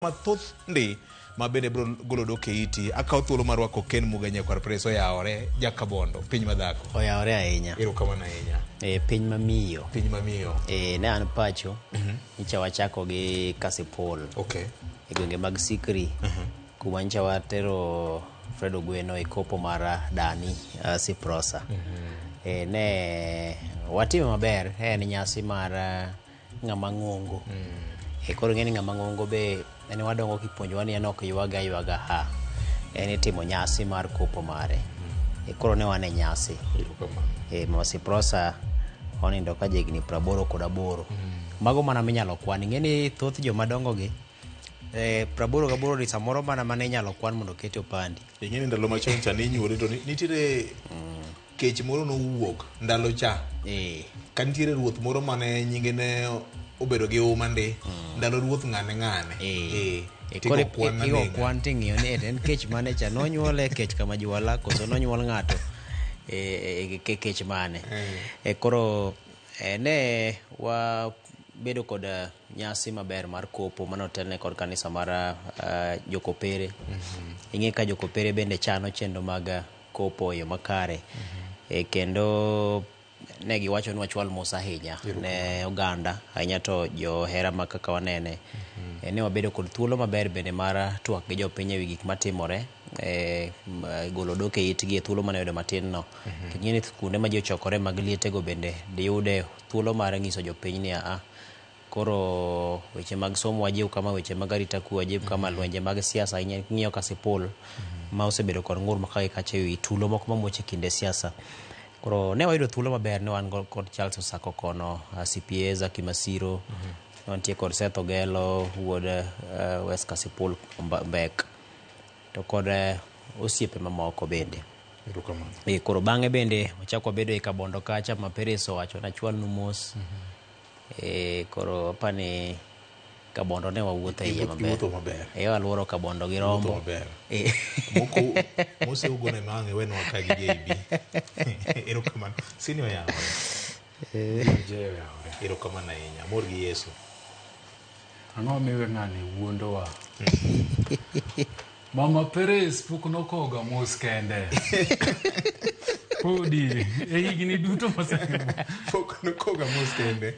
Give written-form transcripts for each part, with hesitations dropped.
mathoth ndi mabende bro golo doke iti akaw thuolo mar wako Ken Muganya kwar preso yaore jakabondo piny madhako oyaore ahinya erokamano ahinya piny mamiyo ne an pacho nyicha wachako gi Kasipul e gwenge mag Sikri kuma nyicha watero Fredo Gweno e kopo mar Dani Siprosa ne watime maber en nyasi mar ng'ama ng'ongo koro ng'eni ng'ama ng'ongo be ne wadongo kipuonjwa ni ok ywaga ha en timo nyasi mar kopo mare koro ne wane nyasi Mama Siprosa onindo ka jegni 88 mago mana minyalo kwan ng'eni thoth joma dongo gi 88 ni samoro mana mane inyalo kwan mondo kete opandi ng'eni ndalo machon cha ni nyuore to nitiere kech moro nowuok ndalo cha ka nitiere ruoth moro mane nyinge ne obedo gi umande ndalo ruoth ng'ane koro igo kwan ting'iyo ni en kech mane cha nonyuole kech kama juala koso nonyuol ng'ato kech mane koro ne wabedo kod nyasi maber mar kopo manotelne kod kanisa mar Jokopere ing'e ka Jokopere bende chano chenro mag kopo yo makare kendo ne giwacho ni wachwal mos ahinya ne oganda ahinya to johera ma kaka wanene ne wabedo kod thuolo maber bende mar twak gi jopiny ewi gik matimore golo doke itgi e thuolo mane yudo matin no ng'eni kuonde ma ji ochokore mag lietego bende diyude thuolo mar ng'iso jopiny ni koro weche mag somo wajiw kama weche mag arita kwe wajiw kama lwenje mag siasa ahinya ng'iyo Kasipul ma osebedo kod ng'ur makagi kacha ewi tulo moko mamuoche kinde siasa koro ne wayudo thuolo maber ne wan kod Charles Osako kono CPA Zaki Masiro wantie kod Seth Ogelo wuod West Kasipul Mbek to kod osiepe mamoko bende koro bang'e bende wachako wabedo e Kabondo kacha ma Peres owacho na chwal nu mos koro apani Kabondo ne wawuotho iye maber alworo Kabondo gi Rombo moko mose ugone mang'e wen wakagi JB erokamano sini oyaore erokamano ahinya mor gi Yesu ang'o miwe ng'ani wuondowa Mama Peres pok nokoga mos kende podi higni duto pok nokoga mos kende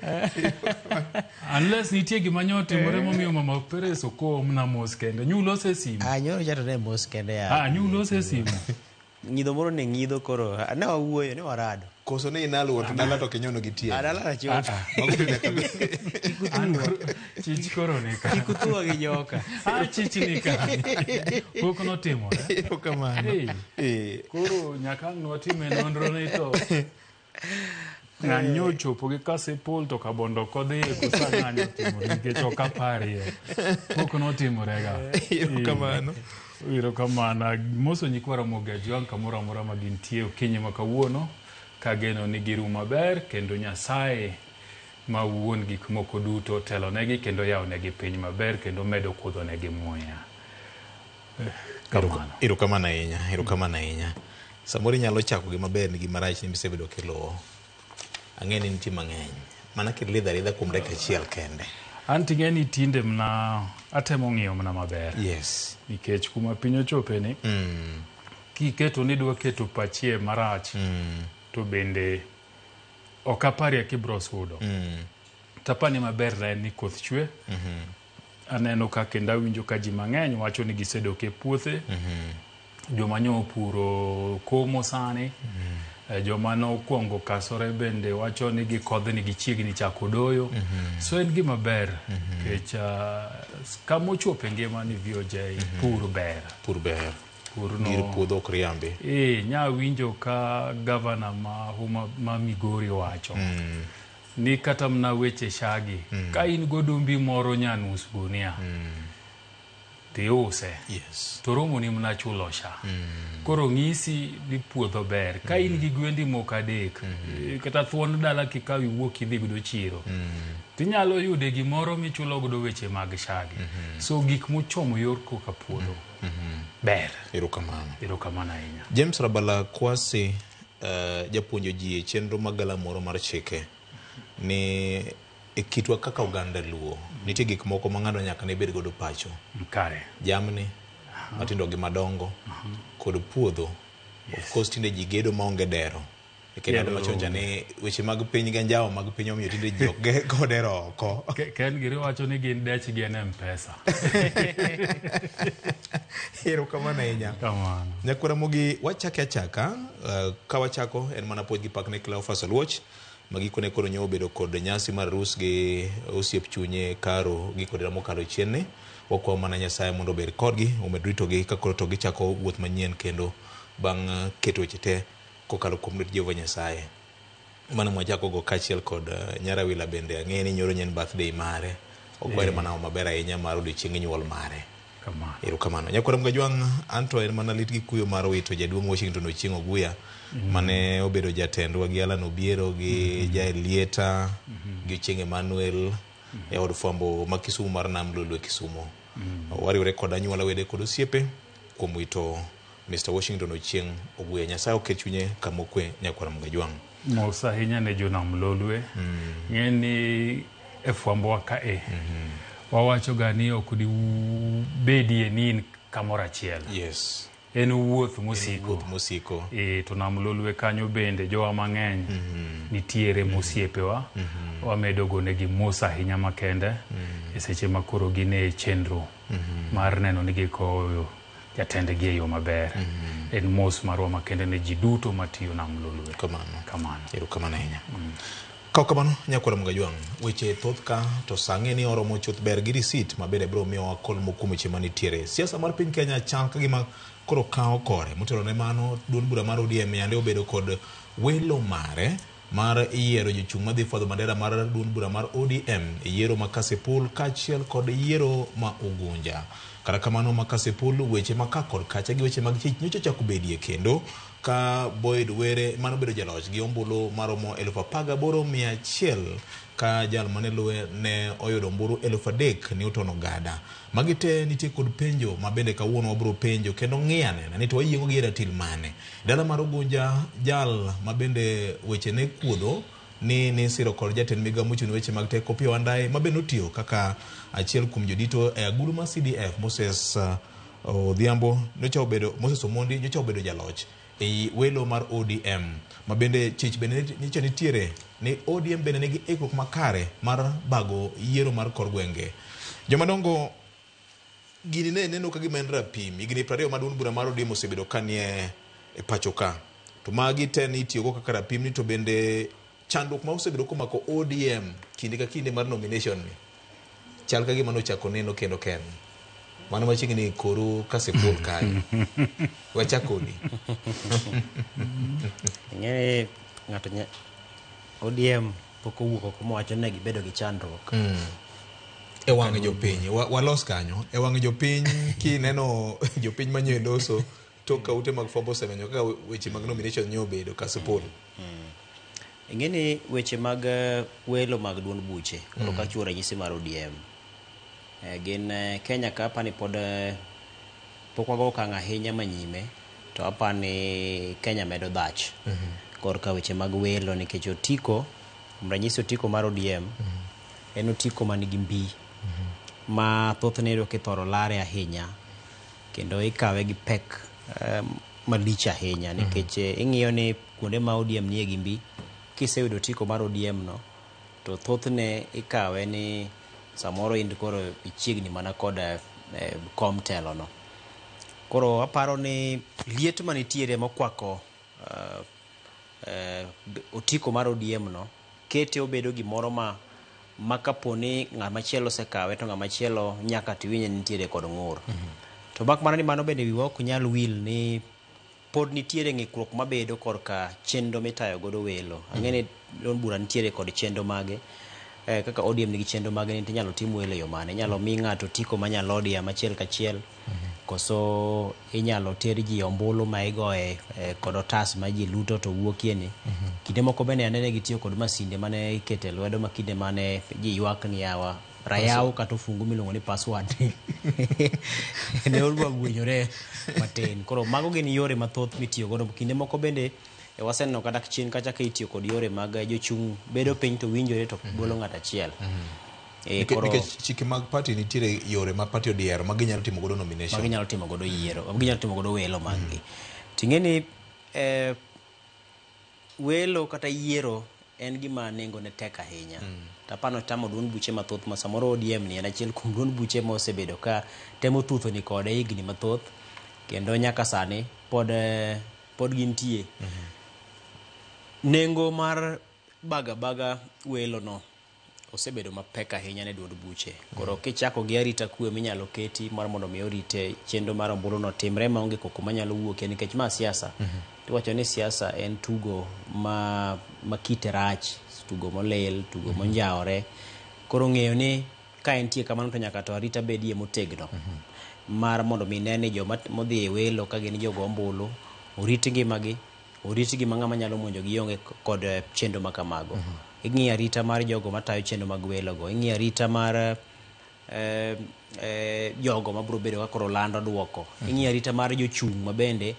unless nitie gima nyotimore momiyo Mama Peres okom na mos kende nyulo se simu nyoro chato ne mos kende nyulo se simu ng'idho moro ne ng'idho koro ne wawuoyo ne warado koso ne inaluwo to dala to kinyono gi tie dala na choto chich koro ne ka kikutua gi joka chich ni ka pok notimore erokamano koro nyaka nwatime nonro ne to ng'anyo chopo gi Kasipul to Kabondo kodhi kusa ng'anyo timore nikech ok aparie pok notimore ga erokamano moso nyikwara moga jwang kamoro amora ma gintie okinyi ma kawuono kageno ni giru maber kendo Nyasaye ma wuon gik moko duto telonegi kendo yawonegi piny maber kendo medo kudhonegi muya erokamano ahinya samoro inyalo chako gi maber ni gima rach ni misebedo kiluwo ang'e ni nitie mang'eny mana kilidho aridha kuom dakika achiel kende an ting'e ni tinde mna atemo ng'iyo mna maber nikech kuma piny ochope ni kiketo ni dwa keto pachie marach to bende ok aparia kibro sudo tapani maber na ni koth chwe aneno ka kendo awinjo ka ji mang'eny wacho ni gisedok e puothe joma nyo puro komo sani joma nokwongo kasore bende wacho ni gikodhi gichiegni chako doyo so en gima ber kech kama ochope ngima ni VOJ pur ber gir puodho ok riambi nya winjo ka gavana ma Migori wacho ni kata mna weche shagi ka in godumbi moro nya nus gunia tiuse to romo ni mna chulo sha koro ng'isi ni puodho ber ka in gi gwendi moko adek kata thuon dala kikawi wuok idhi godo chiro tinyalo yude gimoro michulo godo weche mag shagi so gik mochomo yor koka puodho ber erokamano ahinya James Rabala Kwasi japuonjo ji e chenro magala moro mar chike ni e kitwa kaka oganda Luo nitie gik moko ma ng'ano nyaka ne bed godo pacho kare jamni matindo gi madongo kod puodho. Of course tinde ji gedo maonge dero kendo machonja ni weche mag piny ganjao mag piny omiyo tinde ji ok godero oko. Ken giri wacho ni gin dech gi en M-Pesa. Hero kamano ahinya. Kamano. Nyakwara mogi wachake achaka ka wachako en mana puoj gi pak ne Cleophas Oluoch magikone koro nyo bedo kod nyasi mar arus gi osiep chunye Karo gi kod mokalo chien ne wakwa mana Nyasaye mondo ber kodgi omed ritogi ka koro to gichako wuoth manyien kendo bang' keto weche te kokalo kuom lwet Jehova Nyasaye. Mano mwachako go kachiel kod Nyarawila bende ang'e ni nyoro nyen birthday mare okwere mana maber ahinya mar odiochieng' nyuol mare. Kamano. Erokamano. Nyakwara Mgajwang' anto en mana lit gi kuyo mar wito jaduong' Washington Ochieng' Oguya mane obedo jatendwa gi Alan Obiero gi Jael Lieta gi Ochieng' Emmanuel e od fwambo ma Kisumu mar Nam Lolwe Kisumu. Wariwore kod anyuola wede kod osiepe kuom wito Mr. Washington Ochieng' Oguya. Nyasaye oket chunye kamokwe Nyakwara Mgajwang'. Mos ahinya ne jonam Lolwe. Ng'eni e fwambo ka wawacho ga ni ok di bedie ni kamoro achiel. Yes. En wuoth mosiko. Wuoth mosiko. To Nam Lolwe kanyo bende jowa mang'eny nitiere mosiepewa. Wamedo gonegi mos ahinya makende e seche makoro gine chenro mar neno ni gikoyo jatendgi e yo maber. En mos marwa makende ne ji duto matiyo Nam Lolwe. Kamano. Erokamano ahinya. Kao kamano Nyakwara Mgajwang', weche thoth ka to sang'e ni oromo chuth ber gi risit mabende biro miyo wakol mokuom weche manitiere. Siasa mar piny Kenya chal ka gima koro kao kore. Motelo ne mano duond bura mar ODM yande obedo kod welo mare mar yiero jochung' madhi fwadho bandera mar duond bura mar ODM e yiero ma Kasipul kachiel kod yiero ma Ugunja. Kata kamano ma Kasipul weche maka kod kacha gi weche mag chich nyocha chako bedie kendo ka Boyd Were mano bedo jaloch gi ombulu maromo 18,100 ka jal mane luwe ne oyudo ombulu 3,000 ni utono gada. Magite nitie kod penjo mabende kawuono wabro penjo kendo ng'iyane ni to wayiengo gi ratil mane. Dala mar Ugunja jal mabende weche ne kuodho ni siro kod jatend migawo mochung' weche mag teko Opiyo Wandayi mabende otiyo kaka achiel kuom jodito e agulu mar CDF. Moses Odhiambo nyocha obedo Moses Omondi nyocha obedo jaloch e welo mar ODM mabende chich bende nyocha nitiere ni ODM bende nigi ikruok makare mar bago yiero mar kor gwenge. Jomadongo gini ne neno ka gima en rapim higni 20 ma duond bura mar ODM osebedo kanie e pacho ka to magi te ni itiyogo kaka rapim ni to bende chandruok ma osebedo komako ODM kinde ka kinde mar nomination ni chal ka gima nochako neno kendo ken mano machiegni koru Kasipul kanyo. Wachakodi. Ng'e ng'ato ODM pok owuok oko mowacho ne gibedo gi chandruok. E wang' jopiny walos kanyo e wang' jopiny kineno jopiny manyo loso to kaute mag fwambo osemenyo kaka weche mag nomination nyo bedo Kasipul. Ng'eni weche mag welo mag duond buche koro ka chuo ranyisi mar ODM gin Kenya ka apani pod pok wago okang' ahinya manyime to apani Kenya medo dhach kor ka weche mag welo nikech otiko ranyisi otiko mar ODM en otiko manigi mbi ma thothne iyudo kithoro lare ahinya kendo ikawe gi pek malich ahinya nikech ing'iyo ni kuonde ma ODM nie gi mbi kiseyudo otiko mar ODM no to thothne ikawe ni samoro ind koro ichiegni mana kod kom telo no. Koro aparo ni liet manitiere mokwako otiko mar ODM no kete obedo gimoro ma kaponi ng'ama chielo osekawe to ng'ama chielo nyaka tiwinye nitiere kod ng'ur. To bak mana ni mano bende wiwa ok nyal wil ni pod nitiere ng'ikruok mabedo korka chenro mitayo godo welo. Ang'eni duond bura nitiere kod chenro mage kaka ODM nigi chenro mage ni inyalo tim welo yo mane. Inyalo mi ng'ato tiko manyalo odia machiel kachiel koso inyalo ter ji ombulu ma igoye kod otas ma ji luto to wuokie ni. Kinde moko bende anene gitiyo kod masinde mane ikete lwedo ma kinde mane ji ywak ni yawa rayaw kata ofungu miluongo ni password ne odwa gwenyore matin. Koro mago gin yore mathoth mitiyo godo. Kinde moko bende waseneno kata chien kacha ka itiyo kod yore mag jochung' bedo piny to winjore to golo ng'at achiel. Nikech chike mag party nitiere yore ma party odiero ma ginyalo timo godo nomination. Ma ginyalo timo godo yiero, ma ginyalo timo godo welo mag-gi. Ting'eni welo kata yiero en gima nengo ne tek ahinya. Tapano tamo duond buche mathoth ma samoro ODM ni en achiel kuom duond buche ma osebedo ka temo thutho ni kode higni mathoth, kendo nyaka sani pod gintie. Nengo mar baga welo no osebedo mapek ahinya ne duond buche. Koro kichako gi arita kwe minyalo keti mar mondo mi orite chenro mar ombulu no timre maonge koko manyalo wuok, nikech ma siasa. Tiwacho ni siasa en tugo ma kite rach, tugo molil, tugo monjaore. Koro ng'eyo ni ka entie kamano to nyaka to arita bedie motegno mar mondo mi ne ni joma modhi e welo ka gin jogo ombulu orit ngimagi, orit gima ng'ama nyalo monjo gi onge kod chenro ma kamago. Ing'i arita mar jogo matayo chenro mag welo go, ing'i arita mar jogo mabiro bedo ka koro lando duoko, ing'i arita mar jochung' ma bende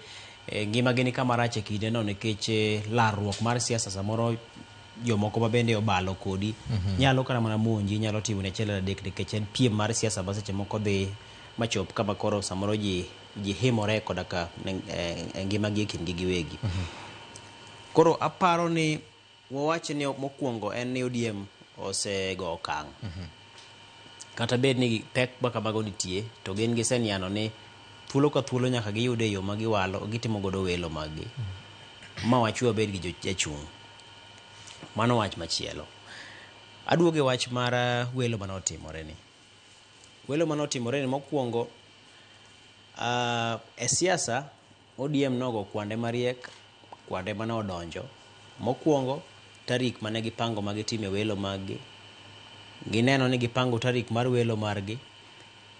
ngima gini kama rach e kinde no nikech larruok mar siasa. Samoro jomoko ma bende obalo kodi nyalo kata mana monji, nyalo timo ne chela adek nikech en piem mar siasa ba seche moko dhi machop kama koro samoro ji himore koda ka ngima gi kindgi giwegi. Koro aparo ni wawach ni mokwongo en ni ODM osego okang'. Kata bed ni pek baka mago nitie to gin giseniano ni thuolo ka thuolo nyaka giyude yo ma giwalo gitimo godo welo maggi. Ma wachwa bed gi jochung'. Mano wach machielo. Aduoge wach mar welo manotimore ni. Welo manotimore ni mokwongo e siasa ODM nogo kwande mariek, kwande mane odonjo. Mokwongo tarik mane gipango magitime welo maggi. Gineno ni gipango tarik mar welo margi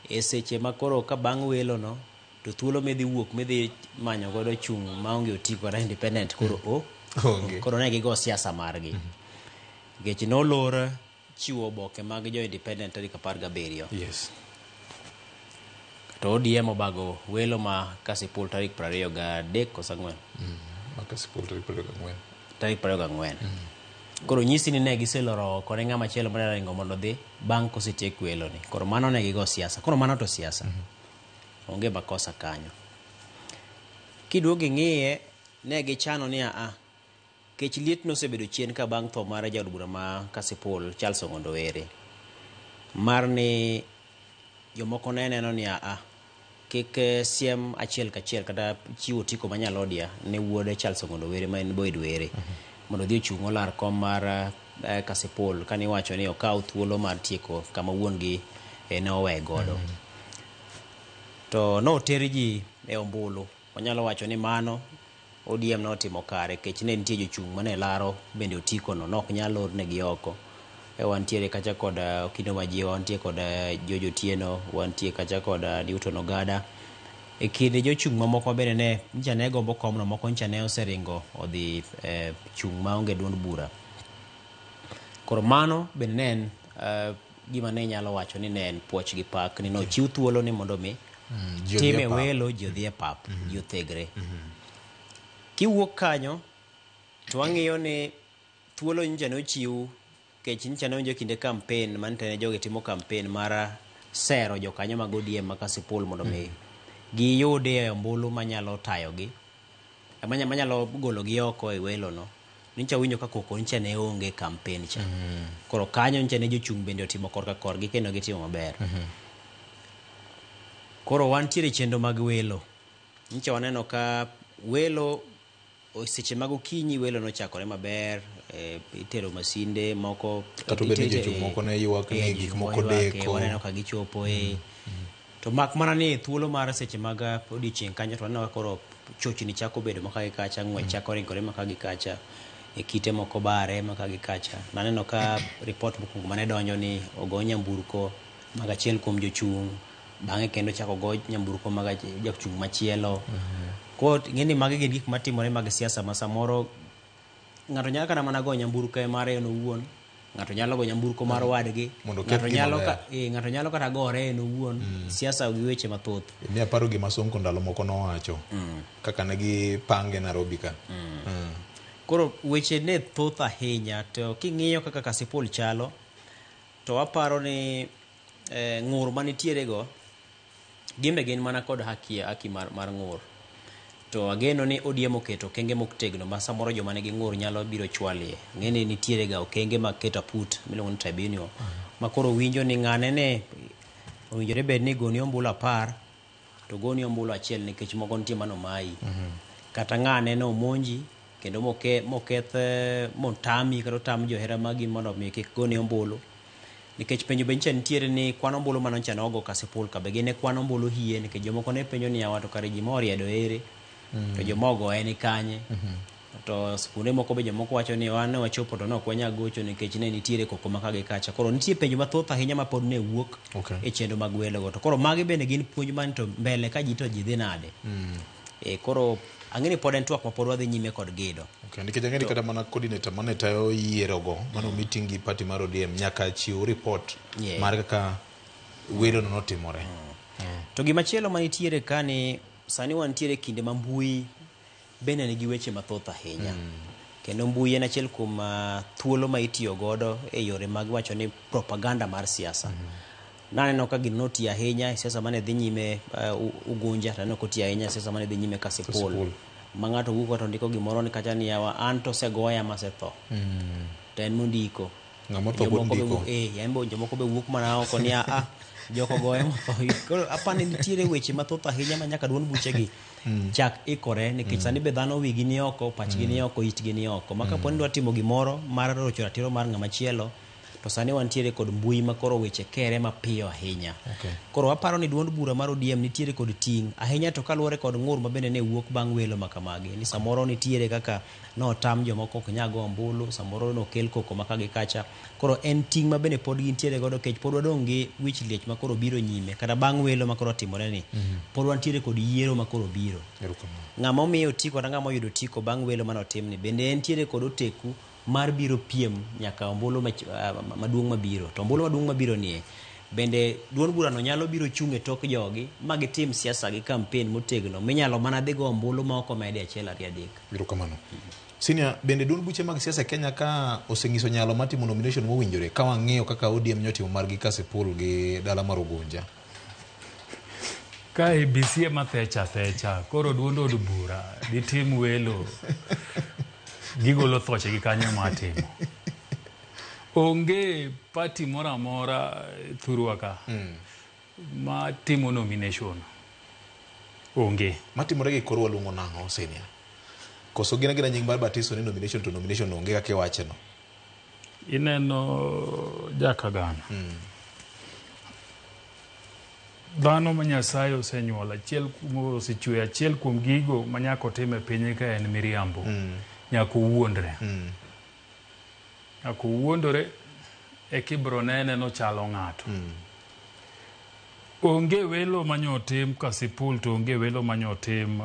e seche makoro ka bang' welo no to thuolo midhi wuok midhi manyo godo chung' maonge oti kod independent koro koro ne gigo siasa margi. Nikech nolor chiwo oboke mag jo independent tarik 17. Yes. To ODM obago welo ma Kasipul tarik 23 kosa 4. Ma Kasipul tarik 24. Tarik 24. Koro nyisi ni ne giseloro kore ng'ama chielo mane ringo mondo dhi bang' kosetiek welo ni. Koro mano ne gigo siasa. Koro mano to siasa. Onge makosa kanyo. Kiduogi ng'iye ne gichano ni kech liet nosebedo chien ka bang' tho mar jaod bura ma Kasipul Charles Ong'ondo Were. Mar ni jomoko ne neno ni kik siem achiel kachiel kata chiwo tiko manyalodia ne wuode Charles Ong'ondo Were ma en Boyd Were mondo dhi ochung' olar kom mar Kasipul kani wacho ni okaw thuolo mar tieko kama wuon gi ne owe godo. To no teri ji e ombulu. Wanyalo wacho ni mano ODM notimo kare kech ne nitie jochung' mane laro bende otiko no nok nyalo ornegi oko. Wantiere kacha kod Okindo Majiwa, wantie kod Jojo Tieno, wantie kacha kod Newton Ogada. E kinde jochung' mamoko bende ne ncha ne gombo komno, moko ncha ne oseringo odhi chung' maonge duond bura. Koro mano bende ne en gima ne nyalo wacho ni ne en puoch gi pak ni no chiw thuolo ni mondo mi time welo ji odhi e pap, ji othegre. Kiwuok kanyo to wang'iyo ni thuolo ncha ne ochiw kech ncha ne onjo kinde campaign manitene joge timo campaign mar sero jokanyo mag ODM ma Kasipul mondo mi giyude e ombulu manyalo tayogi, manyalo gologi oko e welo no. Ncha winjo ka koko ncha ne onge campaign cha. Koro kanyo ncha ne jochung' bende otimo korka korgi kendo gitimo maber. Koro wantiere chenro mag welo. Ncha waneno ka welo seche mag okinyi welo nochakore maber, itero masinde moko kata bende jochung' moko ne ywak ni gik moko deko, waneno ka gichopo to mak mana ni thuolo mar seche mag odiochieng' kanyo to waneno koro chochni chako bedo maka gi kacha, ng'wech chako ringore maka gi kacha, e kite moko bare maka gi kacha. Naneno ka report mokwongo mane donjo ni ogo nyamburko mag achiel kuom jochung', bang'e kendo chako go nyamburko mag jochung' machielo. Koro ng'eni magi gin gik matimore mag siasa ma samoro ng'ato nyalo kana mana go nyamburko mare en owuon, ng'ato nyalo go nyamburko mar wadgi, ng'ato nyalo kata gore en owuon. Siasa gi weche mathoth. Ni aparo gima Sonko ndalo moko nowacho kaka ne gipange Nairobi ka. Koro weche ne thoth ahinya, to king'iyo kaka Kasipul chalo, to aparo ni ng'ur manitiere go gimbe gin mana kod haki mar ng'ur. To ageno ni ODM oketo okenge motegno ma samoro joma nigi ng'ur nyalo biro chwalie. Ng'eni nitiere ga okenge mag keto aput miluongo ni tribunal, ma koro winjo ni ng'ane ne owinjore bed ni goni ombulu 10 to goni ombulu 1 nikech moko nitie mano mai. Kata ng'ane no monji kendo moketh montami kata tam johera magi mondo mi kik goni ombulu. Nikech penjo benche nitiere ni kwan ombulu manoncha nogo Kasipul ka be gine kwan ombulu hie, nikech jomoko ne penjo ni yawa to kare ji moriedo ere, to jomogo ni kanye. To skunde moko be jomoko wacho ni wan ne wachopo to nok wanya gocho nikech ne nitiere koko makagi kacha. Koro nitie penjo mathoth ahinya ma pod ne wuok e chendo mag welo go. To koro magi bende gin puonj man to mbele ka ji to ji dhi nade. Koro ang'eni pod en twak ma pod wadhi nyime kod gedo. Nikech ang'eni kata mana coordinator mane tayo yiero go mano meeting gi party mar ODM nyaka chiw report mar kaka welo no notimore. To gimachielo manitiere ka ni sani wantiere kinde ma mbui bende nigi weche mathoth ahinya. Kendo mbui en achiel kuom thuolo ma itiyo godo e yore mag wacho ni propaganda mar siasa. Naneno ka gino noti ahinya e siasa mane dhi nyime Ugunja, to nokoti ahinya e siasa mane dhi nyime Kasipul. Ma ng'ato wuok to ndiko gimoro ni kacha ni yawa an to segoya masetho. To en mondiko. Ng'amo tho bod ndiko. Yambo jomoko be wuok mana oko ni joko goye motho. Koro apani nitiere weche mathoth ahinya ma nyaka duond buche gi chak ikore, nikech sani be dhano wigi ni oko, pachgi ni oko, itgi ni oko. Maka poni dwa timo gimoro mar rocho ratiro mar ng'ama chielo, to sani wantiere kod mbui ma koro weche kere mapiyo ahinya. Koro aparo ni duond bura mar ODM nitiere kod ting' ahinya, to kaluwore kod ng'ur ma bende ne wuok bang' welo makamagi, ni samoro nitiere kaka notam jomoko ok nyago ombulu, samoro nokel koko makagi kacha. Koro en ting' ma bende pod gintiere godo, kech pod wadong' gi wich liech ma koro biro nyime kata bang' welo ma koro timore ni. Pod wantiere kod yiero ma koro biro. Ng'ama omiyo otiko kata ng'ama oyudo tiko bang' welo manotim ni bende entiere kod oteku mar biro piem nyaka ombulu maduong' mabiro. To ombulu maduong' mabiro nie bende duond bura no nyalo biro chung' e tok jogi ma gitim siasa gi campaign motegno minyalo mana dhi go ombulu ma ok omede 1 2 3. Biro kamano. Senior, bende duond buche mag siasa Kenya ka oseng'iso nyalo matimo nomination mowinjore ka wang'iyo kaka ODM nyotimo margi Kasipul gi dala mar Ugunja. Ka ABC thecha koro duond od bura ditim welo gigolo thoche gi kanyo matimo. Onge party mora mora thurwa ka ma timo nomination. Onge. Matimore gi korwa luongo nang'o Senior? Koso gina nying mar batiso ni nomination to nomination onge kaka iwache no. Ineno jakagana. Dhano ma Nyasaye osenyuola osechwe achiel kuom gigo ma nyaka otime piny ka en miriambo. Nyaka owuondre. Nyaka owuondore e kibro nene no chalo ng'ato. Onge welo manyotim Kasipul, to onge welo manyotim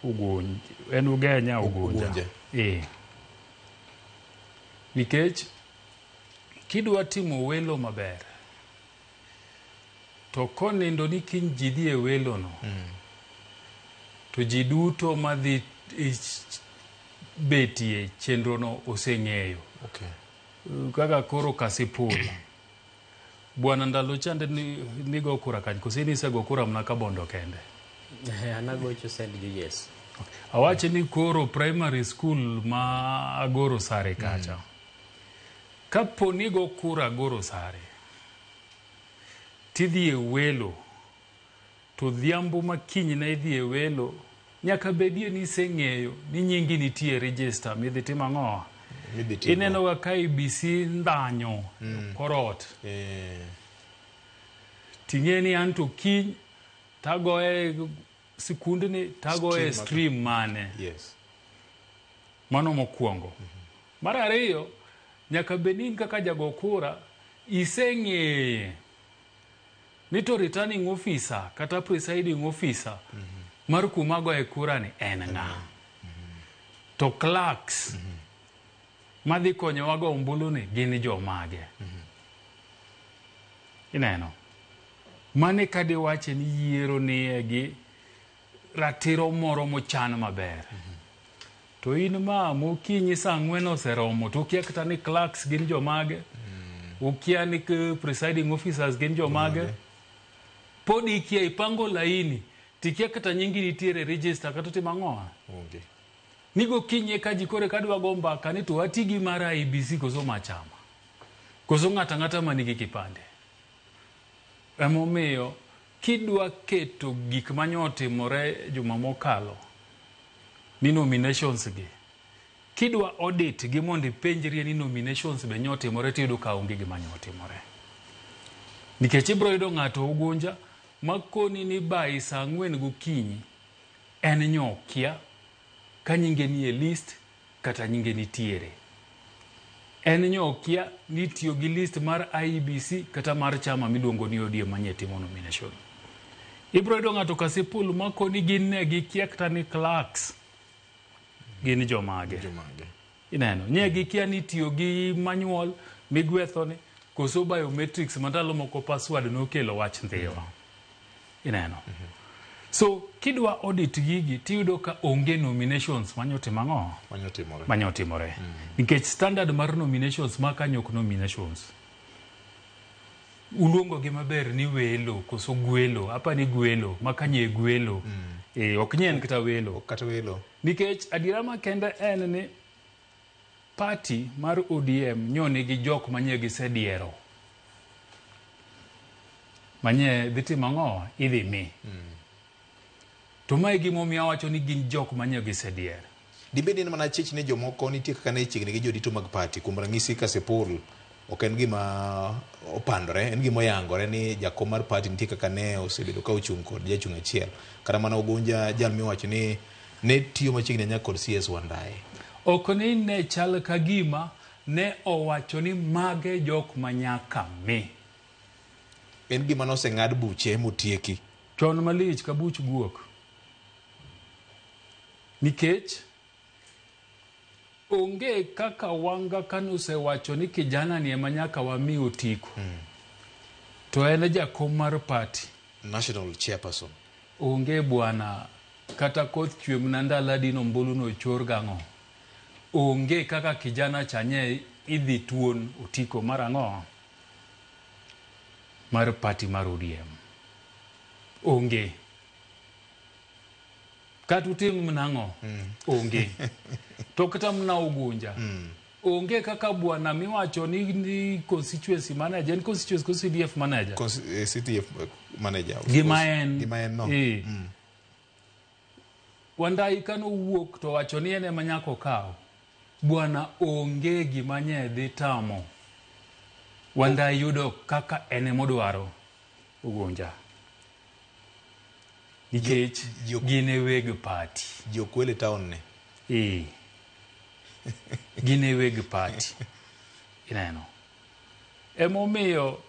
Ugunja. En Ugenya Ugunja. Nikech kidwa timo welo maber, to konindo ni kiny ji dhi e welo no, to ji duto madhi betie chenro no oseng'eyo. Kaka koro Kasipul bwana ndalo chande nigo kura kanyo, kosini isego kura mna ka Bondo kende. Anagocho St. George's. Awache ni koro primary school ma Agoro Sare kacha. Kapo nigo kura Agoro Sare, tidhi e welo, to dhiambo makiny na idhi e welo, nyaka bedie ni iseng'eyo ni nyingi nitie register midhi timo ang'o. Ineno ga ka ABC ndanyo korot. Ting'eni anto kiny tagoe sikundni tagoe stream mane. Mano mokwongo. Mar ariyo, nyaka benin kaka jago kura iseng'eye ni to returning officer kata presiding officer mar kuma goe kura ni en ng'a. To clerks madhi konyo wago ombulu ni gin jomage. Ineno. Mane kadi wache ni yiero ni gi ratiro moro mochan maber. to in ma mokinyi saa 4 oseromo to ukia kata ni clerks gin jomage, ukia ni presiding officers gin jomage, pod ikia ipango laini, tikia kata nyingi nitiere register kata timang'oa. Nigo kinye kaji kore kadwa gomba kani to atigi mara IBC koso machama. Koso ng'ata manigi kipande. Emomiyo kidwa keto gik manyotimore juma mokalo ni nominations gi, kidwa audit gi mondo ipenjrie ni nominations be nyotimore, tiyudo ka onge gima nyotimore. Nikech ibro yudo ng'ato Ugunja makoni ni bai saa 4 gokinyi en nyokia ka nyinge ni e list kata nyinge nitiere. En nyokia ni tiyo gi list mar IBC kata mar chama miluongo ni ODM manyetimo nomination. Ibro yudo ng'ato Kasipul makoni gin ne gi kia kata ni clerks gin jomage. Ineno, nye gi kia ni tiyo gi manual migwethone koso biometrics mandalo moko password nokelo wach ndhiwa. Ineno. So kidwa audit gigi tiyudo ka onge nominations manyotimore. Nikech standard mar nominations maka nyok nominations. Uluongo gi maber ni welo koso gwelo, apa ni gwelo, maka nye gwelo. Ok nyen kata welo. Nikech adirama kende en ni party mar ODM nyone gi jok manye gisediero. Manye dhiti mang'oa idhi mi. To mae gimomiyo awacho ni gin jok manye gisedier. Dibedi mana chich ne jomoko nitie kaka ne chiegni gi jodito mag party, kuom ranyisi Kasipul ok en gima opandore, en gima oyangore ni jakom mar party nitie kaka ne osebedo ka ochung' kod jachung' achiel. Kata mana Ugunja jal miwacho ni ne tiyo machiegni nyaka kod CS Wandayi. Ok ni ne chal ka gima ne owacho ni mage jok manyaka mi. En gima noseng'ad buche motieki. Chon malich ka buch guok. Nikech onge kaka wanga kanuse wacho ni kijana ni ema nyaka wami otiko. To en jakom mar party. National chairperson. Onge bwana kata koth chwe mnandala dino mbulu no chor gang'o. Onge kaka kijana chanye idhi tuon otiko marang'o mar party mar ODM. Onge. Katutim mnang'o. Onge. To kata mna Ugunja. Onge kaka bwana miwacho ni constituency manager, ni constituency CDF manager. CDF manager. Gima en no. Wandayi kano wuok to wacho ni ene manyako kao. Bwana onge gima nye dhi tamo. Wandayi yudo kaka ene modwaro Ugunja. Nikech gine weg party. Jokwele town ne. Gine weg party. Ineno. Emomiyo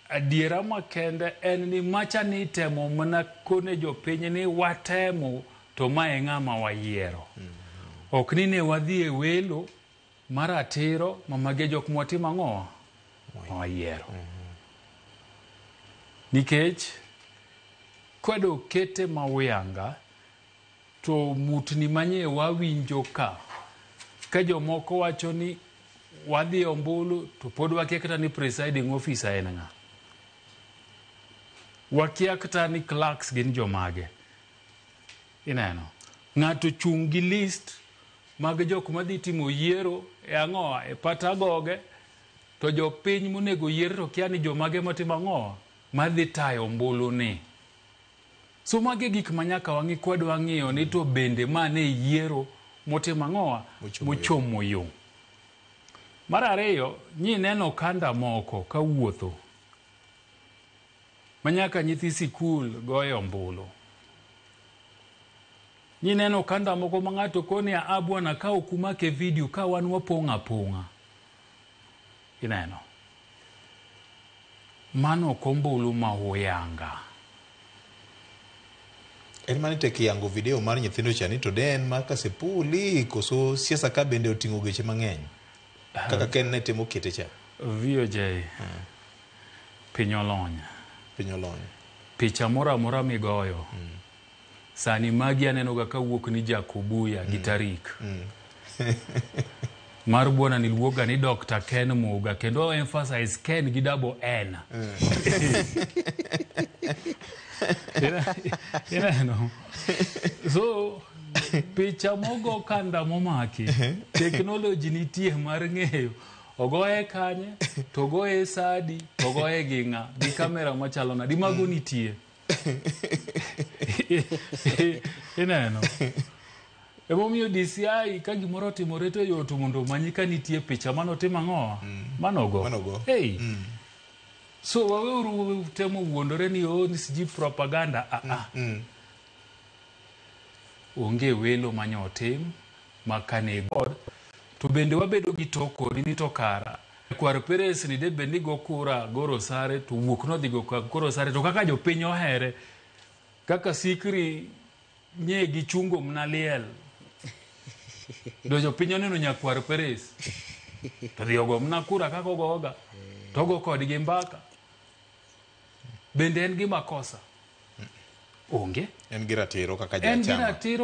adiera makende en ni macha ni temo mana kone jopiny ni watemo to mae ng'ama wayiero. Ok ni ne wadhi e welo maratiro mamage jok mwatimo ang'o wayiero. Nikech kwedo kete mawuyanga to mutni manye wawinjo ka jomoko wacho ni wadhi ombulu to pod wakia kata ni presiding officer en ng'a. Wakia kata ni clerks gin jomage. Ineno. Ng'ato chung' gi list mag jok madhi timo yiero e ang'oa e patagoge to jopiny monego yier to kia ni jomage matimo ang'oa madhi tayo ombulu ni. So mage gik manyaka wangi kwedo wang'iyo ni to bende mane yiero motimo ang'oa mochomo yo. Mar ariyo, nyi neno kanda moko ka wuotho manyaka nyithi sikul goyo ombulu. Nyi neno kanda moko ma ng'ato koni bwana ka okumake video ka wan wapong'a pong'a. Ineno. Mano kombulu ma huyanga. En manite kiyango video mar nyithindo chani to den mar Kasipul koso siasa ka bende oting'o geche mang'eny. Kaka ken ne temo kete cha. VOJ. Piny olony. Piny olony. Picha mora migoyo. sani magi aneno ga kawuok ni Jakubuya gi tarik mar buona ni luoga ni Dr. Ken Muga kendo emphasize Ken gi double N no. So picha mogo kanda momaki technology nitie mar ng'eyo ogoye kanye to goye sadi to goye ginga gi kamera machalo na di mago nitie ineno emomiyo DCI ka gimoro timore to yot mondo manyi ka nitie picha manotima ng'owa manogo hey so waweuru temo wuondore ni ni siji propaganda onge welo manyotim makane god to bende wabedo gi toko ni to kara kwar peres ni de bendi go kura goro sare to wuok no dhi go koro sare to kaka jopiny ohere kaka sikri nye gi chungo mnaliel do jopiny oneno nyakwar peres to dhi ogo mna kura kaka ogoga to go kodgi mbaka bende en gi makosa onge en gi ratiro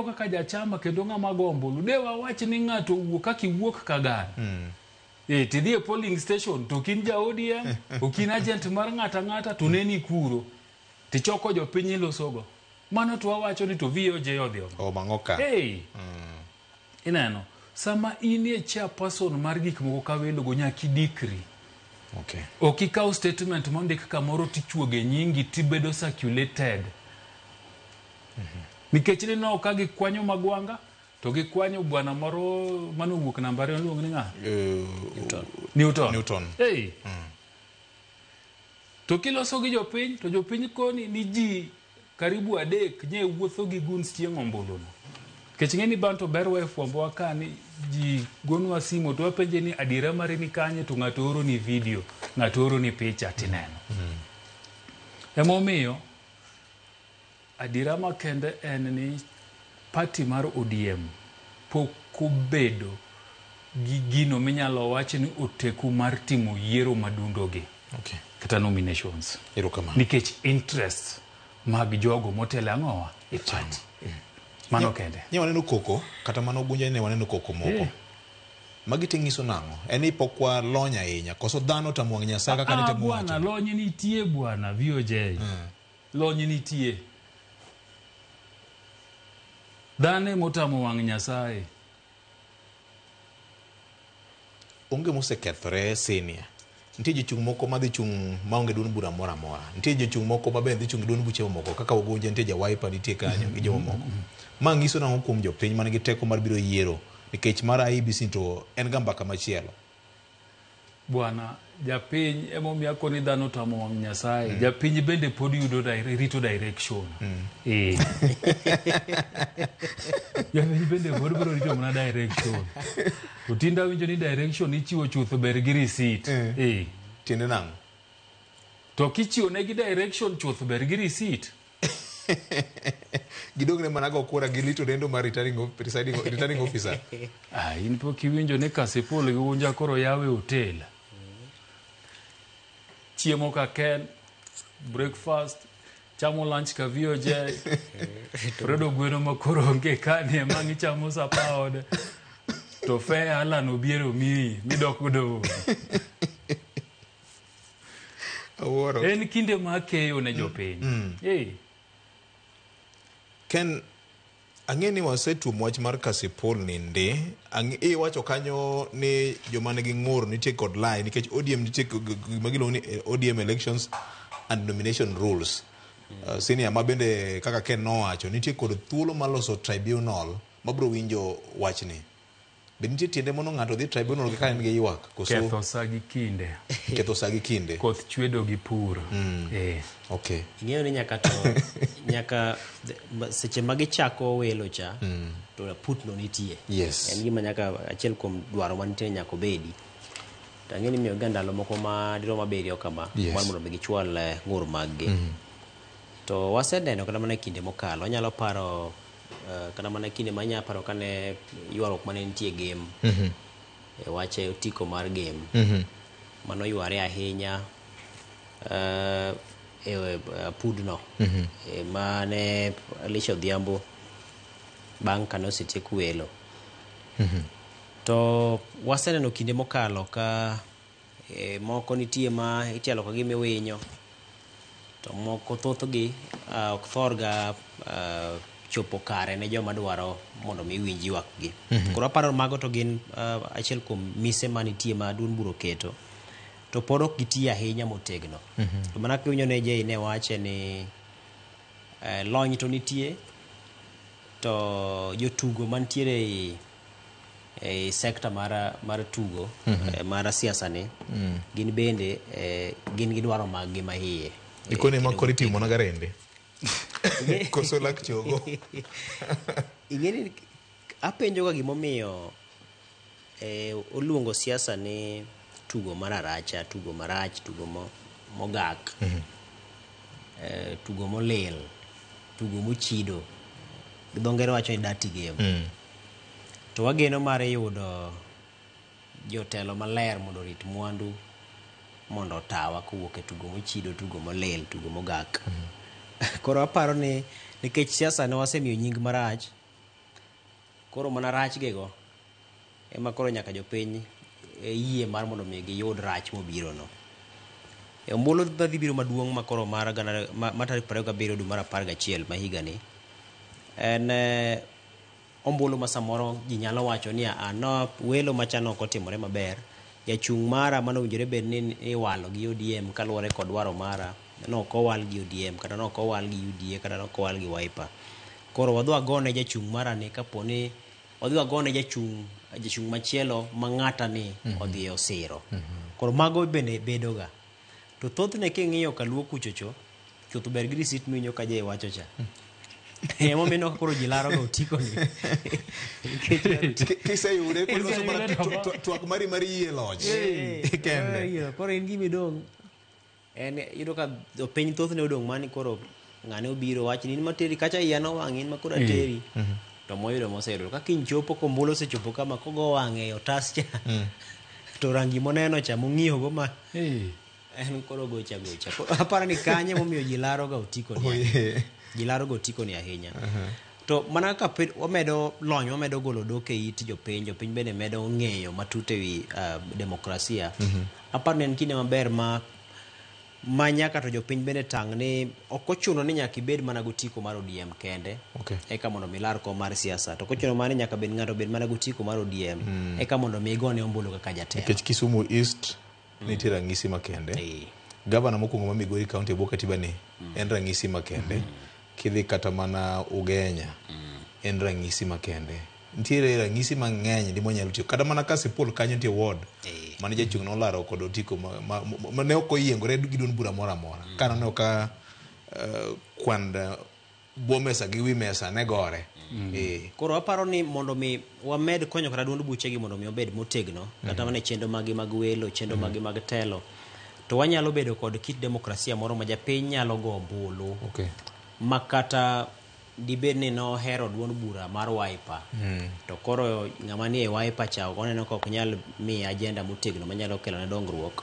kaka jachama kendo ng'ama gombulu de wawach ni ng'ato wuok kaka iwuok kagan tidhi e polling station to kin ja ODM okin agent mar ng'ata to neni kuro tichoko jopiny ilosogo mano to wawacho ni to VOJ odhi mang'oka ineno sama in e chairperson mar gik moko kawelogo nyaki dikri okikaw statement mondik kamoro tichuoge nyingi tibedo circulated nikech ni no ka gikwanyo Magwanga to gikwanyo bwana moro manowuok namba 2 luong ni ng'a Newton hey to kiloso gi jopiny to jopiny koni ni ji karibu 3 nye wuotho gi guns chieng' ombulu no kech ng'eni banto berwa fwombo akani ji gonwa simo to wapenje ni adira mari ni kanye to ng'ato oro ni video ng'ato oro ni picha tineno emomiyo adira makende en ni party mar ODM pokobedo gi gino minyalo wacho ni oteku mar timo yiero madundogi kata nominations nikech interest mag jogo motelo ang'owa e party mano kende nye waneno koko kata mano gunja ne waneno koko moko magi tingiso nang'o eni pokwa lonya ahinya koso dhano tamwang' Nyasaye kaka nitemo wacho bwana lony nitie bwana VOJ lony nitie dhane motamo wang' Nyasaye onge mosekethore senior nitie jochung' moko madhi chung' maonge duond bura moro amora nitie jochung' moko mabe dhi chung' duond buche moko kaka Ogunja nitie ja Wiper nitie kanyo gi jomo moko ma ngiso nang'o kuom jopiny man gi teko mar biro yiero nikech mar IEBC to en ga mbaka machielo bwana japiny emomiyo akoni dhano tamo wang' Nyasaye japiny bende pod yudo rito direction japiny bende pod biro rito mana direction to tinda winjo ni direction ichiwo chuth ber gi receipt tiende nang'o to kichiwo ne gi direction chuth ber gi receipt gidogne mana go kura gi lito dendo mar returning officer in po kiwinjo ni Kasipul gi Unja koro yawe hotel chiemo ka ken breakfast chamo lunch ka VOJ redo gweno makoro onge kane mangi chamo sapaode to fe Alan obiero midok do en kinde ma keyo ne jopiny Ken ang'eni wasetuom wach mar Kasipul ninde iwacho kanyo ni joma nigi ng'ur nitie kod lie nikech ODM nitie magiluongo ni ODM elections and nomination rules senior ma bende kaka Ken nowacho nitie kod thuolo maloso tribunal mabiro winjo wachni be nitie tiende mono ng'ato dhi tribunal ka en gi ywak koso ketho sa gi kinde koth chwedo gi pur okay ing'eyo ni nyaka seche magichako welo cha to put no nitie en gima nyaka achiel kuom dwaro manitie nyaka bedi tang'eni miyo ga ndalo moko ma diro maberio kama mar mondo gichwal ng'ur maggi to waseneno kata mana kinde mokalo nyalo paro kana mana kinde manya paro kane yuarok mane nitie game wache otiko mar game mano yuare ahinya pudno mane Alicia Odhiambo bang' kane osetieko welo. To waseneno kinde mokalo ka moko nitie ma itielo ka gima winyo, to moko thothgi ok thorga chopo kare ne joma dwaro mondo mi winji wakgi. Koro aparo mago to gin achiel kuom mise manitie ma duond bura oketo, to pod ok gitiyo ahinya motegno. To mana kiwinjo ne Jay ne wache ni lony to nitie, to jotugo mantiere e sekta mar tugo mar siasa ni gin bende gin gidwaro maggi mahiye. Ikone ma kori timo na garende koso lak chogo. Ingeni apenjo ga gimomiyo oluongo siasa ni tugo mararacha, tugo marach, tugo mogak, tugo molil, tugo mochido, dho ngere wacho ni dirty game. To wageno mar yudo jotelo maler mondo rit mwandu mondo otawa kowuok e tugo mochido, tugo molil, tugo mogak. Koro aparo ni nikech siasa ne wasemiyo nying marach, koro mana rach gego ema koro nyaka jopiny yie mar mondo mi giyud rach mobiro no. Ombulu dhi biro maduong' ma koro mar tarik 27 dwe mar 11 ma higa ni en ombulu ma samoro ji nyalo wacho ni no welo machano ok otimore maber. Jachung' mara mano winjore bed ni iwalo gi ODM kaluwore kod dwaro mara, no ok owal gi ODM kata no ok owal gi UDA kata no ok owal gi Wiper. Koro wadhi wagone jachung' mara ni kaponi wadhi wagone jachung' machielo ma ng'ata ni odhi osiro. Koro mago bende bedoga. To thothne king'iyo kaluo kuchocho, chuth ber gi risit minyo ka Jay wacho cha. Emo mino koro jilaro go otiko ni. Kise yure kolo tuak mari yie lodge. Kende. Koro in gimi dong. En yudo ka piny thothne odong mani koro ng'ane obiro wach ni materi kacha yano wang'e in makoro ateri. To moyudo moseyudo ka kiny chopo kombolo osechopo kama kogo wang'e otas cha. To rangi moneno cha mong'iyo go ma en koro gocha. Aparo ni kanye momiyo jilaro ga otiko ni. Jilaro go otiko ni ahinya. To mana ka wamedo lony, wamedo golo doke it jopiny bende medo ng'eyo matut ewi demokrasia. Aparo ni en kinde maber ma nyaka to jopiny bende tang' ni ok ochuno ni nyaka ibed mana gotiko mar ODM kende eka mondo milar ko mar siasa. To kochuno mani nyaka bed ng'ato bed mana gotiko mar ODM eka mondo mi igone ombulu kaka jatelo. Nikech Kisumu East nitie ranyisi makende. Gavana mokwongo ma Migori County e bwo katiba ni en ranyisi makende. Kidhi kata mana Ugenya en ranyisi makende. Nitiere ranyisi mang'eny di monyalo tiyo kata mana ka Sipol kanyo nitie ward mane jachung' nolaro kod otiko ma ne ok oyiengore gi duond bura moro amora. Kana ne ka kwanda bwo mesa gi wi mesa ne gore. Koro aparo ni mondo mi wamed konyo kata duond buchegi mondo mi obed motegno kata mana chendo magi mag welo, chendo magi mag telo, to wanyalo bedo kod kit demokrasia moro ma japiny nyalo go ombulu makata dibed ni no hero duond bura mar Wiper. To koro ng'ama ni e Wiper cha oneno ka ok nyal mi agenda motegno manyalo kelo ne dongruok,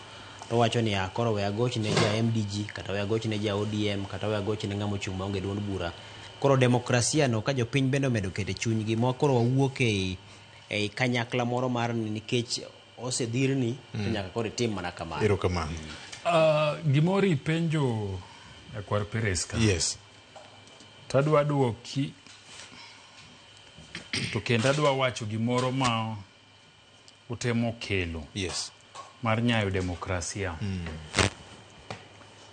to wacho ni koro we agoch ne ja MDG kata we agoch ne ja ODM kata we agoch ne ng'ama ochung' maonge duond bura. Koro demokrasia no ka jopiny bende omedo kete chunygi mo koro wawuok e kanyakla moro mar nikech osedhirni to nyaka koro tim mana kamano. Erokamano. Gimori penjo Akwar Perez ka. Yes. Tadwa duoki to kendo adwa wacho gimoro ma utemo kelo mar nyayo demokrasia.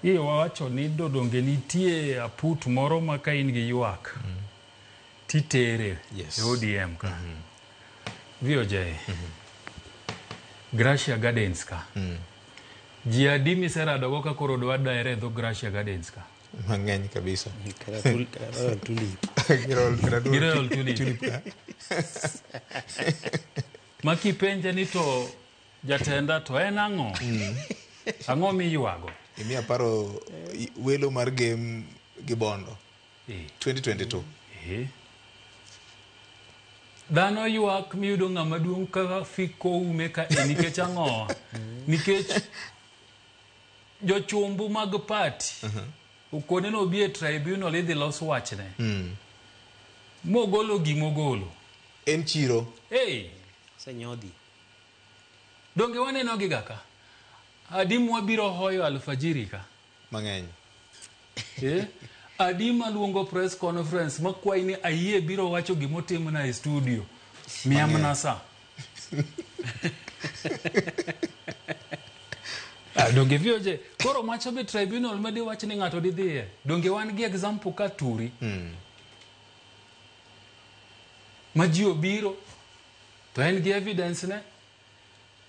Iye wawacho ni dodonge nitie aput moro ma ka in gi ywak titere e ODM ka. VOJ Gracia Gardens ka. Ji adi miseradogo ka koro dwa daere dho Gracia Gardens ka? Mang'eny kabisa. Girol tulip ka. Makipenja ni to jatenda to en ang'o? Ang'o miywago? Imi aparo welo mar game gi Bondo 2022. Dhano ywak miyudo ng'ama duong' ka fiko ume ka nikech ang'o? Nikech jochumbu mag party ukone no bi e tribunal idhi los wachne mogolo gimogolo en chiro senyodhi donge waneno gi gaka adim wabiro hoyo alfajiri ka mang'eny adim aluongo press conference makwai ni ayie biro wacho gimotimna e studio miamna sa donge vioje koro macho be tribunal madi wach ni ng'ato didhiye donge wan gi example ka turi ma ji obiro to en gi evidence ne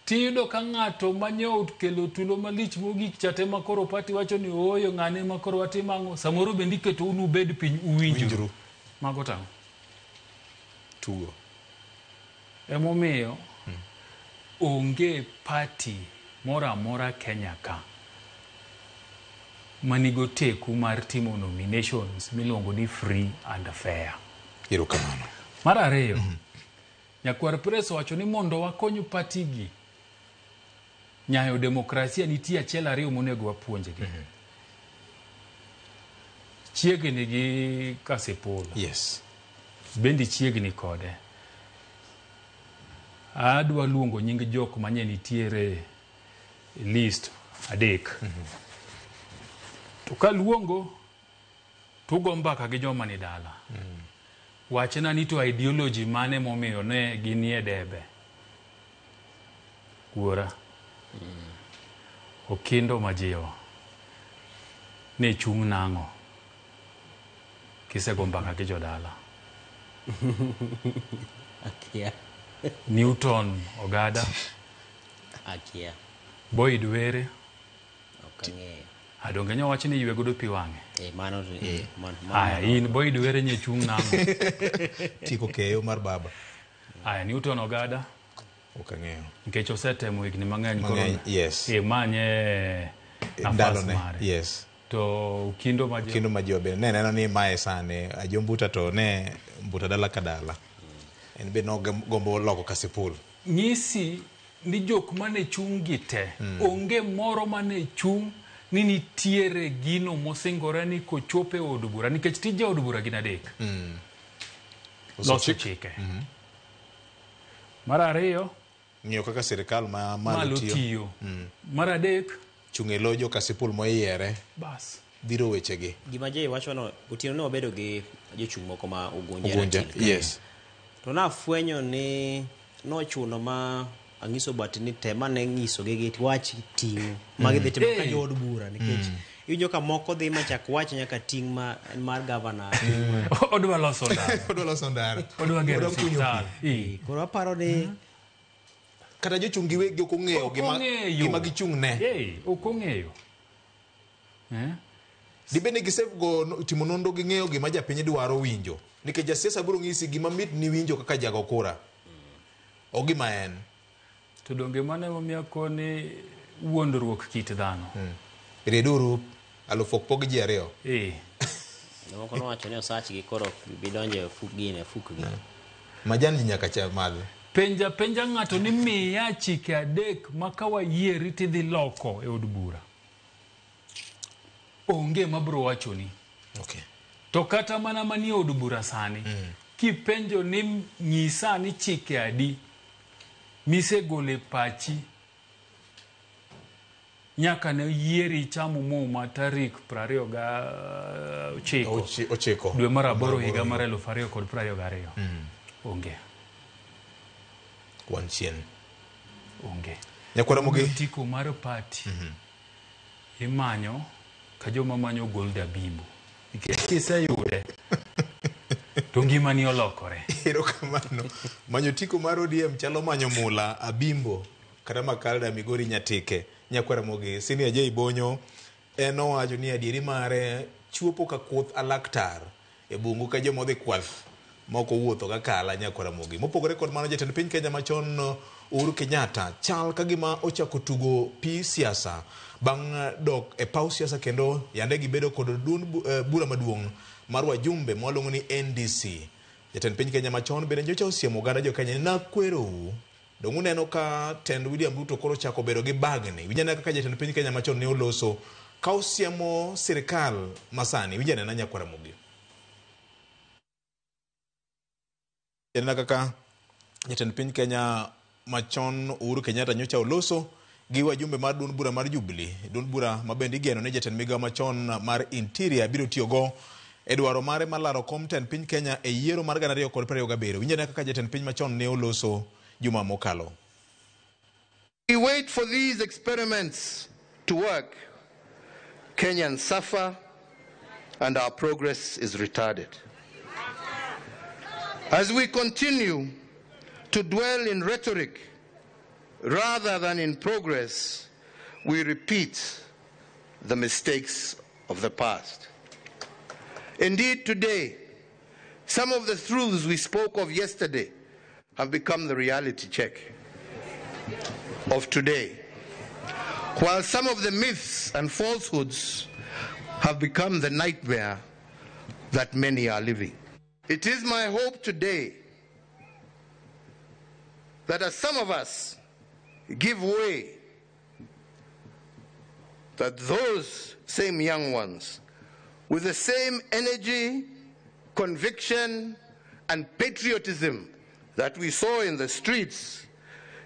tiyudo ka ng'ato manyot kelo tulo malich mogik chate makoro pati wacho ni oyo ng'ane makoro watimang'o samoro bende iketo unu bed piny uwinjru mago tang' tugo emomiyo onge party mora mora Kenya ka manigo teku mar timo nominations miluongo ni free and fair. Iro kamano. Mar ariyo, Nyakwar Press wacho ni mondo wakony party gi nyayo demokrasia nitie achiel ariyo monego wapuonjgi. Chiegni gi Kasipul. Yes. Bendi chiegni kode. Adwa luongo nying jok manye nitiere list adek. To ka luongo tugo mbaka gi joma ni dala. Wachna ni to ideology mane momiyo ne ginie debe. Kuora. Okindo majiwa. Ne chung nang'o. Kisego mbaka gi jodala. Akia. Newton Ogada. Akia. Boyd Were. Okang'eyo. Adonge nyo wachi ni ywe godo pi wang'e. Mano Aya, in Boyd Were nye chung nang'o. Tiko keyo mar baba. Aya, Newton Ogada. Okang'eyo. Nikech osetemo higni mang'eny koro. Yes. Manye nafas mare. Yes. To Okindo Majiwa. Okindo Majiwa be ne neno ni mae sane ajombuta to ne mbuta dala kadala. En be no gombo loko Kasipul. Nyisi ni jok mane chung gite. Onge moro mane chung ni nitiere gino mosingore ni kochope od bura. Nikech tije od bura gin adek. Loso chike. Mar ariyo. Ng'iyo kaka sirikal malo tiyo. Mar adek. Chung'e lojo Kasipul moyiere. Bas. Dhiro wechegi. Gima jay wacho no, Otieno ne obedo gi jochung' moko ma Ugunja. Yes. To na fwenyo ni nochuno ma angiso bati ni tema ne ngiso gi wach ting magi dhi timo ka jod bura nikech iwinjo ka moko dhi machak wach nyaka ting mar governor odwa loso ndara odwa gero hospital koro aparo ni kata jochung' giwegi ok ong'eyo gima gichung' ne ok ong'eyo dibende gisego timo nondo gi ng'eyo gima japiny dwaro winjo nikech jasiasa biro ng'isi gima mit ni winjo kaka jago kura o gima en to donge mane momiyo koni wuondruok kit dhano reduru alufok pog ji ariyo moko nowacho ni osach gi koro bidonje fukgi majan ji nyaka cha madhe penja ng'ato ni miya chike adek makawa yieri tidhi loko e od bura onge mabro wacho ni okay. To kata mana manie od bura sani kipenjo ni nyisa ni chike adi misegole pachi nyaka ne yieri chamo muma tarik 29 dwe mar aboro higa mar 2022 onge wanchien onge nyakwara mogi tiko mar party imanyo ka joma manyo Gold Abibu kiseyude to ngima ni olokore ero kamano manyo tiko mar ODM chalo manyo mula Abimbo kata Makalda Migori Nyatike nyakwara mogi sini aje ibonyo eno wacho ni adieri mare chuopo ka kuoth alaktar e bungu ka joma odhi kwath moko wuotho ka kala nyakwara mogi mopogore kod mano jatend piny Kenya machon Uhuru Kenyatta chal kagima ochako tugo pi siasa bang' dok e paw siasa kendo yande gibedo kod duond bura maduong' mar wajumbe mwalongo ni NDC. Jatend piny Kenya machon bende nyocha osiemo oganda jo Kenya na kwero Dongu neno ka tend William Ruto koro chako bedo gi bagni. Winjane kaka jatend piny Kenya machon ne oloso ka osiemo sirikal masani. Winjane na nyakwara mugi. Jana kaka jatend piny Kenya machon Uhuru Kenyatta nyocha oloso gi wajumbe mar duond bura mar Jubilee. Duond bura mabende igeno ne jatend migawo machon mar Interior biro tiyogo e dwaro mare mar laro kom tend piny Kenya e yiero mar 2027. Winjane kaka jatend piny machon ne oloso juma mokalo. We wait for these experiments to work. Kenyans suffer and our progress is retarded. As we continue to dwell in rhetoric rather than in progress, we repeat the mistakes of the past. Indeed, today, some of the truths we spoke of yesterday have become the reality check of today, while some of the myths and falsehoods have become the nightmare that many are living. It is my hope today that as some of us give way, that those same young ones, with the same energy, conviction, and patriotism that we saw in the streets,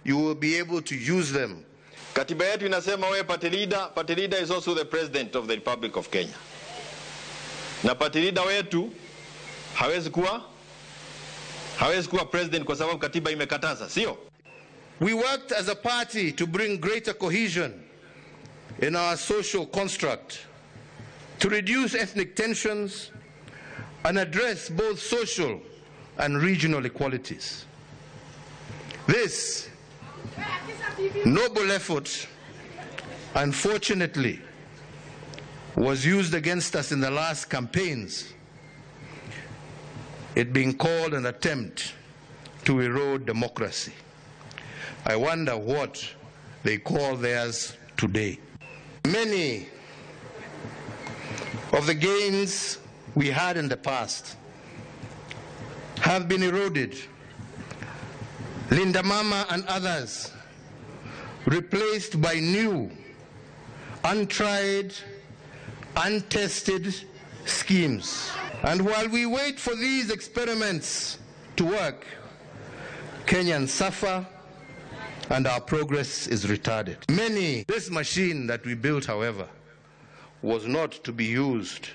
you will be able to use them. Katiba yetu inasema wewe party leader is also the president of the Republic of Kenya. Na party leader wetu hawezi kuwa president kwa sababu katiba imekataza, sio? We worked as a party to bring greater cohesion in our social construct, to reduce ethnic tensions and address both social and regional equalities. This noble effort, unfortunately, was used against us in the last campaigns, it being called an attempt to erode democracy. I wonder what they call theirs today. Many of the gains we had in the past have been eroded. Linda Mama and others replaced by new, untried, untested schemes. And while we wait for these experiments to work, Kenyans suffer and our progress is retarded. This machine that we built, however, was not to be used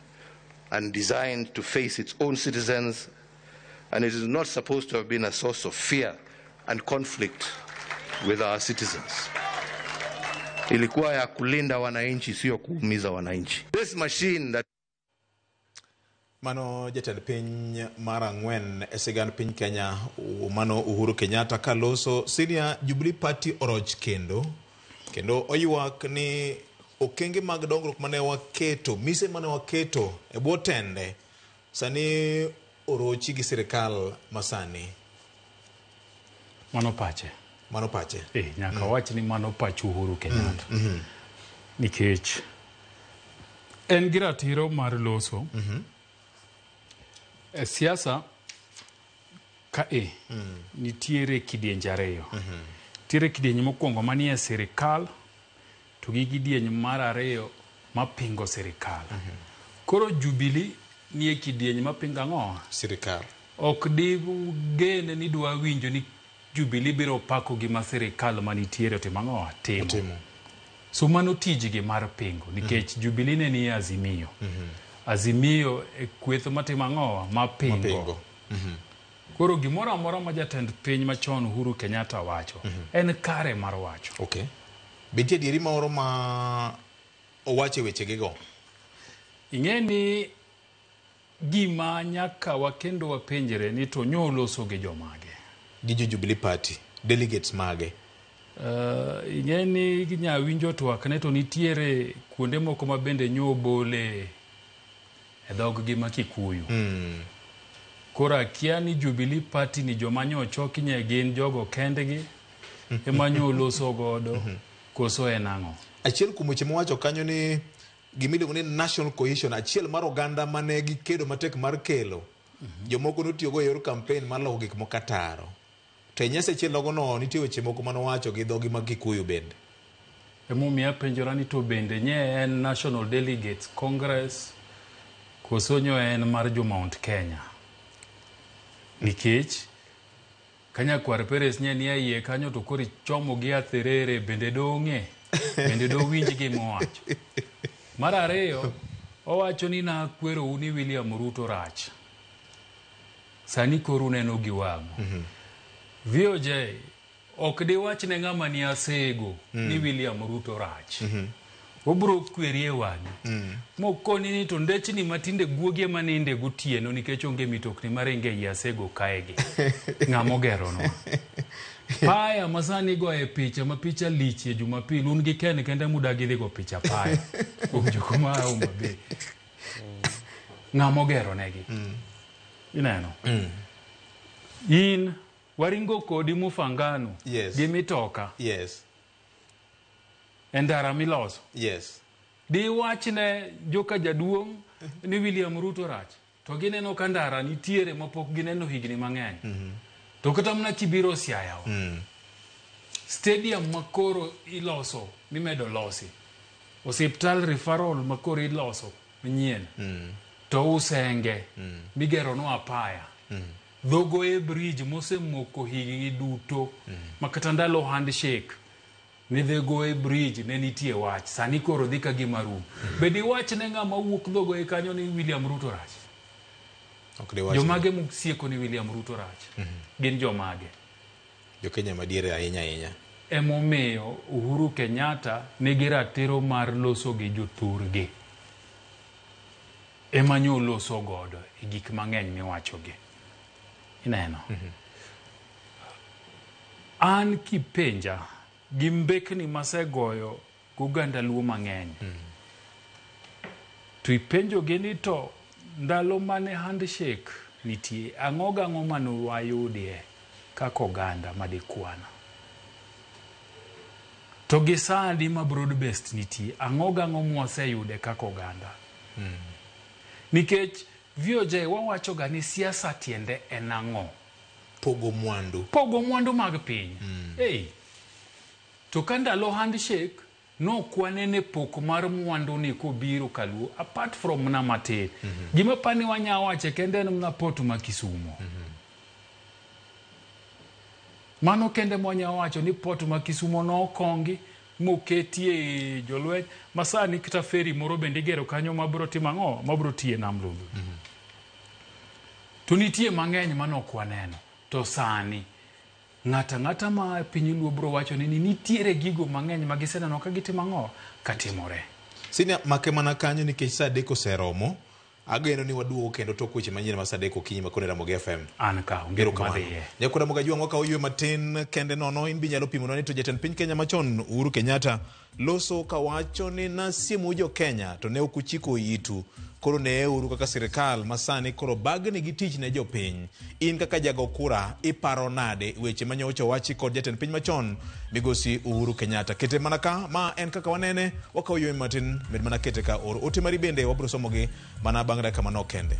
and designed to face its own citizens, and it is not supposed to have been a source of fear and conflict with our citizens. Ilikuwa ya kulinda wananchi, sio kuumiza wananchi. This machine that Mano jatend piny mar ang'wen e sigand piny Kenya mano Uhuru Kenyatta kaloso senior Jubilee Party oroch kendo oywak ni okenge mag dongruok mane waketo mise mane waketo e bwo tende sani orochi gi sirikal masani. Mano pache nyaka wach ni mano pach Uhuru Kenyatta nikech en gi ratiro mar loso e siasa ka nitiere kidienje ariyo. Nitiere kidienje mokwongo manie sirikal to gi kidienje mar ariyo mapingo sirikal. Koro Jubilee nie kidienje mapingo ang'o? Sirikal. Ok di gene ni dwa winjo ni Jubilee biro pako gima sirikal manitiere timo ang'o? Timo. So mano tijgi mar pingo nikech Jubilee ne ni Azimio. Azimio e kwetho matimo ang'o? Mapingo. Koro gimoro amora ma jatend piny machon Uhuru Kenyatta wacho en kare mar wacho. Okay. Bintie dieri moro ma owache wechegego. Ing'e ni gima nyaka wakendo wapenjere ni to nyoloso gi jomage. Gi Jubilee Party delegates mage. Ing'e ni ginya winjo twak ne to nitiere kuonde moko ma bende nyobole e dhog gi ma Kikuyu. Kora kia ni Jubilee Party ni joma nyochoki nye gin jogo kendgi ema nyoloso godo koso enang'o. Achiel kuom weche mowacho kanyo ni gimiluongo ni national cohesion, achiel mar oganda mane gikedo matek mar kelo. Jomoko notiyogo e yor campaign mar loko gik moko ataro. To nyase chielo no nitie weche moko manowacho gi dhogi mag Kikuyu bende. Emomiyo apenjora ni to bende nye en National Delegates Congress koso nyo en mar jo Mount Kenya. Nikech Kanyakwar Peres nye ni ayie kanyo to kori chomo gi atherere bende dong'e. Bende do winj gi mowacho. Mar ariyo, owacho ni na kwero uni William Ruto rach. Sani koru neno gi wang'u. VOJ ok di wach ne ng'ama ni asego ni William Ruto rach. Obro kweri e wang'i. Mokoni ni to ndechni matinde guogie maninde gotieno nikech onge mitokni maringe i asego kaegi. Ng'amo geronwa. Paya masani go e picha ma picha lichie Jumapil un gi ken kende mudagi dhi go picha paya. Kuom jokoma Homa Bay. Ng'amo geronegi. Ineno. In waringo kodi Mufangano. Yes. Gi mitoka. Yes. Endara miloso. Yes. Di wachne joka jaduong' ni William Ruto rach. To gineno ka ndara nitiere mapok gineno higni mang'eny. To kata mna kibiro Siaya. Stadium makoro iloso mimedo losi. Hospital referral makoro iloso manyien. To usenge migero no apaya. Dhogo e bridge mosemoko higi duto makata ndalo handshake ni dhego e bridge ne nitie wach sani koro dhi ka gima rum. Bedi wach ne ng'ama wuok dhogo e kanyo ni William Ruto rach. Jomage musieko ni William Ruto rach. Gin jomage. Jo Kenya madiere ahinya. Emomiyo Uhuru Kenyatta nigi ratiro mar loso gi jothurgi. Emanyo loso godo e gik mang'eny miwachogi. Ineno. An kipenja gi mbekni masegoyo guganda luo mang'eny. To ipenjo gi ni to ndalo mane handshake nitie ang'o mano wayudie kaka oganda madikwana. To gi sandi ma broad based nitie ang'o mwaseyude kaka oganda. Nikech VOJ wawacho ga ni siasa tiende en ang'o. Pogo mwandu mag piny. To ka ndalo handshake no kwanene pok mar mwandu ni kobiro kaluo apart from na matin. Gima pani wanya wache kende en mna potu ma Kisumo. Mano kende mwanya wacho ni potu ma Kisumo no kongi moketie jolweny masani kita feri moro bende gero kanyo mabro timang'o mabro tie nam Lolwe. To nitie mang'eny mano kwaneno. To sani ng'ata ma piny luo bro wacho ni nitiere gigo mang'eny magiseneno ka gitimang'o katimore. Sini make mana kanyo nikech saa 3 oseromo. Ageno ni waduogo kendo tok weche manyien ma saa 3 okinyi makone Ramogi FM. An ka ongero madhiye. Nyakura Ramogi Jwang'o ka oywe matin kende nono in binyalo pimo ni to jatend piny Kenya machon Uhuru Kenyatta loso kawacho ni nasiemu jo Kenya to ne okuchiko itu. Koro ne uru kaka sirikal masani koro bagni gi tich ne jopiny. In kaka jago kura iparo nade weche manyocha wachi kod jatend piny machon migosi Uhuru Kenyatta. Kete manaka ma en kaka wanene wakaoyo matin med mana kete ka oro. Otemari bende wabro somogi mana bangre kama no kende.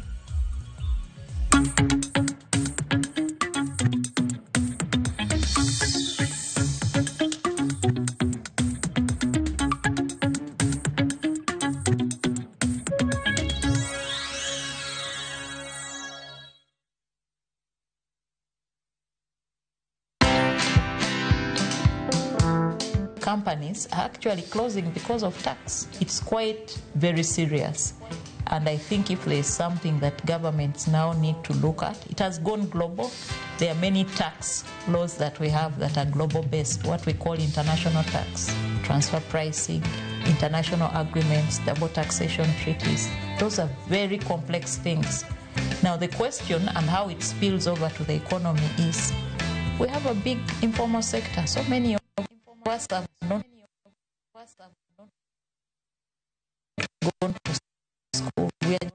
Companies are actually closing because of tax. It's quite very serious. And I think if there is something that governments now need to look at, it has gone global. There are many tax laws that we have that are global based, what we call international tax, transfer pricing, international agreements, double taxation treaties. Those are very complex things. Now the question and how it spills over to the economy is, we have a big informal sector. So many of us have not gone to school. We are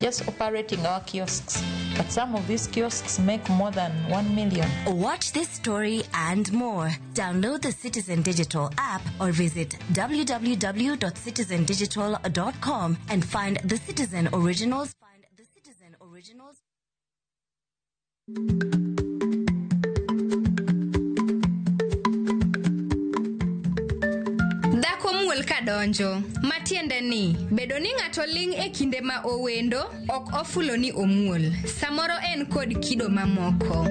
just operating our kiosks. But some of these kiosks make more than 1 million. Watch this story and more. Download the Citizen Digital app or visit www.citizendigital.com and find the Citizen Originals. donjo, matiende ni bedo ni ng'ato ling' e kinde ma owendo ok ofulo ni omuol. Samoro en kod kido mamoko.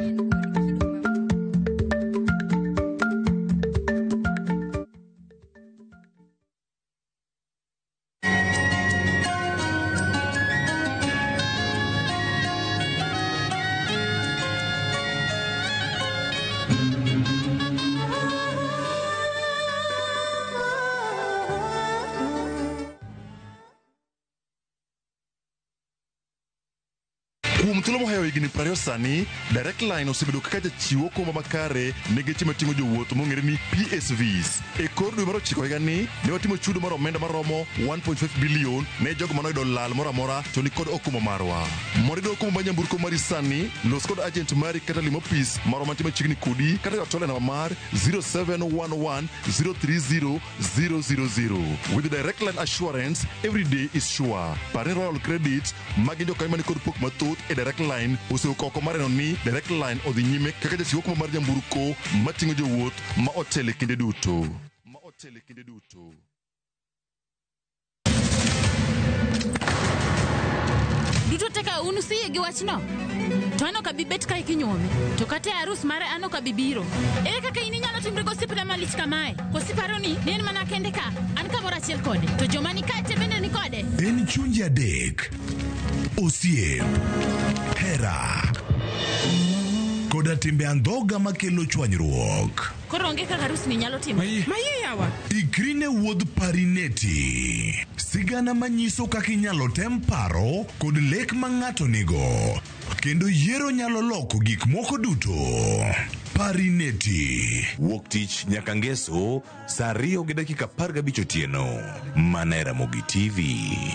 Kuom thuolo mohewo higni 20 sani, Direct Line osebedo kaka jachiwo okumba makare ne geche mating'o jowuoth mong'ere ni PSVs. E kor dwe mar 9 higani, ne watimo chudo mar omenda maromo 1.5 bilion ne jogo manoyudo lal moro amora to ni kod okumba marwa. Mondo iyud okumba mar nyamburko mari sani, los kod agent mari kata limo ofis marwa mantie machiegni kodi kata jotole namba mar 0711 030 000. With the Direct Line assurance, every day is sure. Pare Royal Credit, magi jokanyo mani kod pok mathoth e Direct Line osewuok mareno ni Direct Line odhi nyime kaka jachiwo okumba mar nyamburko mating'o jowuoth ma otele kinde duto. Duto teka unusiye gi wachno. To ano ka bibet ka ikinyuome. To kata arus mare ano ka bibiro. Ere kaka ini nyalo timre gosipna malich kamae. Kosiparo ni nen mana kende ka an kamoro achiel kode. To joma ni kate bende ni kode. En chunje adek. Osiem. Hera. Koda timbe andhoga makelo chwanyruok. Koro onge kaka arus ni nyalo timo. Maye yawa. Ikrine wuodh Parineti. Sigana manyiso kaka inyalo tem paro kod lek ma ng'ato nigo. Kendo yiero nyalo loko gik moko duto. Parineti. Wuok tich nyaka ngeso saa 2:15 otieno. Mana Ramogi TV.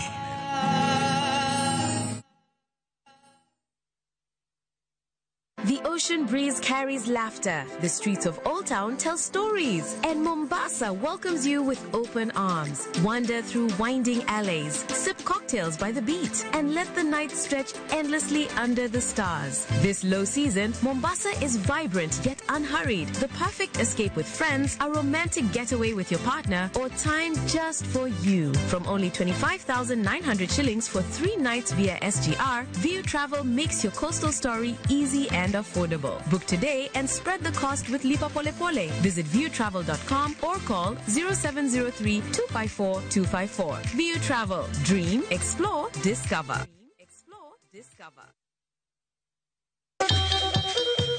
The ocean breeze carries laughter. The streets of Old Town tell stories. And Mombasa welcomes you with open arms. Wander through winding alleys, sip cocktails by the beach, and let the night stretch endlessly under the stars. This low season, Mombasa is vibrant yet unhurried. The perfect escape with friends, a romantic getaway with your partner, or time just for you. From only 25,900 shillings for 3 nights via SGR, View Travel makes your coastal story easy and affordable. Book today and spread the cost with Lipa Pole Pole. Visit viewtravel.com or call 0703 254 254. View Travel. Dream, explore, discover.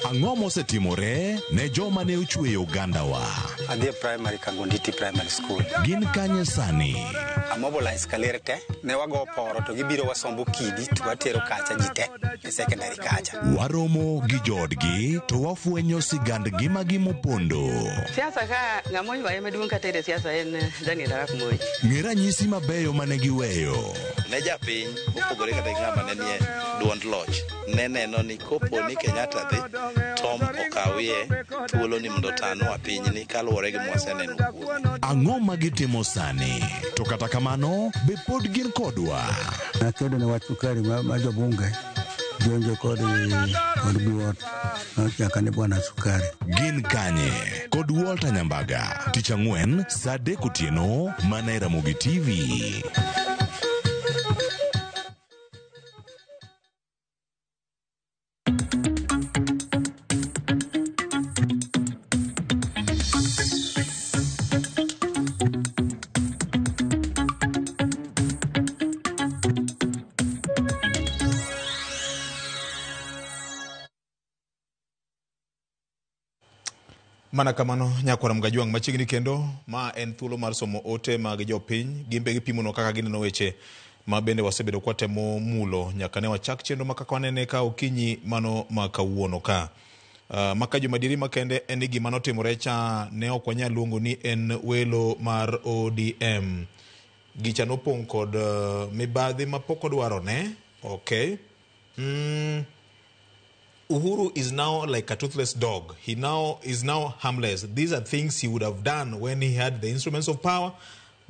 Ang'o mosetimore ne joma ne ochweyo Ugandawa? Adhi primary Kagonditi Primary School. Gin kanye sani? Amobilize kalere te, ne wago poro to gibiro wasombo kidi to watero kacha jite e secondary kacha. Waromo gi jodgi to wafwenyo sigand ngimagi mopondo. Siasa ka ng'amo ywaye maduong' kata e siasa en Daniel Arap Moi. Ng'e ranyisi mabeyo mane giweyo. Ne japiny opogore kata ng'ama ne nie duond loch. Ne neno ni kopo ni Kenyatta dhi Tom okawie thuolo ni mondo tanwa piny ni kaluwore gi mwaseneno kuom. Ang'o ma gitimo sani? To kata kamano, be pod gin kodwa? Nakedo ne wach sukari ma jobunge jonjo kod buot nochaka ne bwana sukari. Gin kanye? Kod Walter Nyambaga. Tich Ang'wen, saa 3 otieno, mana Ramogi TV. Mana kamano nyakwara Mgajuang machiegni kendo ma en thuolo mar somo ote mag jopiny gimbe gipimono kaka gineno weche ma bende wasebedo kwa temo mulo nyaka ne wachak chenro makaka wanene ka okinyi mano makawuono ka. Maka jumadiri makende en gima notimore cha ne ok wanyal luongo ni en welo mar ODM. Gicha nopong' kod mibadhi mapok odwaro ne. Okay. Uhuru is now like a toothless dog. He now is now harmless. These are things he would have done when he had the instruments of power,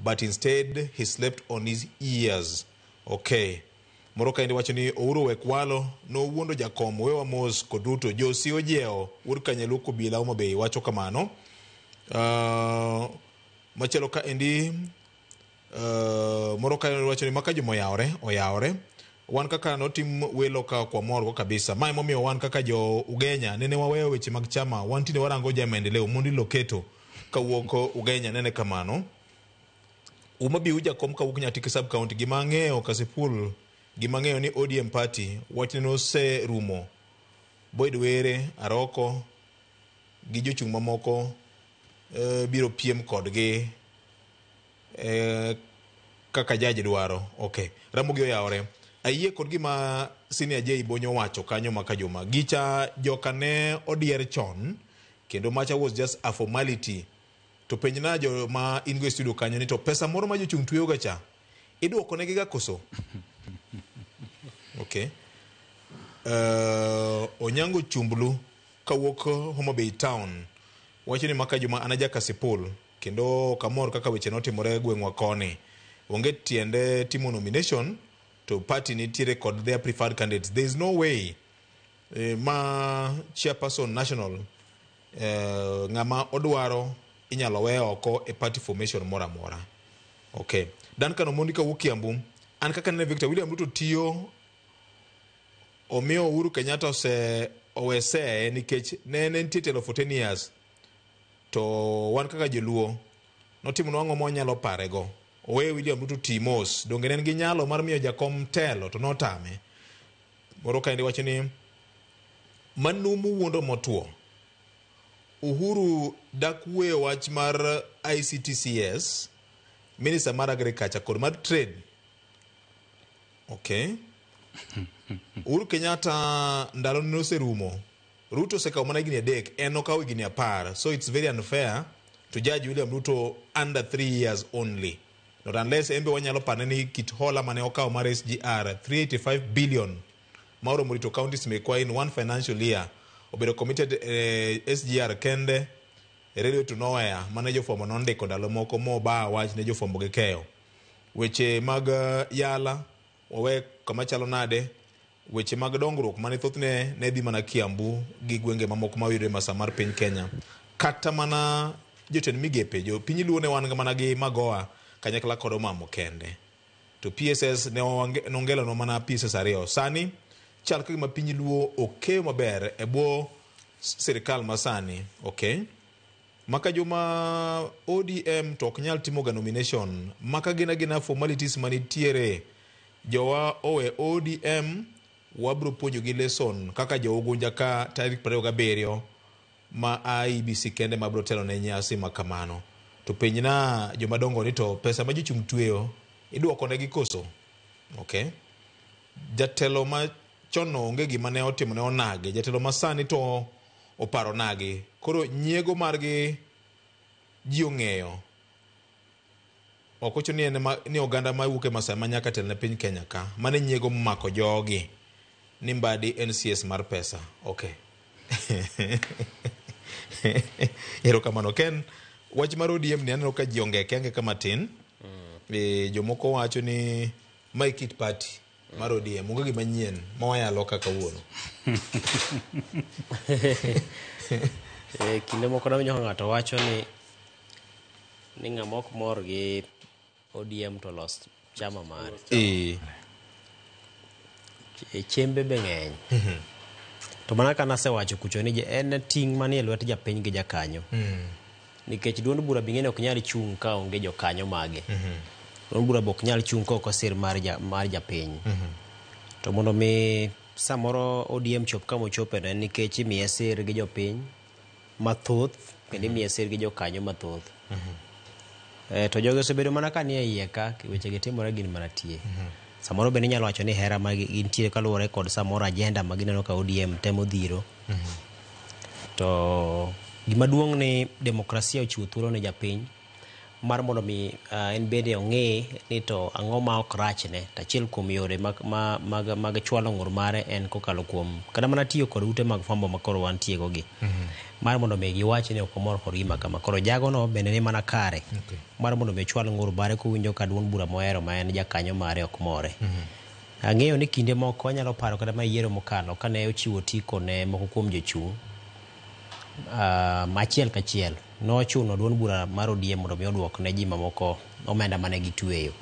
but instead he slept on his ears. Okay. Moroka indi wacho ni Uhuru wekwalo no wuondo jakom wewa mos koduto josi ojeo urkanyaluko bila Homa Bay wacho kamano. Machelo ka indi moro ka wacho ni maka jomo oyawre wan kaka notim welo ka kwa morgo kabisa mae momiyo wan kaka jo Ugenya nene waweyo weche mag chama wan tinde warango ja maendeleo mondi loketo kawuok Ugenya nene kamano uma bi uja kom kawuok Nyatike sub county gima ng'eyo Kasipul gima ng'eyo ni ODM party wachne no se rumo Boyd Were Aroko gi jochung' mamoko biro piem kodgi kaka jaji dwaro. Okay, Ramogi oyawre ayie kod gima Senior J Bonyo wacho kanyo maka juma gicha joka ne odier chon kendo macha was just a formality to penjna jo ma in go studio kanyo ni to pesa moro ma jochung' tweyo ga cha iduoko negi ga koso. Okay, Onyango Chumbulu kawuok Homa Bay town wacho ni maka juma anaja Kasipul kendo kamor kaka weche notimore gweng'wa koni onge tiende timo nomination to party nitiere kod their preferred candidates. There is no way ma chairperson national ng'ama odwaro inyalo we oko e party formation mora mora. Okay, Duncan Omondi kawuok Kiambu an kaka ne Victor William Ruto tiyo omiyo Uhuru Kenyatta owese nikech ne nitie telo for 10 years to wan kaka joluo notimo nwang'o monyalo parego owe William Ruto timos donge nen gi nyalo mar miyo jakom telo to notame. Moro kaende wacho ni manumu wuondo motuo Uhuru dakwe wach mar ICTCS Minister mar Agriculture kod mar Trade. Okay, Uhuru Kenyatta ndalo no serumo Ruto sekaw mana higni 3 en okaw higni 10 so it's very unfair to judge William Ruto under 3 years only not unless embe wanyalo paneni kit hola mane okaw mar SGR 385 billion mauro Murito counties mekwa in one financial year obedo committed SGR kende radio to nowhere mane jofwambo nondiko ndalo moko moba wach ne jofwambo ge keyo weche mag yala owe kama chalo nade weche mag dongruok mane thothne ne dhi mana Kiambu gi gwenge mamoko mawire masa mar piny Kenya kata mana jotend migepe jo piny luo ne wan mana gi magoa kanyakla kod Omamo kende to PSS ne nongelo no mana PSS ariyo sani chal kagima piny luo okeyo maber e bwo sirikal masani. Okay, maka joma ODM to ok nyal timo ga nomination maka gina formalities manitiere jowa owe ODM wabro puonjo gi lesson kaka jo Ugunja ka tarik 27 ma IBC kende mabro telo ne nyasi makamano to penyna joma dongo ni to pesa ma jochung' tweyo iduoko ne gi koso. Okay, jatelo ma chono onge gima ne otimo ne onage jatelo masani to oparo nage koro nyiego margi ji ong'eyo okocho ni oganda ma wuke Masai manyaka tel ne piny Kenya ka mane nyiego mako jogi ni mbadi NCS mar pesa. Okay, ero kamano ken wach mar ODM ne aneno ka ji ongeke kama tin jomoko wacho ni my kit party mar ODM onge gima nyien ma wayalo kaka wuono. Kinde moko nawinjo ng'ato wacho ni ng'ama ok mor gi ODM to los chama mare. Chembe be ng'eny to mana kana sewacho kucho ni en ting' manie lwet japiny gi jakanyo nikech duond bura bing'ene ok nyal chung' ka onge jokanyo mage. Duond bura bok nyal chung' ka ok osir mar japiny to mondo mi samoro ODM chop kama ochope ne nikech imiye sir gi jopiny mathoth kendo imiye sir gi jokanyo mathoth. To jogo osebedo mana ka nie iye ka weche gi timore gin mana tie. Samoro bende nyalo wacho ni hera ma gintiere kaluwore kod samoro agenda ma gineno ka ODM temo dhiro. To gima duong' ni demokrasia ochiwo thuolo ne japiny mar mondo mi en bende ong'e ni to ang'o ma ok rachne to achiel kuom yore mag chwalo ng'ur mare en kokalo kuom kada mana tiyo kod ute mag fwambo makoro wantie gogi mar mondo mi giwach ni ok omor kod gima kama koro jagono bende ni mana kare mar mondo mi chwal ng'ur mare kowinjo ka duond bura mohero ma en jakanyo mare ok more. Ang'eyo ni kinde moko anyalo paro kada ma yiero mokalo kane ochiwo tiko ne moko kuom jochung' machiel kachiel nochuno duond bura mar ODM mondo mi oduok ne ji mamoko omenda mane gitweyo.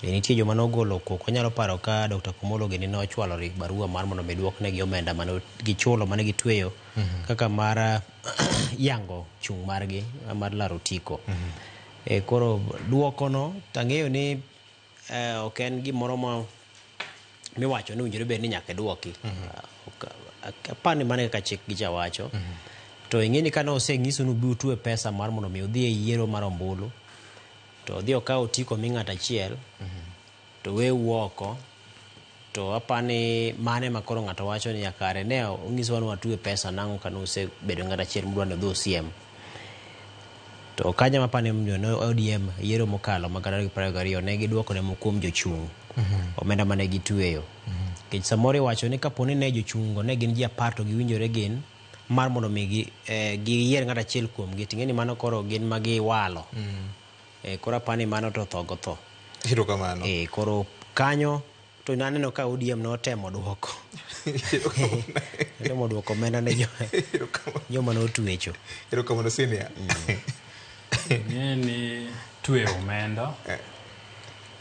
Nitie joma nogolo koko, nyalo paro ka Dr. Komolo gini ne ochwalo barua mar mondo medwoknegi omenda mane gichulo mane gitweyo kaka mar yango chung' margi mar laro tiko. Koro duokono tang'eyo ni ok en gimoro ma miwacho ni winjore bed ni nyaka duoki. Apani mane kaka chik gicha wacho. To ing'eni ka noseng'iso ni utwe pesa mar mondo mi udhi e yiero mar ombulu, to odhi okawo otiko mi ng'ato achiel, to we wuoko, to apani mane makoro ng'ato wacho ni yakare ne ong'isowa ni watwe pesa nang'o ka nosebedo ng'ato achiel mudwa ni odhi osiem. To kanya mapani no ODM yiero mokalo magana 22 ne giduoko ne mokuom jochung' omenda mane gitweyo. Kech samoro iwacho ni kaponi ne jochung'go ne gin ji apar to giwinjore gin mar mondo mi giyier ng'ato achiel kuomgi, ting'eni mano koro gin ma giwalo. Koro apani mano to thogo tho. Hiro kamano. Koro kanyo to naneno ka ODM notemo duoko. Notemo duoko omenda ne joma notwecho. Hiro kamano senior. Ni twe omenda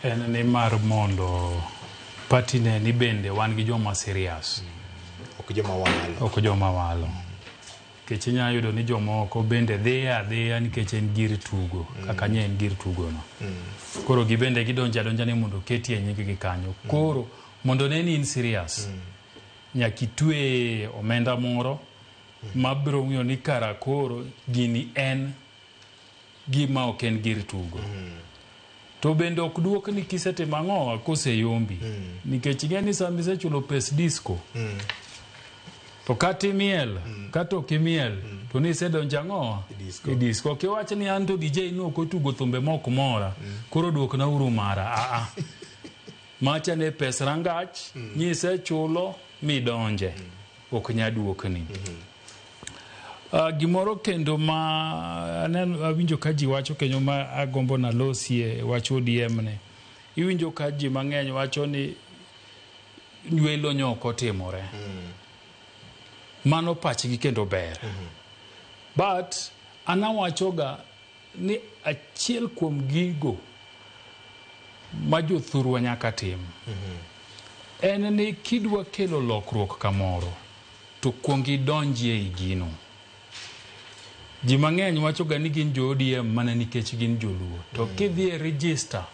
en ni mar mondo party ne ni bende wan gi joma serious. Ok joma walo. Kech inya yudo ni jomoko bende dhiya nikech en gir tugo, kaka nye en gir tugo no. Koro gibende gidonja ni mondo ketie nyingi gi kanyo. Koro mondo ne ni in serious, nyaki twe omenda moro mabiro ng'iyo ni kara koro gini en gima ok en gir tugo. To bende ok duok ni kisetimo ang'o kose yombi. Nikech ing'eni sama isechulo pes disco, to kati miel, kato kimiel, to ni isedonjo ang'o e disco. Kiwach ni anto DJ no kotugo thumbe mok mora, koro duok na uru mara. Macha ne pes rangach, nyise chulo midonje, ok nya duok ni. Gimoro kendo ma awinjo ka ji wacho kenyo ma agombo na losie wacho ODM ne. Iwinjo ka ji mang'eny wacho ni ywelo nyoko timore. Mano pachgi kendo ber. But anawachoga ni achiel kuom gigo ma jothurwa nyaka tim. En ni kidwa kelo lokruok kamoro, to kuongi donji e gino. Ji mang'eny wachoga ni gin jo ODM mana nikech gin joluo. To kidhi e register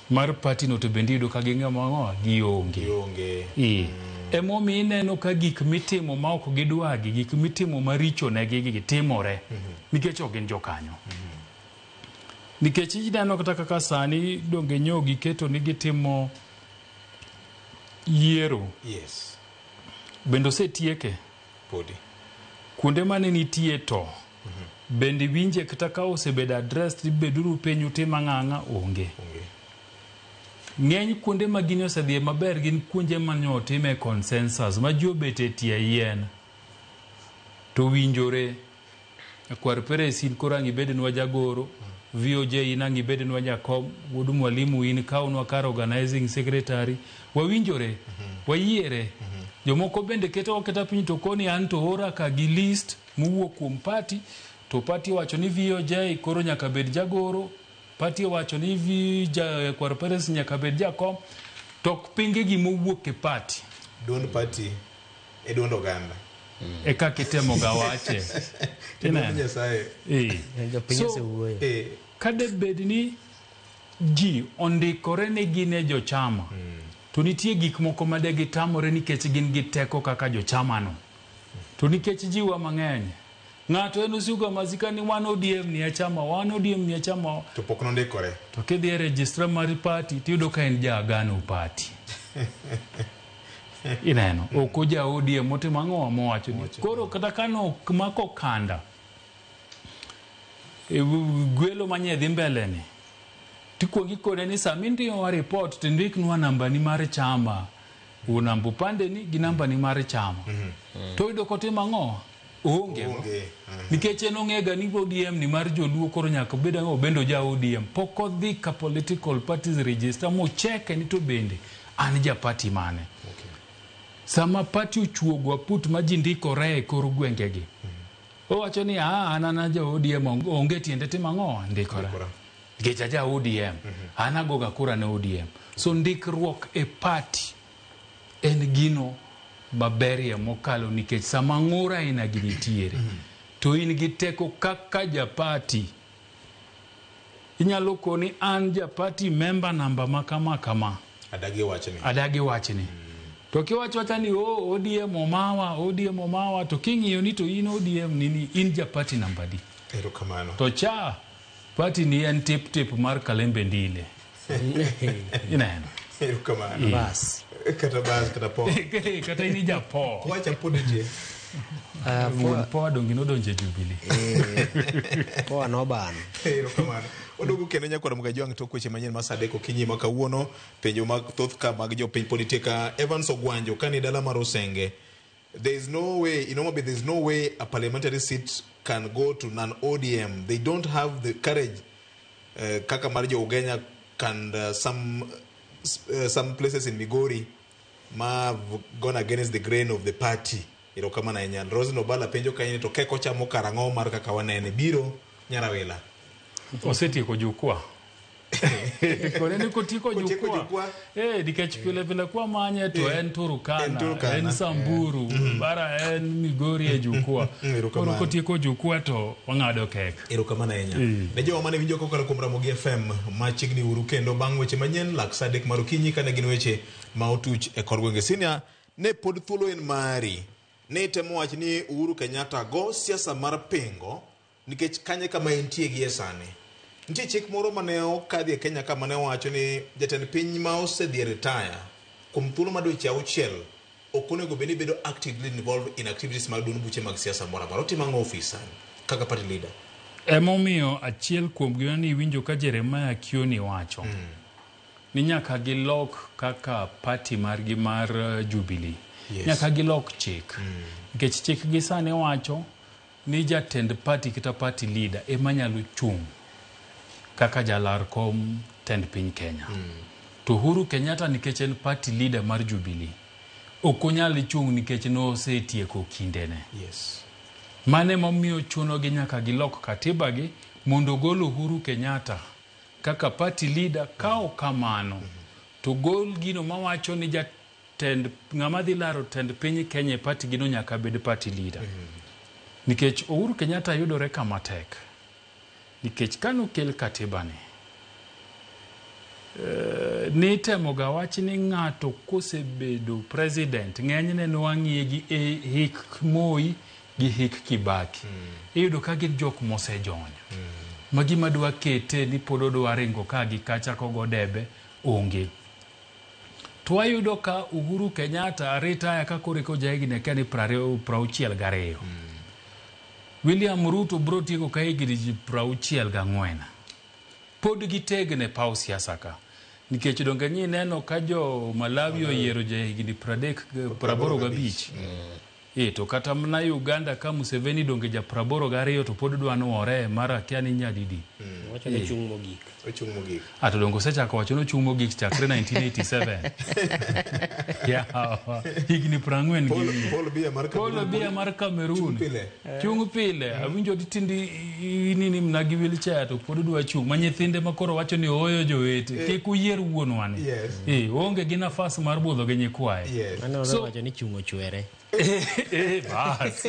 mar party no to bende yudo ka ging'ama ang'o gionge. Emomi ineno ka gik mitimo ma ok gidwagi, gik mitimo maricho ne gitimore nikech ok gin jokanyo. Nikech ineno kata kaka sani donge nyo giketo ni gitimo yiero. Bende osetieke. Podi. Kuonde mane nitie to bende winje kata ka osebedo address beduru penyu tema ng'ang'a onge. Ng'eny kuonde ma gini osedhie maber gin kuonde manyo time consensus ma ji obet e tie yien to winjore. Kwar Peresin koro ang' ibednwa jagoro, VOJ in ang' ibednwa jakom, wuod mwalimu in kaunwa kar organizing secretary, wawinjore, wayiere. Jomoko bende keto piny to koni an to ora ka gi list mowuok kuom party, to party wacho ni VOJ koro nyaka bed jagoro, party wacho ni Kwar Peres nyaka bed jakom, to pinge gi mowuok e party. Duond party e duond oganda. E ka kitemo ga wache. So, kade bed ni ji ondikore ne gine jo chama, to nitie gik moko ma de gitamore nikech gin gi teko kaka jo chama no. To nikech jiwa mang'eny, ng'ato en usuga mazika ni wan ODM ni chama, wan ODM ni chama. To pok nondikore. To kidhi e registra mar party, tiyudo ka en ja Agano party. Ineno, oko ja ODM motimo ang'o mowacho ni. Koro kata kano mako kanda, gwelo manye dhi mbele ni, tikuongi kode ni sami ndiyo wa report, tindiknwa namba ni mar chama, unambu pande ni gi namba ni mar chama. To yudo kotimo ang'o? Onge. Nikech en ong'ega ni ODM ni mar joluo, koro nyaka bed ang'o bendo ja ODM. Pok odhi ka political parties register mo cheke ni to bende an ja party mane. Sama party uchuogo aput ma ji ndikore e kor gwengegi. Owacho ni an ja ODM onge tiende timo ang'o ndikore. Gechaja ODM. Anagoga kura ne ODM. So ndikruok e party en gino maberie mokalo nikech sama ng'ura ina ginitiere. To in gi teko kaka japati. Inyalo koni an japati member namba makama. Adagi wachni. To kiwacho ni ODM omawa to king'iyo ni to in ODM nini in japati namba di. Erokamano. To cha party ni en tip mar Kalembe Ndile. Ineno. Erokamano. Bas. Kata po. Kata ini japo. Wacha podi je. Po dongi no donje Jubilee. Po anobano. Erokamano. Odogu kendo nyakora mgajwang' tok weche manyien masadeko kinyi makawuono penjo mag thoth ka mag jopiny politika Evans Ogwanjo kani dala mar Osenge. There is no way, there is no way a parliamentary seat can go to non-ODM. They don't have the courage. Kaka Marjo Ugenya and some places in Migori have gone against the grain of the party. Kama na enyan. Rosin Obala penjo kaini to keko cha mokarango mar kaka wanene biro nyarawela. Osetieko jukwa. Koneni kotiko jukwa. Dikech pile kwa manye to en Turukana, en Samburu, bara en Migori e jukwa. Kotiko jukwa to wang'ado kek. Erokamano ahinya. Ne jowa mane winjo kokalo kuom Ramogi FM machiegni uru kendo bang' weche manyien lak sadek mar okinyi kane gin weche ma otuch e kor gwenge. Sinia ne pod thuolo en mari. Ne temo wach ni Uhuru Kenyatta go siasa mar pingo nikech kanye kama entie gi sani. Nitie chik moro mane okadhi e Kenya kama ne wacho ni jatend piny ma osedhi retire kuom thuolo mar dweche 6 ok onego bed ni bedo actively involved in activities mag duond buche mag siasa moro amora. Otimo ang'o ofisa kaka party leader? Emomiyo achiel kuom gino ni winjo ka Jeremiah Kioni wacho ni nyaka gilok kaka party margi mar Jubilee. Nyaka gilok chik. Nikech chik gi sani wacho ni jatend party kita party leader ema nyalo chung' kaka jalar kom tend piny Kenya. To Uhuru Kenyatta nikech en party leader mar Jubilee ok onyal chung' nikech no osetieko kindene. Mane momiyo chuno gi nyaka gilok katiba gi mondo gol Uhuru Kenyatta kaka party leader kao kamano to gol gino mawacho ni jatend ng'ama dhi laro tend piny Kenya party gino nyaka bed party leader. Nikech Uhuru Kenyatta yudore kama tek. Nikech kanu kel katiba ni temo ga wach ni ng'ato kosebedo president ng'enyne nwang'ie gi hik Moi gi hik Kibaki. Iyudo ka gin jok mosejony. Magi madwa kete ni pod odwa ringo ka gi kacha kogo debe onge. To ayudo ka Uhuru Kenyatta retire ka koreko jahigni ka ni 62. William Ruto bro tieko ka higni 64. Pod gitegne paw siasa ka. Nikech donge ni neno ka jo Malawi oyiero jahigni 85. To kata mna Uganda ka Museveni donge ja 82 to pod dwa nuore mara kia ni nyadidi. Wacho ni chung' mogik. Ochung' mogik. Ato dongo sechako wacho no chung' mogik chakre 1987. Higni 40 gi. Paul Biya mar Cameroon. Chung' pile. Awinjo ditindi nini mna gi wheelchair to pod dwa chung' ma nyithinde makoro wacho ni oyo jowete. Kik uyier wuon wani. Onge gi nafas mar budho gi nyikwaye. Mano wacho ni chung' ochwere. Bas,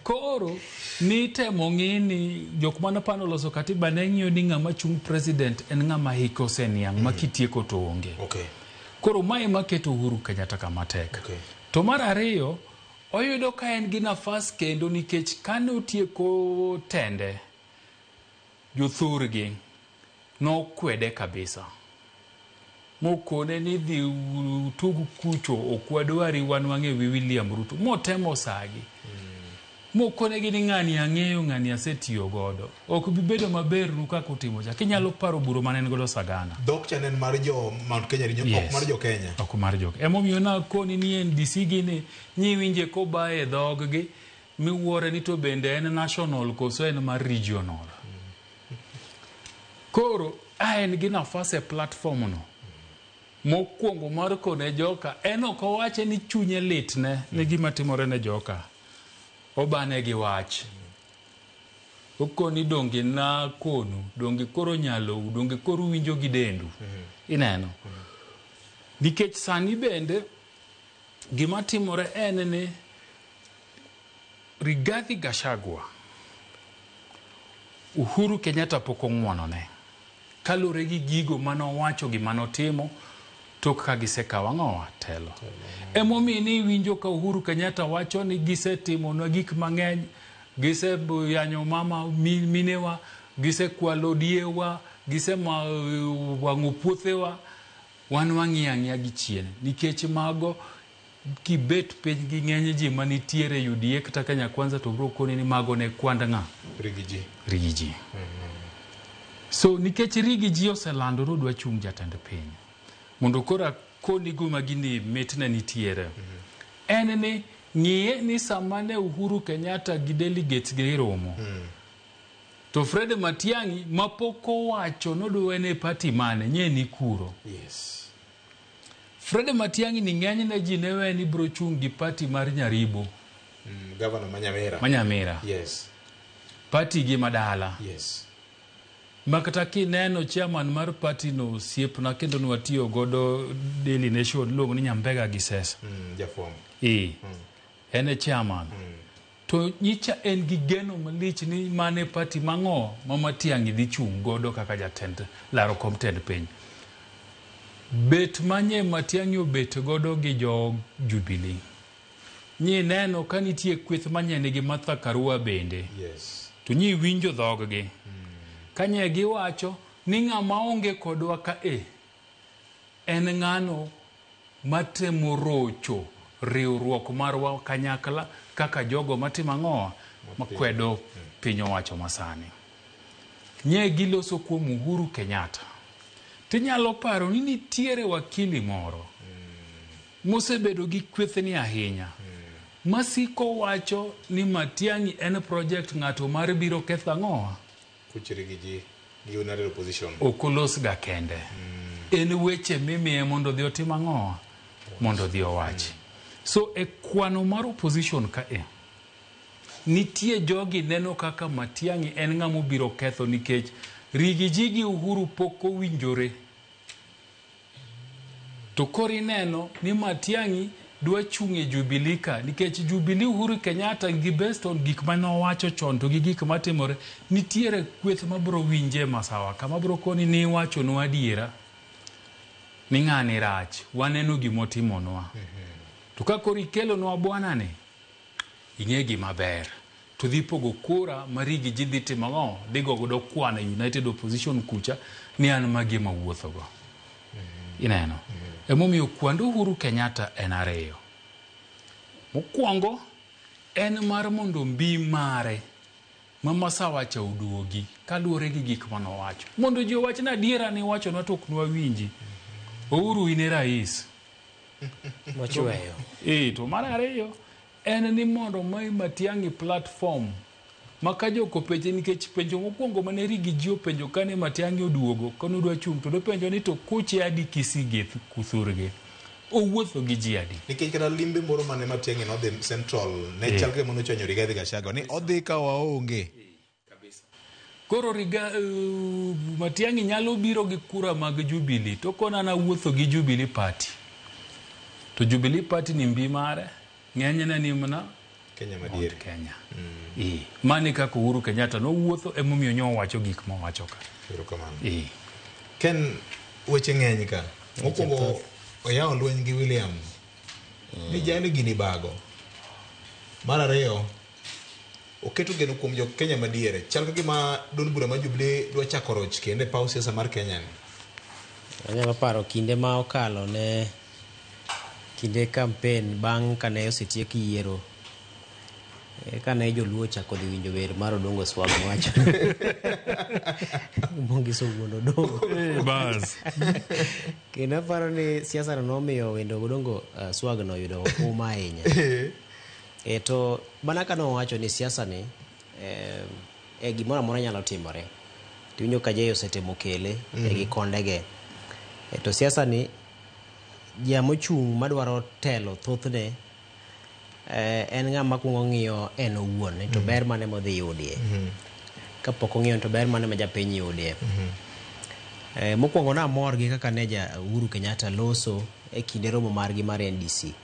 koro ni temo ng'ini jok mana pano loso katiba ne ng'iyo ni ng'ama chung' president en ng'ama hiko seniang' ma kitieko to onge. Koro mae maketo Uhuru Kenyatta kama tek. To mar ariyo oyudo ka en gi nafas kendo nikech kane otieko tende jothurgi nokwede kabisa. Mokone ni dhi tugu kucho okwadwari wan wang'e wi William Ruto. Motemo sagi. Mokone gi ni ng'ani ang'eyo ng'ani asetiyo godo. Ok bibedo maber kaka utimo cha. Kinyalo paro buro manen godo Sagana. Dok chanen mar jo Mount Kenya ok mar jo Kenya. Ok mar jo. Emomiyo na koni ni NDC gini nyiwinje ko bae dhog gi miwuore ni to bende en national koso en mar regional. Koro en gi nafas e platform no. Mokwongo mar kone joka en ok owache ni chunye litne ni gima timore ne joka. Obane gi wach. okoni donge na konu, donge koro nyalo, donge koro winjo gi dendu. Ineno. Nikech sani bende gima timore en ni Rigathi Gachagua Uhuru Kenyatta pok ong'wonone kalure gi gigo manowacho gi manotimo tok ka gisekawo ang'owa telo. Emomiyo ni winjo ka Uhuru Kenyatta wacho ni gisetimo na gik mang'eny, giseyanyo mama minewa, gisekwalo diewa, gisewang'o puothewa, wan wang'iyo ang'iya gi chien. Nikech mago kibet piny gi ng'eny ji manitiere UDA kata Kenya Kwanza to bro koni ni mago ne kwanda ng'a? Rigiji. So nikech Rigiji oselandoro dwa chung' jatend piny. Mondo kora koni guma gini metna nitiere. En ni ng'iye ni samane Uhuru Kenyatta gi delegates gi romo. To Fred Matiang'i mapoko wacho nodwene party mane nye ni kuro. Fred Matiang'i ni ng'eny na ji newe ni bro chung' gi party mar Nyaribo. Governor Manyamira. Party gi Madala. Makata kineno chairman mar party no siepna kendo nwatiyo godo Daily Nation luongo ni Nyambega Gisesa. Jafom. Ene chairman. To nyicha en gi geno malich ni mane party mang'o Matiang'i dhi chung' godo kaka jatend laro kom tend piny. Bet manye Matiang'i obet godo gi jo Jubilee. Nyi neno ka nitie kweth manyene gi Martha Karua bende. To nyi winjo dhog gi. Kanye giwacho ni ng'ama onge kodwa ka en ng'ano matemo rocho riwruok marwa kanyakla kaka jogo matimo ang'owa makwedo piny owacho masani. Nye giloso kuom Uhuru Kenyatta. Tinyalo paro ni nitiere wakili moro mosebedo gi kwethni ahinya. Masiko wacho ni Matiang'i en project ng'ato mar biro ketho ang'owa. Kuchirigiji United Opposition. Okolos ga kende. En weche mimiye mondo dhi otim ang'owa mondo dhi owachi. So e kwano mar opposition ka nitie jogi neno kaka Matiang'i en ng'amo biro ketho nikech Rigiji gi Uhuru pok owinjore. To kori neno ni Matiang'i dwa chung' e Jubilee ka nikech Jubilee Uhuru Kenyatta gi based on gik manowacho chon to gi gik matimore nitiere kweth mabro winje masawa kama bro koni ni wacho no adiera ni ng'ani rach waneno gimotimonwa. To ka kori kelo no bwana ne ing'e gima ber to dhi pogo kura marigi ji dhi timo digo godo kwana United Opposition kucha ni an magi mawuotho go. Ineno. Emomiyo kwando Uhuru Kenyatta en ariyo. Mokwongo en mar mondo mbi mare mamasawa cha uduogi kaluwore gi gik manowacho. Mondo ji owach na adiera ni wacho na tok nwa winji. Uhuru ine rais. Mochweyo. To mar ariyo en ni mondo mai Matiang'i platform makajo ko penje nikech penjo mokwongo mane Rigiji penjo kane Matiang'i oduogo kono dwa chung' to do penjo ni to kuche adi Kisigeth Kuthurge owuotho gi ji adi nikech kada limbe moro mane Matiang'i no the central ne chalke mono chonyo Rigathi Gachagua ni odhi ka waonge kabisa. Koro Matiang'i nyalo biro gi kura mag Jubilee to kona na wuotho gi Jubilee party to Jubilee party ni mbi mare ng'enyne ni mana Kenya madiere. Kenya. Mani kaka Uhuru Kenyatta no wuotho emomiyo nyo wacho gik mo wacho ka. Ken weche ng'eny ka. Mokwongo oyawo lweny gi William. Ni jali gini bago. Mar ariyo oketo geno kuom jo Kenya madiere. Chal ka gima duond bura ma Jubilee dwa chako roch kende paw siasa mar Kenya ni. Anyalo paro kinde ma okalo ne kinde campaign bang' kane osetiek yiero kane joluo chako dhi winjo wer mar Odongo Swag wacho Mongiso wuon Odongo bas kendo paro ni siasa no nomiyo wendo Odongo Swag no yudo uma ahinya to bana kano wacho ni siasa ni gimoro amora nyalo timore tiwinjo ka jeyo setemo kele gi kondege to siasa ni jamochung' madwaro telo thothne en ng'ama kuongo ng'iyo en owuon to ber mane modhi yudie kapok ong'eyo to ber mane ma japiny yudie. Mokwongo na mor gi kaka ne Uhuru Kenyatta loso e kinde romo margi mar NDC.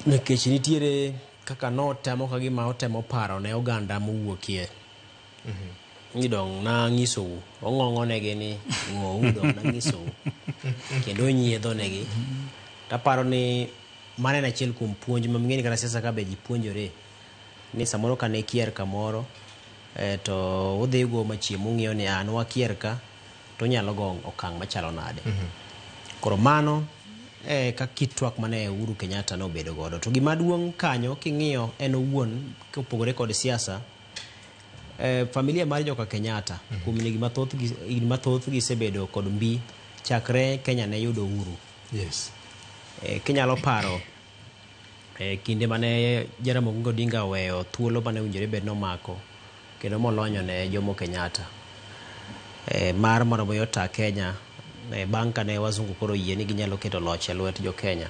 Nikech nitiere kaka notemo kagima otemo paro ne oganda mowuokie. Ni dong na ng'isou, ong'ong'onegi ni ng'ou dong na ng'isou. Kendo nyiedhonegi. Taparo ni mane en achiel kuom puonj ma ming'eni kata siasa ka be ji puonjore. Ni samoro ka ne kier kamoro, to udhi go machiemo ung'iyo ni an wakier ka, to nyalo go okang' machalo nade. Koro mano ka kit twak mane Uhuru Kenyatta nobedo godo. To gima duong' kanyo king'iyo en owuon kopogore kod siasa, familia mar joka Kenyatta kuom higni mathoth gisebedo kod mbi chakre Kenya ne yudo uhuru. Yes. Kinyalo paro kinde mane Jaramogi Odinga oweyo thuolo mane winjore bed nomako kendo molonyo ne Jomo Kenyatta mar mondo omi ota Kenya bang' kane wazungu koro yie ni ginyalo keto loch e lwet jo Kenya.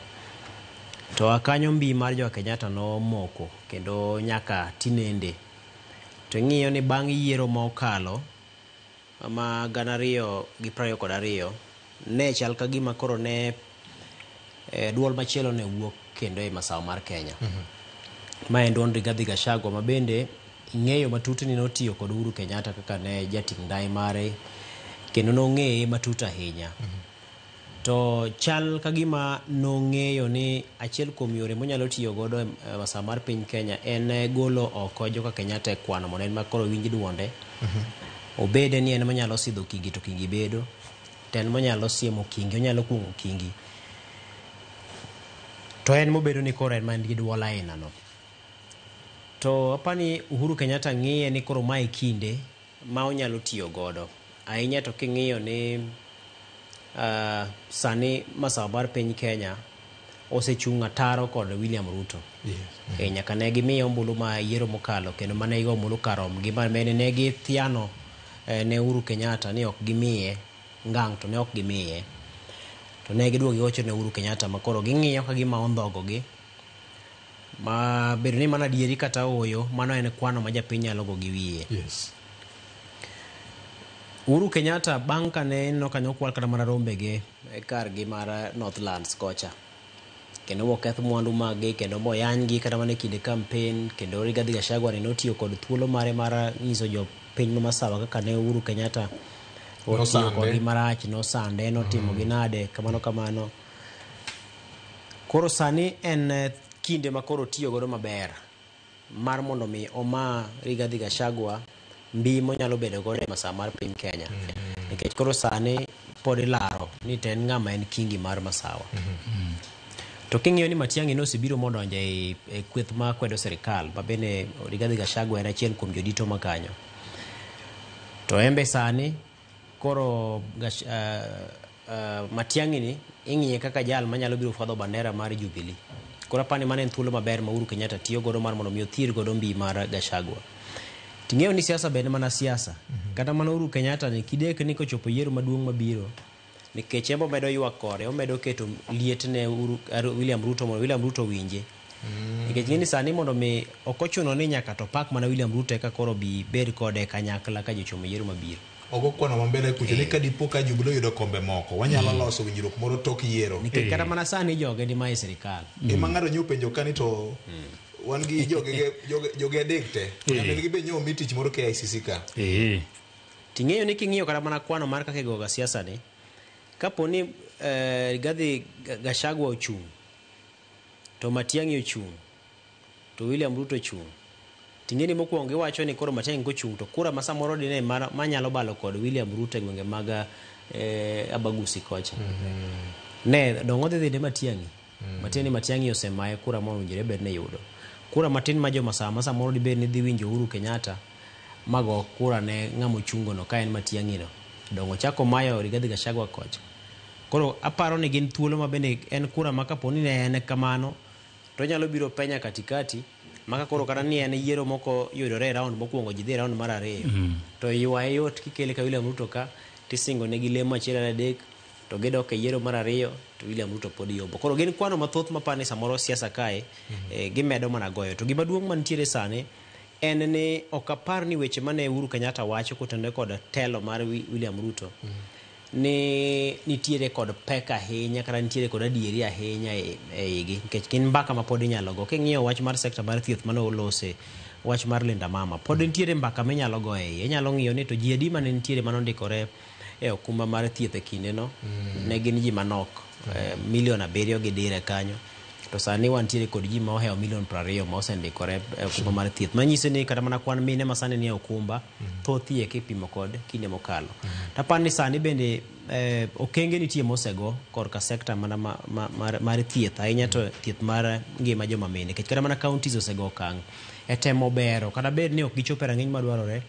To akanyo mbi mar jo Kenyatta nomoko kendo nyaka tinende. To ng'iyo ni bang' yiero mokalo ma 2022 ne chal ka gima koro ne duol machielo ne wuok kendo e masawa mar Kenya. Ma en duond Rigathi Gachagua ma bende ing'eyo matut ni notiyo kod Uhuru Kenyatta kaka ne jating ndai mare kendo nong'eye matut ahinya. To chal ka gima nong'eyo ni achiel kuom yore monyalo tiyo godo e masawa mar piny Kenya en golo oko joka Kenyatta e kwano mondo en makoro winj duonde. Obede ni en monyalo sidho kingi to kingi bedo. To en monyalo siemo kingi, onyalo kuong'o kingi. To en mobedo ni koro en man gi duol aina no. To apani Uhuru Kenyatta ng'iye ni koro mae kinde ma onyalo tiyo godo. Ahinya to king'iyo ni sani masawa mar piny Kenya osechung' ataro kod William Ruto. Yes. Nyaka ne gimiyo ombulu ma yiero mokalo kendo mane igo ombulu karom gi mane ne githiano ne Uhuru Kenyatta ni ok gimiye ngang' to ne ok gimiye. To ne giduogo giwacho ne Uhuru Kenyatta makoro ging'iyo ka gima ondhogo gi ma bedo ni mana dieri kata oyo mano en kwano ma japiny nyalo go gi wiye. Yes. Uhuru Kenyatta bang' kane nokanyo kwal kata mana rombege kar gi mar Northlands kocha kendo moketh mwandu maggi kendo moyanygi kata mana kinde campaign kendo Rigathi Gachagua ne notiyo kod thuolo mare mar nyiso jopiny ma masawa kaka ne Uhuru Kenyatta otiyo kodgi marach, nosande, notimo gi nade kamano. Koro sani en kinde ma koro tiyo godo maber mar mondo mi oma Rigathi Gachagua mbi monyalo bedo godo e masawa mar piny Kenya. Nikech koro sani pod ilaro ni ten ng'ama en kingi mar masawa. To king'iyo ni Matiang'i nosebiro modonje e kweth ma kwedo sirikal ma bende Rigathi Gachagua en achiel kuom jodito makanyo. To embe sani koro Matiang'i ni ing'iye kaka jal manyalo biro fwadho bandera mar Jubilee. Koro apani mane en thuolo maber ma Uhuru Kenyatta tiyo godo mar mondo mi othir godo mbi mar Gachagua. Ting'eyo ni siasa bende mana siasa. Kata mana Uhuru Kenyatta ni kidek ni kochopo yiero maduong' mabiro. Nikech embo medo ywak kore, omedo keto liet ne William Ruto mondo William Ruto winje. Nikech ng'eni sani mondo mi okochuno ni nyaka to pak mana William Ruto eka koro bi bed kode kanyakla ka jochomo yiero mabiro. Ogo kwano mambele kucho ni kadipo ka Jubilee yudo kombe moko wanyalo loso winjruok moro tok yiero. Nikech kata mana sani joge ni mae sirikal. Mang'ado nyupenjo kani to wan gi joge adek te. Nyaka gibe nyo mi tich moro KICC ka. Ting'eyo ni king'iyo kata mana kwano mar kaka igoga siasa ni kapo ni Rigathi Gachagua ochung' to Matiang'i ochung' to William Ruto ochung'. Ting'eni mokwongo iwacho ni koro Matiang'i kochung' to kura ma samoro dine manyalo balo kod William Ruto e gwenge mag Abagusi kocha. Ne dongo dhi ne Matiang'i. Matiang'i osemaye kura ma owinjore bed ne yudo. Kura matin ma jo masawa ma samoro dibed ni dhi winjo Uhuru Kenyatta mago kura ne ng'amo chungo no ka en Matiang'i no. Dongo chako mayo Rigathi Gachagua kocha. Koro aparo ni gin thuolo ma bende en kura ma kapo ni ne en kamano to nyalo biro penya katikati maka koro kata ni en yiero moko yudore e round mokwongo ji dhi round mar ariyo. To ywaye yot kikele ka William Ruto ka tisingo ne gi lemo achiel adek to gidok e yiero mar ariyo to William Ruto pod yombo. Koro gin kwano mathoth mapani samoro siasa kae gimedo mana goyo. To gima duong' mantiere sani en ni okapar ni weche mane Uhuru Kenyatta wacho kotende kod telo mar William Ruto ni nitiere kod pek ahinya kata nitiere kod adieri ahinya e igi nikech kin mbaka ma pod inyalo go king'iyo wach mar sekta mar thieth mane olose wach mar Linda Mama pod nitiere mbaka minyalo go e inyalo ng'iyo ni to ji adi mane nitiere manondikore e okumba mar thieth e kinde no ne gin ji manok milion 7 gi dire kanyo to sani wantiere kod ji ma oheo milion 20 ma osendikore e okumba mar thieth manyiso ni kata mana kwan mine ma sani ni e okumba thothie kipimo kod kinde mokalo tapan ni sani bende okenge nitie mosego korka sekta mana mar thieth ahinya to thieth mar ngima joma mine nikech kata mana counties osego okang' e temo bero kata bed ni ok gichopo e rang'iny madwarore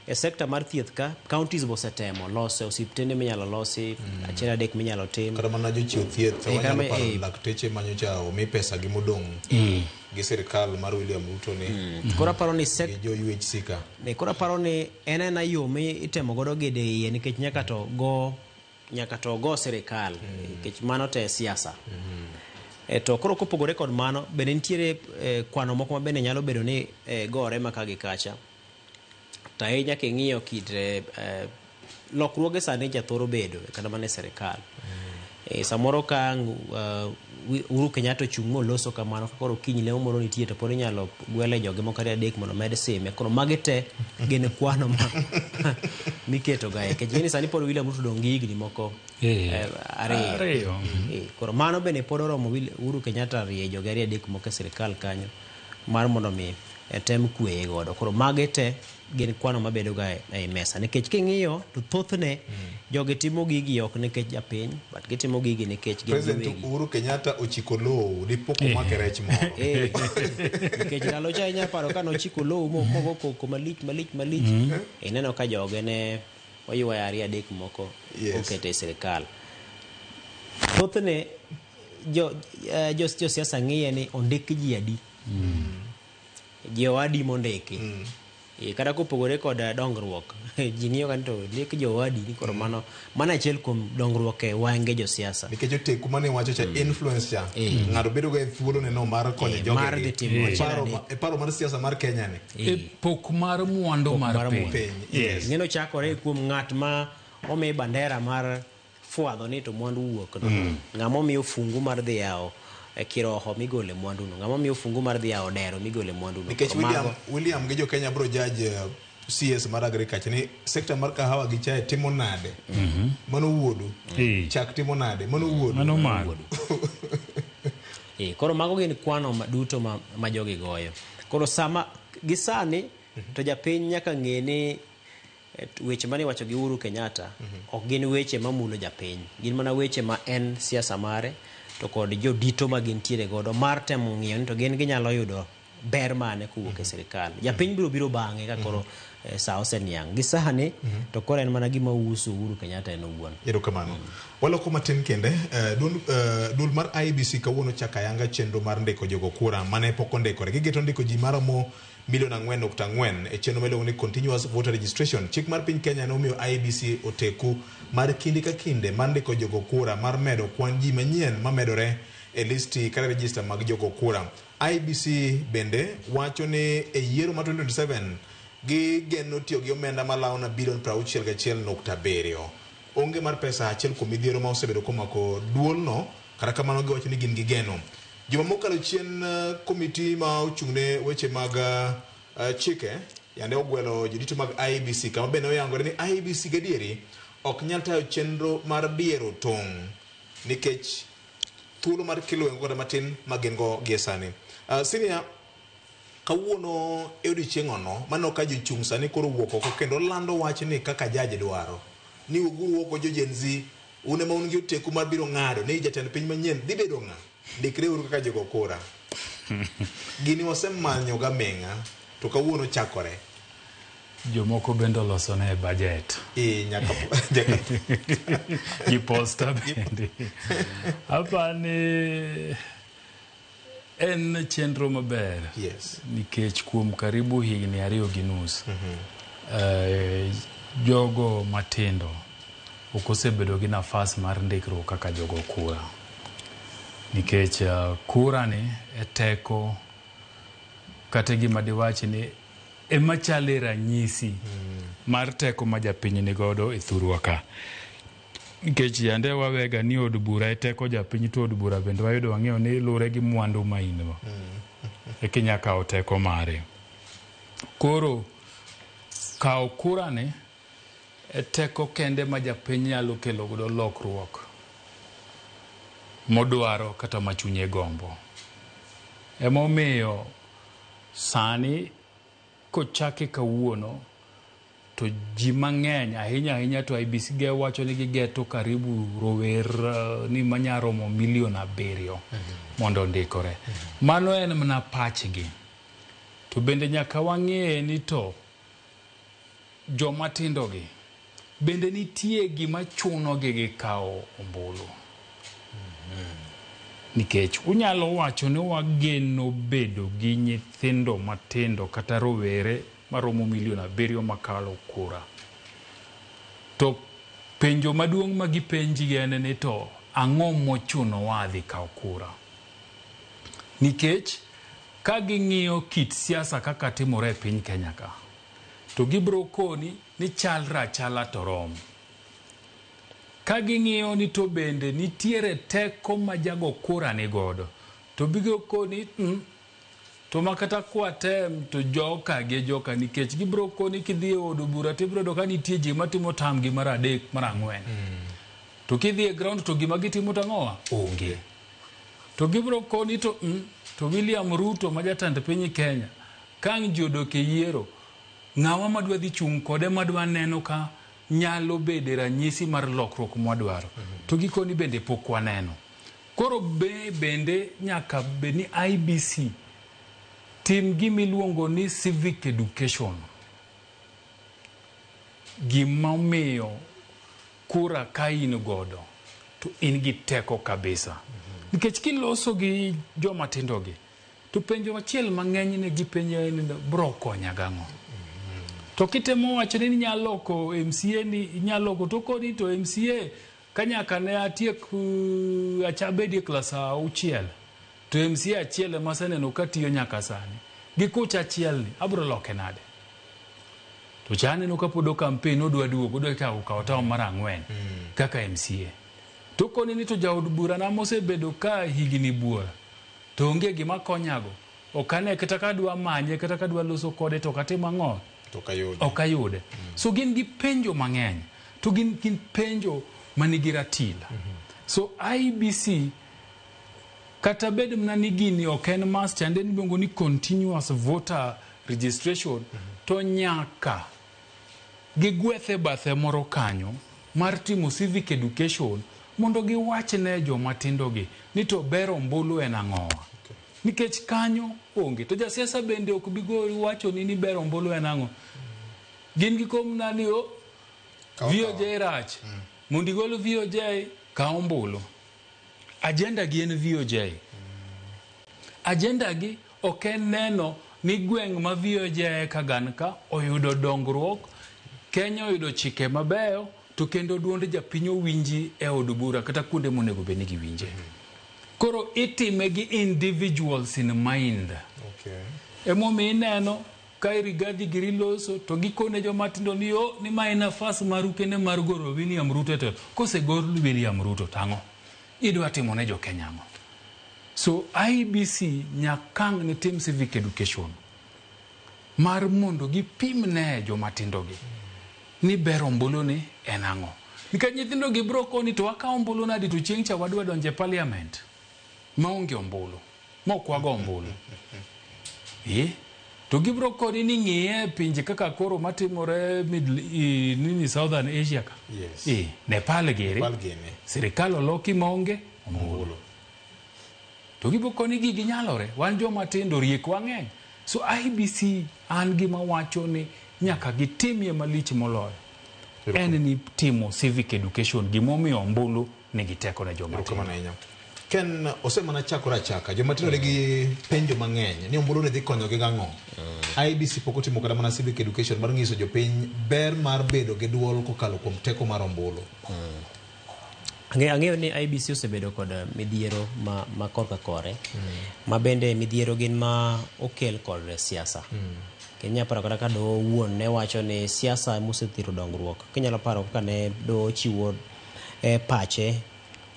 e sekta mar thieth ka counties bosetemo loso osiptende minyalo losi achiel adek minyalo tim kata mana jochiw thieth wanyalo paro lakteche manyocha omi pesa gi modong' gi sirikal mar William Ruto ni kora paro ni jo UHC ka kora paro ni en yo mi itemo godo gede iye nikech nyaka to go sirikal nikech mano te siasa to koro kopogore kod mano bende nitiere kwano moko ma bende nyalo bedo ni gore maka gi kacha to ahinya king'iyo kit lokruoge sani jathoro bedo kata mana e sirikal samoro ka Uhuru Kenyatta ochung' moloso kamano koro kiny leo moro nitie to pod inyalo gwele joge moko 3 mondo med sime koro magi te gin kwano miketo gae kech gini sani pod William Ruto dong' gi higni moko ariyo koro mano bende pod oromo Uhuru Kenyatta rie joge 3 moko e sirikal kanyo mar mondo mi tem kweye godo koro magi te gin kwano mabedo ga e mesa nikech king'iyo to thothne joge timo gigi ok nikech japiny but gitimo gigi nikech gin President Uhuru Kenyatta ochiko lowo dipoko make rech moro nikech ndalo cha inya paro ka nochiko lowo mogo koko malich ineno ka joge ne oywa 2 moko okete e sirikal thothne jo siasa ng'iye ni ondik ji adi ji owadi mondiki kada kopogore kod dongruok ji ng'iyo kan to ndik jowadi ni koro mano achiel kuom dongruok e wange jo siasa nikech oteku mane wacho cha influencer ng'ato bedo ga thuolo neno mar konyo joge e paro mar siasa mar Kenya ni e pok mar mwandu mar piny ng'eno chakore kuom ng'at ma omi bandera mar fwadho ni to mwandu wuok ng'ama omiyo fungu mar dhi yawo kiroho migole mwandu no ng'ama miyo fungu mar dhi yawo dero migole mwandu no nikech William gi jo Kenya bro judge CS mar agriculture ni sekta mar kahawa gi chai timo nade mano wuodu chak timo nade mano wuodu koro mago gin kwano duto ma jogi goyo koro sama gisani to japiny nyaka ng'e ni weche mane wacho gi Uhuru Kenyatta ok gin weche mamulo japiny gin mana weche ma en siasa mare to kod jo dito ma gintiere godo mar temo ng'iyo ni to gin ginyalo yudo ber mane kowuok e sirikal japiny biro bang'e ka koro sa oseniang' gi sani to koro en mana gima uso Uhuru Kenyatta en owuon erokamano waloko matin kende dul mar IEBC kawuono chaka yanga chenro mar ndiko jogo kura mane pok ondikore gigeto ndiko ji maromo 4.4 e chenro miluongo ni continuous voter registration chik mar piny Kenya nomiyo IEBC oteku mar kinde ka kinde mar ndiko jogo kura mar medo kwan ji manyien mamedore e listi kata register mag jogo kura IEBC bende wacho ni e yiero ma 2027 gigeno tiyo gi omenda malawo na bilion 61.7 onge mar pesa achiel kuom midhiero ma osebedo komako duol no kata kamano giwacho ni gin gigeno juma mokalo chien komiti ma ochung'ne weche mag chike yande ogwelo jodito mag IEBC kama bende oyangore ni IEBC gadieri ok nyal tayo chenro mar biero tong' nikech thuolo mar kilwengo kata matin magengo gie sani sinia kawuono e odiochieng' ono mano ka jochung' sani koro wuok oko kendo lando wach ni kaka jaji dwaro ni uguru oko jo Gen Z une ma un gi oteku mar biro ng'ado ni jatend piny manyien dhi bedo ng'a ndikre uru kaka jogo kura gini wasemanyo ga meng'a to kawuono chakore jomoko bende oloso ne budget nyaka gi posta bende hapa ni en chenro maber nikech kuom karibu higni 2.5 jogo matindo ok osebedo gi nafas mar ndikruok kaka jogo kura nikech kura ni e teko kata gima diwachi ni ema chale ranyisi mar teko ma japiny ni godo e thurwa ka. Nikech yande wawega ni od bura e teko japiny, to od bura bende wayudo wang'eyo ni lure gi mwandu ma in-go e kinya kawo teko mare. Koro kawo kura ni e teko kende ma japiny nyalo kelo godo lokruok modwaro kata ma chunye gombo. Emomiyo sani kochake kawuono to ji mang'eny ahinya to IEBC ge wacho ni gigeto karibu rower ni manyaromo 7 milion mondo ndikore. Mano en mana pachgi. To bende nyaka wang'e ni to joma tindogi bende nitie gima chunogi gi kawo ombulu. Nikech unyalo wacho ni wageno bedo gi nyithindo matindo kata rowere maromo 7 milion makalo kura. To penjo maduong' ma gipenji en ni to ang'o mochuno wadhi kawo kura? Nikech ka ging'iyo kit siasa kaka timore e piny Kenya ka, to gibro koni ni chalra chala to rom. Ka ging'iyo ni to bende nitiere teko ma jago kura ni godo, to bigo koni to makata kwatem to joka ge joka, nikech gibro koni kidhi e od bura tibro do ka nitie ji matimo tamgi mar 3 mar 4. To kidhi e ground to gima gitimo tang'owa onge. To gibro koni to William Ruto ma jatend piny Kenya kang' jodok e yiero, ng'awa madwa dhi chung' kode madwa neno ka nyalo bede ranyisi mar lokruok mwadwaro. To gikoni bende pok waneno. Koro bende nyaka be ni IEBC tim gimiluongo ni civic education. Gimomiyo kura ka in godo to in gi teko kabisa. Nikech kiloso gi joma tindogi, to penjo achiel mang'eny ne gipenjo ni bro konya gang'o. To kitemo wacho ni nyalo loko MCA ni nyalo loko, to kodi to MCA kanyaka ne atiek achabedi klas 6 to MCA achiel ema seneno katiyo nyaka sani gi kucha achiel ni abro loke nade. To chane no kapodo campaign odwa duogo odwa kawo tawo mar 4 kaka MCA. To koni ni to jaod bura na mosebedo ka higni buora to onge gima konyago, okane kata kadwa manye kata kadwa loso kode to katimo ang'o okayude. So gin gi penjo mang'eny, to gin penjo manigi ratila. So IEBC kata bed mna ni gini oken mass chande ni bongo ni continuous voter registration, to nyaka gigwethe bathe moro kanyo mar timo civic education mondo giwach ne joma tindogi ni to bero ombulu en ang'owa. Nikech kanyo onge. To jasiasa bende ok bigori wacho ni bero ombulu en ang'o. Gin gikom nani o VOJ rach. Mondi golo VOJ ka ombulu. Agenda gi en VOJ. Agenda gi ok en neno ni gweng' ma VOJ Kaganka oyudo dongruok, Kenya oyudo chike mabeyo, to kendo duonde japiny owinji e od bura kata kuonde monego bed ni giwinje. Koro itime gi individuals in mind. Emomiyo ineno ka Rigathi giri loso to gikone joma tindo ni ni ma en nafas maru kende mar goro William Ruto to kosegor William Ruto tang'o idwa timo ne jo Kenya ang'o. So IEBC nyakang' ni tim civic education mar mondo gipim ne joma tindogi ni bero ombulu ni en ang'o. Nikech nyithindo gi bro koni to wakawo ombulu nadi to chieng' cha wadwa donje parliament maonge ombulu mokwago ombulu. To gibro koni ni ng'iye pinje kaka koro matimore nini Southern Asia ka. Nepal gere sirikal oloki maonge ombulu. To gibro koni gigi nyalore, wan joma tindo riek wang'eny. So IEBC an gima wacho ni nyaka gitimie malich moloyo en ni timo civic education, gimomiyo ombulu nigi teko ne joma tindo. Ken osemana chakora chaka joma tindo nigi penjo mang'eny ni ombulu ne dhi konyo gi gang'o. IEBC pok otimo kada mana civic education mar ng'iso jopiny ber mar bedo gi duol kokalo kuom teko mar ombulu. Ang'eyo ni IEBC osebedo kod midhiero ma korka kore, ma bende midhiero gin ma okel kod siasa. Kenya paro kata ka do wuon ne wacho ni siasa mosethiro dongruok. Kenya paro kaka ne do chiwo pache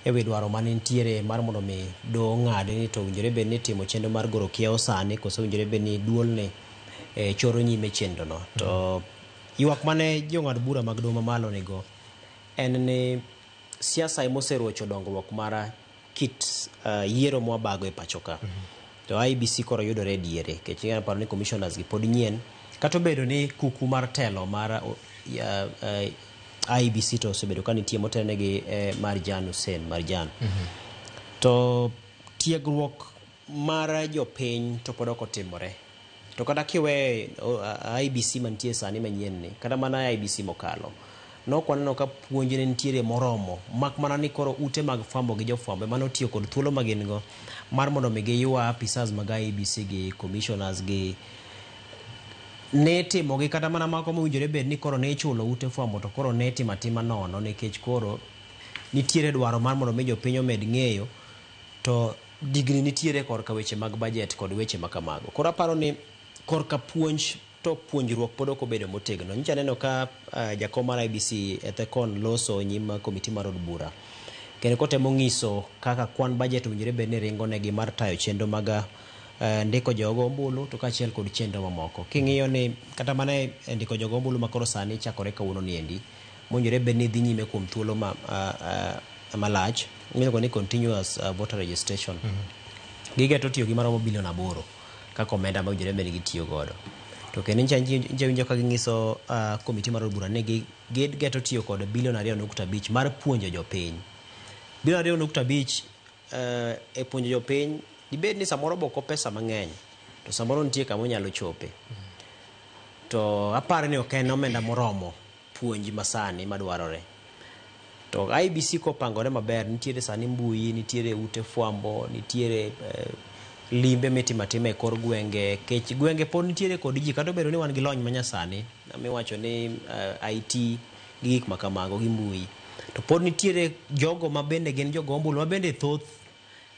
ewi dwaro mane nitiere mar mondo mi do ng'ade ni to winjore bed ni timo chenro mar goro kiewo sani koso winjore bed ni duol ne choro nyime chenro no. To ywak mane jong'ad bura mag doho mamalo nigo en ni siasa emoserocho dongruok mara kit yiero mwabago e pacho ka. To IBC koro yudore diere kech ng'ana paro ni commissioners gi pod nyien kato bedo ni kuku mar telo mar IBC to osebedo ka nitie motene gi Marjan Hussein Marjan. To tiegruok mar jopiny to pod ok otimore. To kata kiwe IBC mantie sani manyien ni kata mana IBC mokalo nokwaneno ka puonjne nitiere moromo mak mana ni koro ute mag fwambo gi jofwambo mano tiyo kod thuolo magin go mar mondo mi giywa apisas mag IBC gi commissioners gi ne timo gi kata mana mako mowinjore bed ni koro ne chulo ute fwambo to koro ne timatima nono nikech koro nitiere dwaro mar mondo mi jopiny omed ng'eyo to digni nitiere korka weche mag budget kod weche makamago. Koro aparo ni korka puonj to puonjruok pod ok obedo motegno. Nyicha neno ka jakom mar IBC Ethekon loso nyima komiti mar od bura kendo kotemo ng'iso kaka kwan budget owinjore bed ni ringo negi mar tayo chenro mag ndiko jogo ombulu to kaachiel kod chenro mamoko. King'iyo ni kata mana ndiko jogo ombulu makoro sani chakore kawuono ni endi mowinjore bed ni dhi nyime kuom thuolo malach miluongo ni continuous voter registration. Gige to tiyo gi maromo bilion 8 kaka omenda ma owinjore bed ni gitiyo godo. To kendo nja winjo ka ging'iso komiti mar od bura ni gigeto tiyo kod bilion 2.5 mar puonjo jopiny. Bilion 2.5 e puonjo jopiny dibed ni samoro boko pesa mang'eny to samoro nitie kama onyalo chope. To aparo ni ok en omenda moromo puonji masani madwarore. To IBC kopangore maber nitiere sani mbui, nitiere ute fwambo, nitiere limbe mitimatima e kor gwenge kech gwenge pod nitiere kod ji kata bedo ni wan gi lony manyasani miwacho ni IT gi gik makamago gi mbui to pod nitiere jogo ma bende gin jogo ombulu ma bende thoth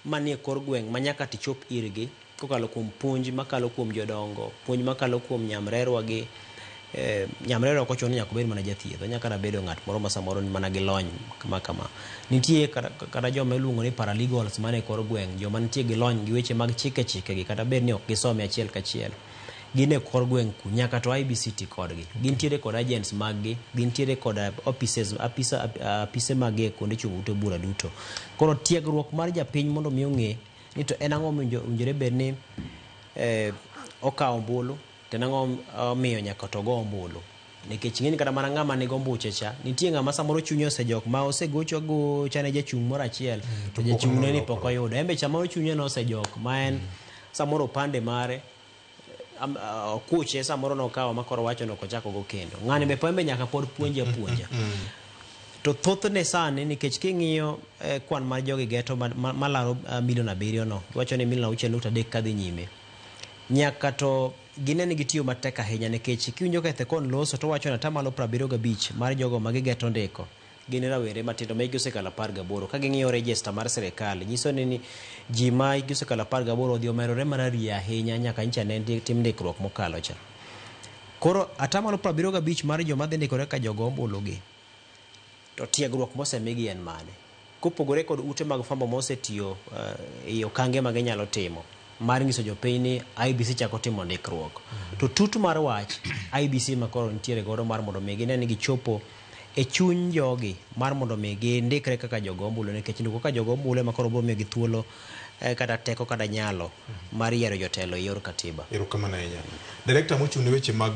manie kor gweng' manyaka tichop irgi kokalo kuom puonj makalo kuom jodongo, puonj makalo kuom nyamrerwa gi nyamrerwa ok ochuno ni nyaka bed mana jathieth, nyaka na bedo ng'at moro ma samoro ni mana gi lony kama. Nitie kata joma iluongo ni paralegals mane kor gweng', joma nitie gi lony gi weche mag chike gi kata bed ni ok gisome achiel kachiel. Gin e kor gweng' ku nyaka to IBC ti kodgi. Gintiere kod agents maggi, gintiere kod apise maggi kuonde chung' ute bura duto. Koro tiegruok mar japiny mondo mi ong'e ni to en ang'o owinjore bed ni okawo ombulu to nang'o omiyo nyaka to go ombulu. Nikech ng'eni kata mana ng'ama nigo ombuche cha nitie ng'ama samoro chunye osejok ma osegocho go chane jachung' moro achiel to jachung' ne ni pok oyudo. Embe samoro chunye no osejok ma en samoro pande mare kuche samoro nokawo makoro wacho no kochako go kendo. Ng'ani be pembe nyaka pod puonja. To thothne sani nikech king'iyo kwan mar jogi geto malaro milion 7 no wacho ni milion 6.3 kadhi nyime. Nyaka to gineni gitiyo matek ahinya nikech kiwinjo ka Ethekon loso to wacho na tamalo 75 mar jogo magigeto ndiko gin rawere matindo ma higi osekalo 18 ka ging'iyo register mar sirikal nyiso ni ji ma higi osekalo 18 odhi omerore mararia ahinya nyaka nyicha ne tim ndikruok mokalo cha. Koro atamalo 75 mar joma dhi ndikore ka jogo ombulu gi to tiegruok mosemigi en mane kopogore kod ute mag fwambo mosetiyo e okange ma ginyalo timo mar nyiso jopiny ni IBC chako timo ndikruok. To tut mar wach IBC makoro nitiere godo mar mondo mi gine ni gichopo e chuny jogi mar mondo mi gindikre kaka jogo ombulu nikech ndiko ka jogo ombulu makoro biro miyogi thuolo kata teko kata nyalo mar yiero jotelo e yor katiba. Erokamano ahinya. Director mochung' ne weche mag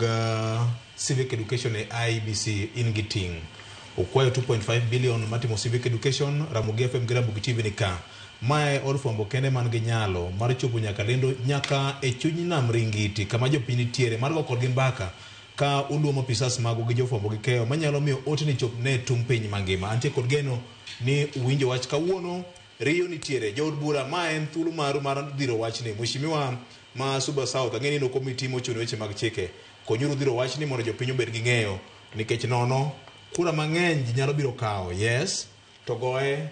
civic education e IBC in gi ting' okwayo 2.5 billion matimo civic education. Ramogi FM gi Ramogi TV ni ka mae od fwambo kende man gi nyalo mar chopo nyaka lendo nyaka e chuny nam Ringiti kama jopiny nitiere mar go kodgi mbaka ka uluomo pisas mago gi jofwambo gi keyo manyalo miyo ote ni chop ne tung' piny mangima. Antie kod geno ni uwinjo wach kawuono riyo nitiere jood bura ma en thuolo maru mar dhiro wach ni Mheshimiwa ma Suba South ang'eni no komiti mochung' weche mag chike konyuru dhiro wach ni mondo jopiny obed gi ng'eyo nikech nono kura mang'eny ji nyalo biro kawo yes to goe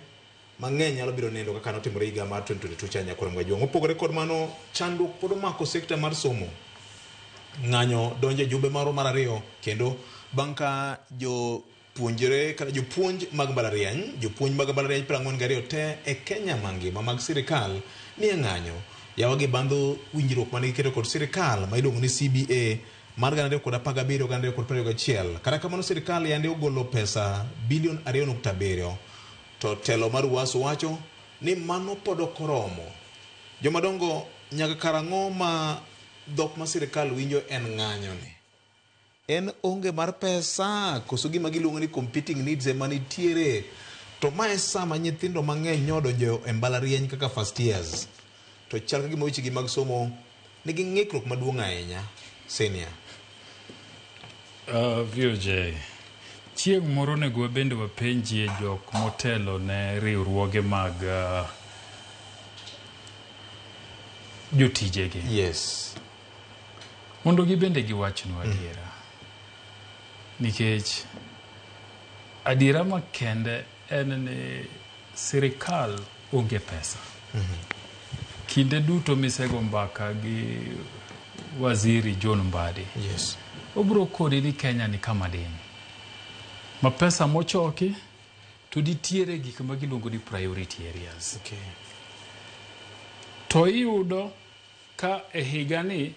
mang'eny nyalo biro nendo kaka notimore higa mar 2022 chanya koro mwajuong. Opogore kod mano chandruok pod omako sekta mar somo ng'anyo donje jumbe maro mar ariyo kendo bang' ka jopuonjre kata jopuonj mag mbalariany 42 te e Kenya mangima mag sirikal nie ng'anyo yawa gi bandho winjruok mane giketo kod sirikal ma iluongo ni CBA mar 2017-2021. Kata kamano sirikal yande ogolo pesa bilion 2.7 to telo mar Uwasu wacho ni mano pod ok oromo. Jomadongo nyaka karang'o ma dhok ma sirikal winjo en ng'anyo ni? En onge mar pesa koso gima giluongo ni competing needs ema nitiere. To mae sama nyithindo mang'eny nyodonjo e mbalariany kaka first years. To chal ka gima weche gi mag somo nigi ng'ikruok maduong' ahinya. Senior. VOJ, chieng' moro nego bende wapenjie jok motelo ne riwruoge mag jotijegi. Yes. Mondo gibende giwachnwa adiera. Nikech adiera makende en ni sirikal onge pesa. Kinde duto misego mbaka gi waziri John Mbadi. Yes. Obro kodi ni Kenya ni kama din. Ma pesa mochoki to ditiere gik ma giluongo ni priority areas. Okay. To iyudo ka e higa ni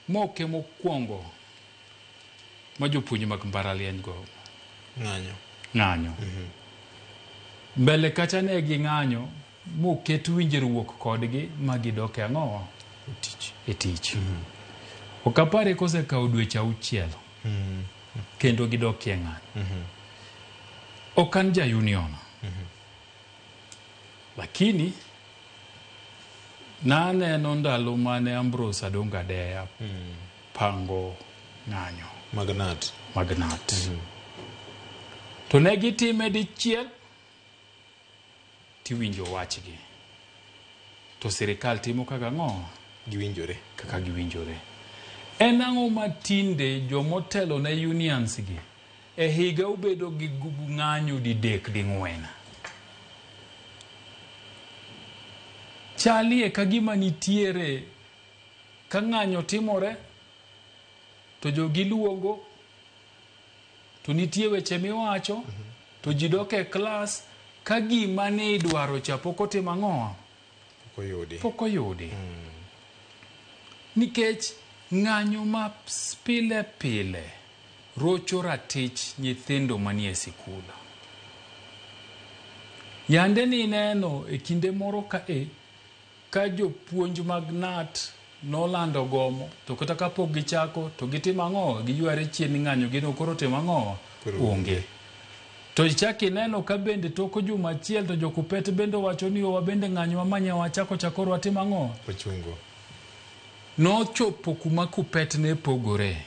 moke mokwongo ma jopuonj mag mbalariany go ng'anyo. Mbele kacha ne gi ng'anyo moket winjruok kodgi ma gidoke ang'o e tich. Okapare kose kawo dweche 6 kendo gidokie ng'anyo. Okan ja union. Lakini naneno ndalo mane Ambrose Adonga Deya pango ng'anyo Magnat. To ne gitime dichiel tiwinjo wachgi. To sirikal timo kaka ng'o? Kaka giwinjore. En ang'o matinde jomotelo ne unions gi e higa ubedo gi ng'anyo di 3-4. Chalie ka gima nitiere ka ng'anyo timore to jogi luongo to nitie weche miwacho to ji dok e klas ka gima ne idwaro cha pok otim ang'o? Pok oyudi. Nikech ng'anyo ma pile rocho ratich nyithindo manie sikul. Yande ni neno e kinde moro ka jopuonj mag NAT nolando gomo to kata kapok gichako to gitim ang'o? Giyware chien ng'anyo gino koro tim ang'o? Onge. To ichaki neno ka bende toko juma achiel to jokupet bende wacho ni owa bende ng'anyo amanya wachako chakoro watim ang'o? Ochungo. No chopo kuma kupet ne pogore.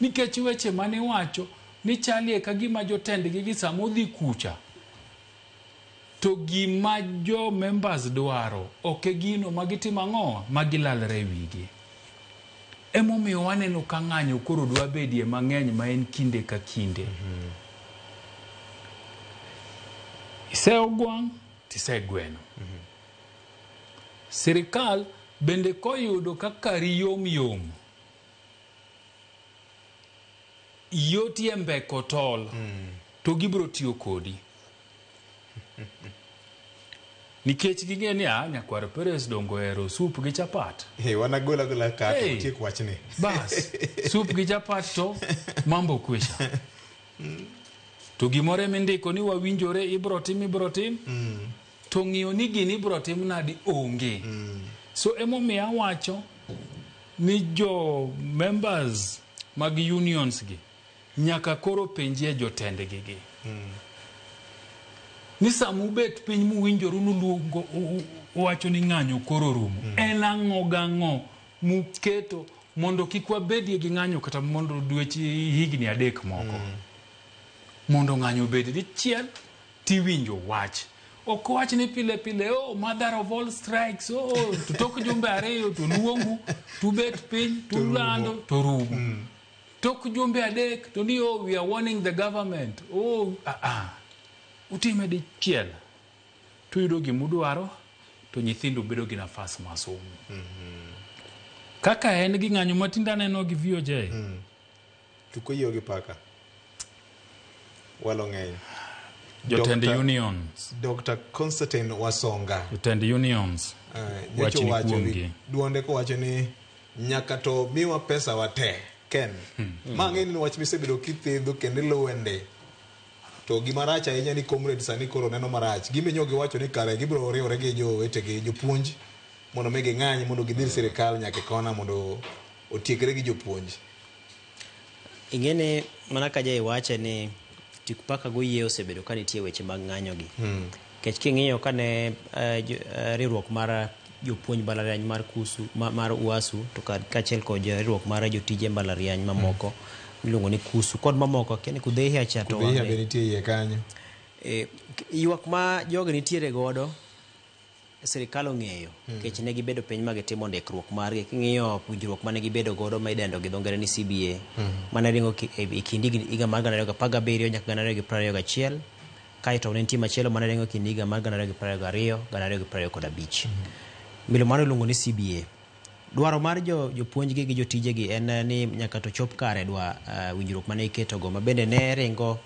Nikech weche mane wacho ni chalie ka gima jotendgi gi samodhi kucha. To gima jo members dwaro oke gino magitim ang'o? Magilalre wigi. Emomiyo waneno ka ng'anyo koro dwa bedie mang'eny ma en kinde ka kinde. Iseo gwang' tiseo gweno. Sirikal bende koyudo kakari yom yoti mbeko tol to gibro tiyo kodi. Nikech ging'e ni nyakwar Peres dongo ero sup gi chapat. Wanagola ka tiek wachni. Bas, sup gi chapat to mambo kwesha. To gimore mindiko ni wawinjore ibro tim. To ng'iyo ni gini ibro tim nadi onge. So emomiyo wacho ni jo members mag unions gi nyaka koro penjie jotendgi gi. Ni samubet piny muwinjoru nuluongo wacho ni ng'anyo koro rumo. En ang'o muketo mondo kik wabedie gi ng'anyo kata mondo dweche higni 3 moko. Mondo ng'anyo bed dichiel tiwinjo wach. Ok wach ni pile mother of all strikes. To tok jumbe 2 to luongu to bet piny to lando to rumo. Tok jumbe 3 to ni we are warning the government. Utime dichiel to yudo gimudwaro to nyithindo bedo gi nafas masomo. kaka en gi ng'anyo matinda neno gi VOJ tuko yo gi paka walo ng'eny jotend unions Dr. Constantine Wasonga jotend unions wacho ni duonde ko wacho ni nyaka to miwa pesa wate ken mang'eny ni wach misebedo kithedho kendo luwende to gimaracha ahinya ni comrade sani koro neno marach gimenyo giwacho ni kare gibiro riwore gi jowetegi jopuonj mondo megi ng'any mondo gidhir sirikal nyaka kona mondo otiekre gi jopuonj. Ingene mana ka jai wache ni tikpaka go yie osebedo ka nitie weche mag ng'anyo gi kech king'iyo kane riwruok mar jopuonj mbalariany mar kusu mar uasu to kaachiel kod riwruok mar jotije mbalariany mamoko miluongo ni kusu kod mamoko kene kudhehia cha to kudhehia be nitie iye kanyo ywak ma jogi nitiere godo sirikal ong'eyo kech ne gibedo piny ma gitimo ndikruok margi king'iyo puonjruok mane gibedo godo ma idendo gi dhongere ni CBA mane ringo e kindi higa mar 2017 nyaka 2021 kaito ne nitie machielo mane ringo kindi higa mar 2022 2025 milo mano iluongo ni CBA. Dwaro mar jopuonj gi jotije gi en ni nyaka to chop kare dwa winjruok mane iketo go mabende ne ringo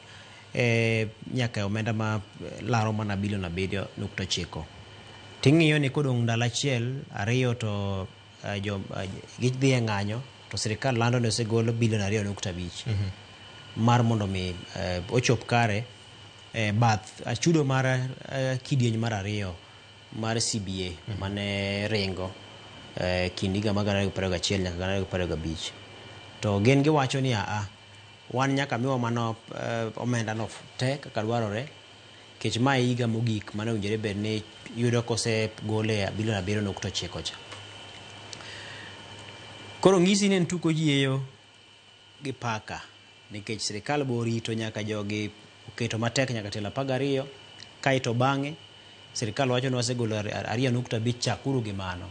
nyaka omenda ma laro mana bilion 7.9. Ting'iyo ni kodong ndalo achiel ariyo to gidhi e ng'anyo to sirikal lando ne osegolo bilion 2.5 mar mondo mi ochop kare bath chudo mar kidieny mar ariyo mar CBA mane ringo kindi higa mag 2021 nyaka 2025 to gen giwacho ni wan nyaka miwa mano omenda no te kaka dwarore kech ma higa mogik mane owinjore bed ni yudo kose gole bilion 7.9 cha. Koro ng'isi ni tuko yieyo gi paka nikech sirikal borito nyaka jogi oketo matek nyaka tela 12 kaito bang'e sirikal wacho ni wasegolo 2.5 chakuru gi mano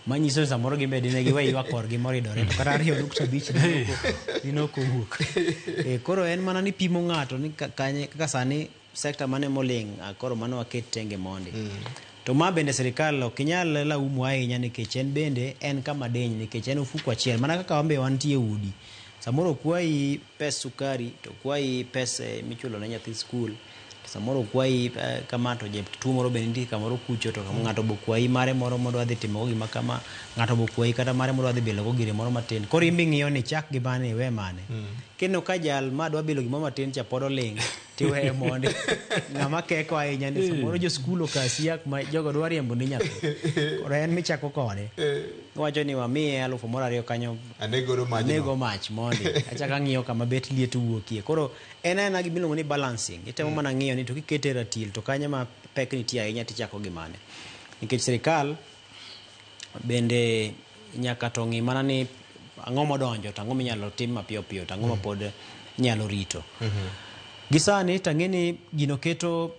manyiso samoro gimbe ne giwe ywakor gi moridore to kata 2.5 dinoko wuok koro en mana ni pimo ng'ato ni kaka sani sekta mane moling koro mano waket tenge mondi to ma bende sirikal ok nyal laumu ahinya nikech en bende en kama deny nikech en ofuko achiel mana kaka wambe wantie udi samoro kwai pes sukari to kwai pes michulo ne nyathi skul samoro kwai kama to je tuo moro bende ndi kamoro kucho to ng'ato bo kwai mare moro mondo adhi timo gima kama ng'ato bo kwai kata mare mondo adhi bilo go gire moro matin koro imbi ng'iyo ni chak gi bane we mane kendo ka jal ma dwa bilo gima matin cha podo ling tiwe mondi ng'ama keko ahinya ni samoro jo skul okasiak ma jogo dwa riembo ni nyathi koro en michako kode wacho ni wamiye 2,000 kanyo anego mach mondi achaka ng'iyo kama bet liet wuokie koro en gimiluongo ni balancing itemo mana ng'iyo ni to kikete ratil to kanya ma pek nitie ahinya tichako gi mane nikech sirikal bende nyaka to ng'i mana ni ang'o modonjo to ang'o minyalo tim mapiyo piyo to ang'o ma pod nyalo rito gisani tang'eni gino keto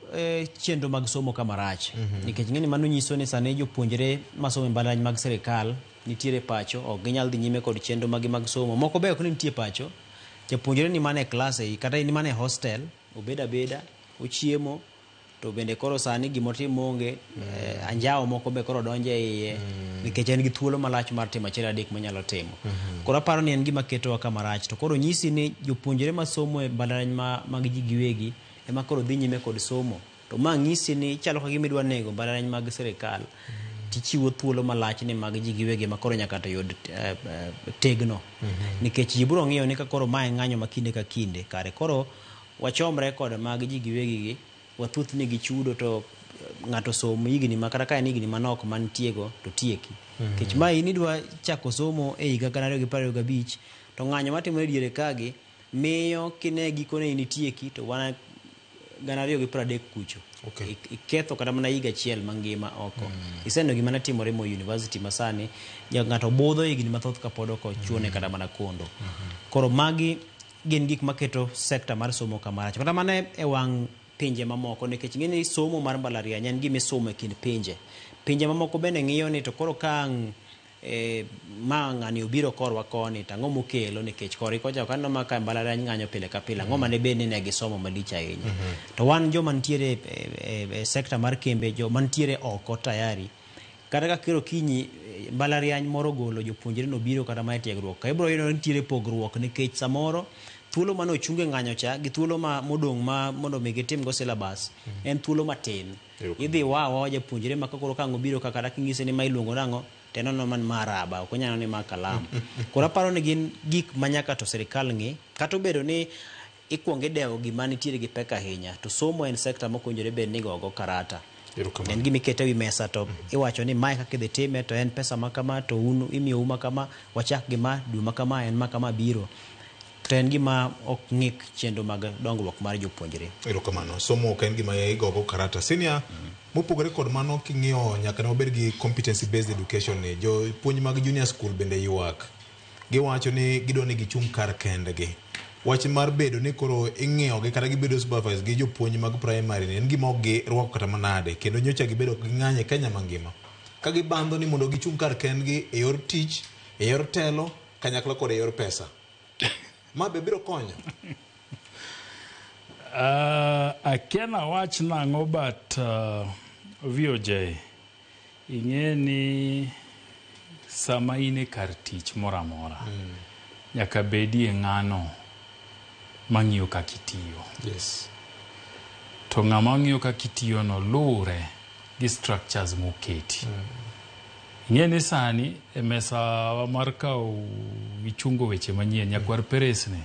chenro mag somo kama rach nikech ng'eni mano nyiso ni sani jopuonjre masomo mbalariany mag sirikal nitiere pacho ok ginyal dhi nyime kod chenro mag somo moko be ok nitie pacho japuonjre ni mane klas kata ni mane hostel obeda ochiemo to bende koro sani gimotimo onge anjao moko be koro donje iye nikech en gi thuolo malach mar timo achiel adek manyalo timo koro aparo ni en gima keto kama rach to koro nyisi ni jopuonjre masomo e mbalariany mag ji giwegi ema koro dhi nyime kod somo to ma nyisi ni chalo ka gima idwa nego mbalariany mag sirikal tichiwo thuolo malach ni mag ji giwegi ma koro nyaka to yud tegno nikech ji biro ng'iyo ni ka koro mae ng'anyo makinde ka kinde kare koro wachomre kod mag ji giwegi gi wathuth ni gichudo to ng'ato somo higni ma kata ka en higni manok mantiego to tieki kech ma in idwa chako somo e higa 2025 to ng'anyo matimore diere kagi miyo kine gikone in tieki to wana 2030 kucho iketho kata mana higa achiel mangima oko iseno gima natimore mo university masani ng'ato bodho higni mathoth kapod ok chuone kata mana kondo koro magi gin gik maketo sekta mar somo kama rach kata mana e wang' pinje mamoko nikech ng'eni somo mar mbalariany en gima isomo e kind pinje mamoko bende ng'iyo ni to koro kang' ma ng'ani obiro korwa koni to ang'o mokelo nikech kori kocha kano ma ka mbalariany ng'anyo pile ka pile ang'o mane bed ni ne gisomo malich ahinya to wan joma nitiere sekta mar kembe joma nitiere oko tayari kata ka kiro kinyi mbalariany moro golo jopuonjre no biro kata mae tiegruok ka ibro yudo nitiere pogruok nikech samoro thuolo mane ochunge ng'anyo cha gi thuolo modong' mondo mi gitim go syllabus en thuolo matin idhi wawa japuonjre ma koro kango biro kaka king'ise ni ma iluongo nango teno no man maraba ok onyalo ni ma kalam koro aparo ni gin gik manyaka to sirikal ng'i kata obedo ni ikuonge dewo gima nitiere gi pek ahinya to somo en sekta mokonjore bed ni gogo karata en gima ikete wi mesa to iwacho ni mae kaka idhi time to en pesa makama to un imiyo makama wachak gima dwe makama en makama biro to en gima ok ng'ik chenro mag dongruok mar jopuonjre. Erokamano, somo ok en gima igogo karata. Senior, mopogore kod mano king'iyo nyaka ne wabed gi competency based education ni jopuonj mag junior school bende ywak. Giwacho ni gidwa ni gichung' kar kendgi. Wach mar bedo ni koro ing'iyogi kata gibedo supervise gi jopuonj mag primary ni en gima ok girwako kata manade kendo nyocha gibedo ging'anye Kenya mangima. Ka gibandho ni mondo gichung' kar kendgi e yor tich, e yor telo, kanyakla kod e yor pesa. Ma be biro konyo. Akiana wach nang'o but VOJ ing'e ni sama in e kar tich moro amora nyaka bedie ng'ano mang'iyo kaka itiyo. Yes. To ng'ama ng'iyo kaka itiyo no lure gi structures moketi. Ing'e ni sani e mesa mar kawo gichungo weche manyien nyakwar peresne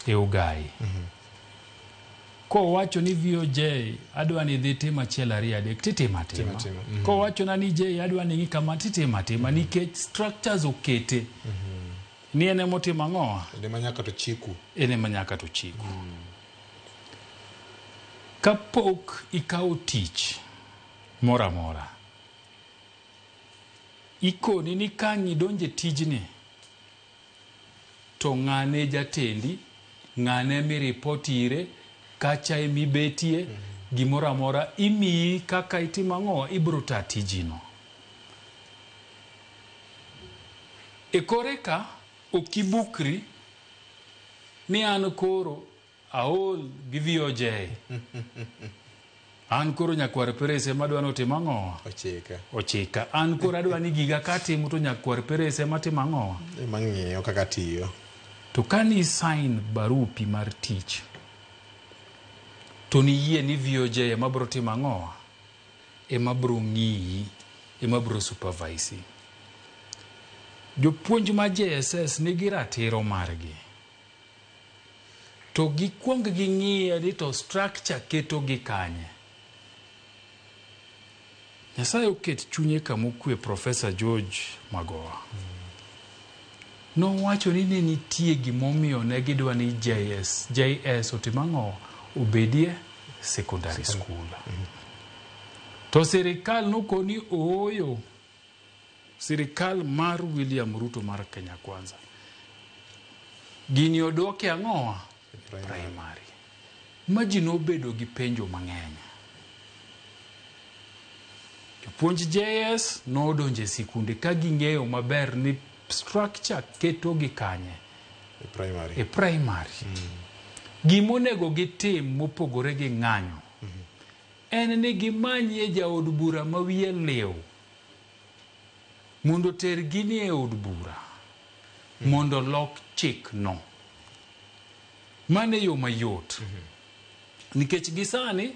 e Ugai. Kowacho ni VOJ adwa ni dhi tim achiel ariyo adek titima. Kowacho na ni J adwa ni ng'i kama titima nikech structures okete. Ni ene motimo ang'o? Ene manyaka to chiku. Ene manyaka to chiku. Kapok ikawo tich moro amora ikoni ni kanyi donje tijni to ng'ane jatendi, ng'ane mi report ire, kacha imibetie, gimoro amora imiyi kaka itimo ang'o ibro ta tijino. E koreka okibukri ni an koro aol gi VOJ. An koro nyakwar perese madwa no timo ang'o? Ochika. An koro adwa ni giga katimo to nyakwar perese matimo ang'o? Mang'iyo kaka tiyo. To kani sign barupi mar tich to ni yie ni VOJ ema bro timo ang'o? Ema bro ng'iyi, ema bro supervise. Jopuonj ma JSS nigi ratiro margi. To gikwong ging'iye ni to structure keto gi kanye. Nyasaye oket chunye kamokwe Professor George Magoha. No wacho ni ne nitie gimomiyo ne gidwa ni JS otimo ang'o? Obedie secondary school. To sirikal nokoni ooyo. Sirikal mar William Ruto mar Kenya Kwanza. Gini odoke ang'o? Primary. Maji nobedo gi penjo mang'eny. Jopuonj JS nodonje sikunde ka ging'eyo maber ni structure keto gi kanye? E primary. Gimonego gitim mopogore gi ng'anyo en ni gimanye jaod bura ma wiye lew mondo ter gini e od bura mondo lok chik no. Mane yo mayot. Nikech gisani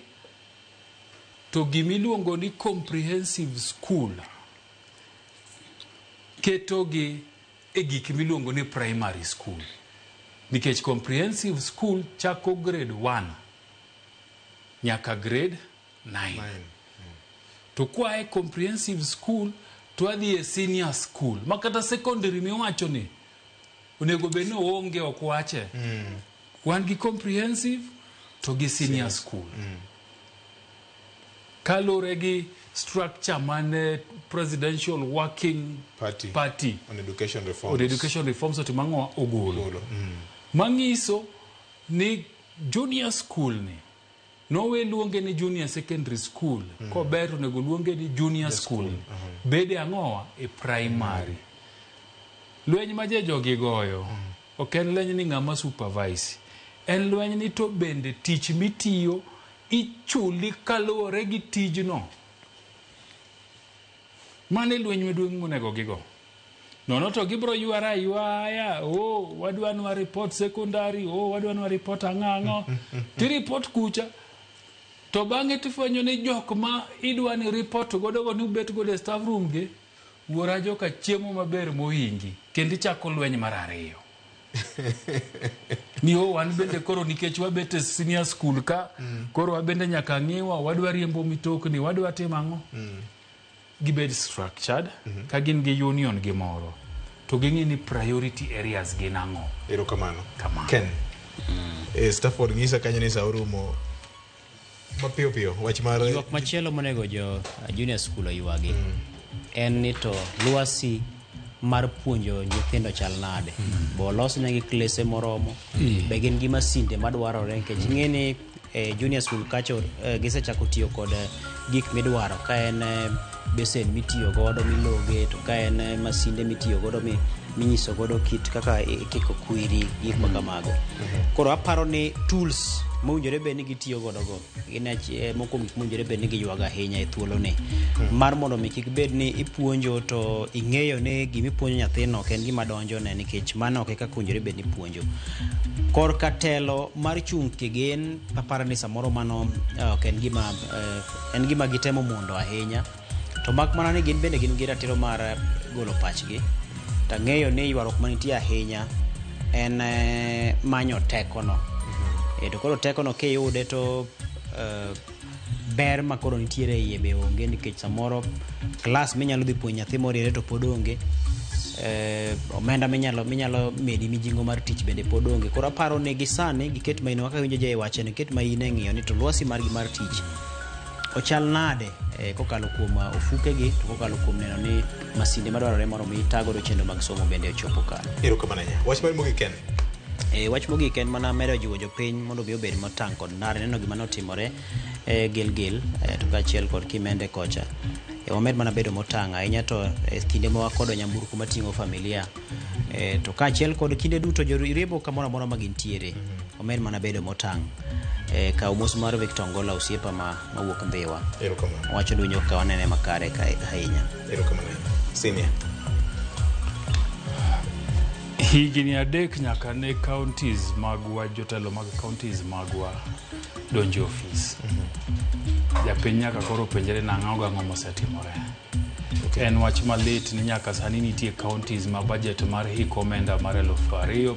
to gimiluongo ni comprehensive school keto gi e gik miluongo ni primary school. Nikech comprehensive school chako grade 1 nyaka grade 9. To kwa e comprehensive school to adhi e senior school. Makata secondary miwacho ni onego beno onge okwache. Wan gi comprehensive to gi senior school. Kalore gi structure mane Presidential Working Party on Education Reforms. On Education Reforms otimang'o ogolo. Mang'iso ni junior school ni nowe luonge ni junior secondary school. Kober onego luonge ni junior school. Bede ang'o? E primary. Lweny ma jogi goyo ok en lweny ni ng'ama supervise. En lweny ni to bende tich mitiyo ichuli kaluwore gi tijno. Mane lweny maduong' monego gigo. Nono to gibro yuara yuaya, wadwa nwa report secondary, wadwa nwa report ang'ang'o. Ti report kucha. To bang'e tifwenyo ni jok ma idwa ni report godo ni ubet godo e staff room gi, wuora joka chiemo maber mohingi, kendi chako lweny mar ariyo. Ni wan bende koro nikech wabet e senior school ka, koro wabende nyaka ng'iwa, wadwa riembo mitokni, wadwa timo ang'o. Gibed structured, ka gin gi union gi moro, to ging'i ni priority areas gin ang'o. Erokamano. Ken, Stafford ng'isa kanyo ni sa orumo mapiyo wach mar ywak machielo monego jo junior school oywagi en ni to lwasi mar puonjo nyithindo chal nade. Bo losnegi klese moromo, be gin gi masinde madwarore nikech ing'eni junior school kacho gisechako tiyo kod gik midwaro ka en besen mitiyo godo miloge, to ka en masinde mitiyo godo minyiso godo kit kaka ikiko kwiri, gik makamago. Koro aparo ni tools mowinjore bed ni gitiyo godo go gin moko gik mowinjore bed ni giywaga ahinya e thuolo ni mar mondo mi kik bed ni ipuonjo to ing'eyo ni gimipuonjo nyathino ok en gima donjone, nikech mano ok kaka owinjore bed ni puonjo. Korka telo mar chung' kigen aparo ni samoro mano ok en gima gitemo mondo ahinya, to mak mana ni gin bende gin gi ratiro mar golo pachgi. Tang'eyo ni ywaruok manitie ahinya en manyo tekono. To koro tekono kiyude to ber ma koro nitiere iye be onge, nikech samoro klas minyalo dhi puonjo nyathi moriere to pod onge, omenda minyalo medi mijingo mar tich bende pod onge. Koro aparo ni gisani giket maino kaka winjo jay wache ni ket maino e ng'iyo ni to lwasi margi mar tich ochal nade kokalo kuom ofukegi, to kokalo kuom neno ni masinde madwarore mondo mi tago do chenro mag somo bende ochopo ka. Erokamano. Wach mar mogik Ken. Wach mogik en mana medo jiwo jopiny mondo bi obed motang' kod nare neno gima notimore Gilgil to kaachiel kod Kimende kocha. Wamed mana bedo motang' ahinya to kinde ma wakodo nyamburko mating'o familia, to kaachiel kod kinde duto joriembo kamoro amora ma gintiere. Wamed mana bedo motang'. Kaw mos mar Victor Ngola osiepa mawuok Mbiwa. Erokamano. Wacho dunyo ka wanene makare ka ahinya. Erokamano. Senior. Higini adek nyaka ne counties magwa, jotelo mag counties magwa donjo office. Japiny nyaka koro penjere nang'o gang'o mosetimore. En wach malit ni nyaka sani nitie counties ma budget mar hik omenda mar 2025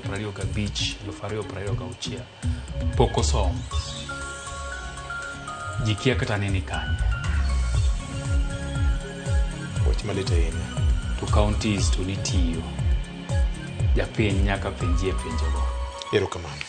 2026 pok osom. Ji kia kata nini kanye. Wach malit ahinya. To counties to nitiyo. Japiny nyaka penjie penjogo. Erokamano.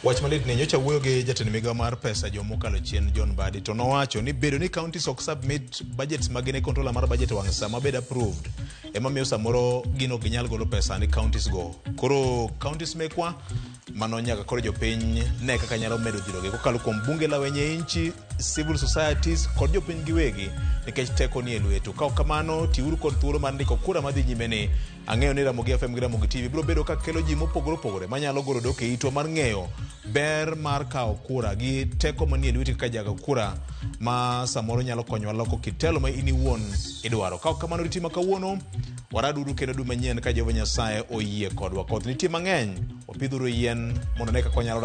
Wach malit ni nyocha wuoyo gi jatend migawo mar pesa jomokalo chien John Badi, to nowacho ni bedo ni counties ok submit budgets magine controller mar budget wang' sama bed approved ema miyo samoro gino ginyal golo pesa ni counties go. Koro counties mekwa mano nyaka koro jopiny ne kaka nyalo medo dhirogi kokalo kuom bunge la wenye inchi, civil societies kod jopiny giwegi, nikech teko ni e lwetu. Ka kamano tiuru kod thuolo mar ndiko kura madhi nyime ni. Ang'eyo ni Ramogi FM gi Ramogi TV biro bedo ka kelo ji mopogore opogore manyalo golo dok e itwa mar ng'eyo ber mar kawo kura gi teko manie lweti kaka jago kura ma samoro nyalo konyowa loko kitelo ma in iwuon idwaro. Ka kamano ritima kawuono waradudu kendo du manyien ka Jehova Nyasaye oyie kodwa. Koth nitie mang'eny, wapidhuru yien mondo ne kaka nyalo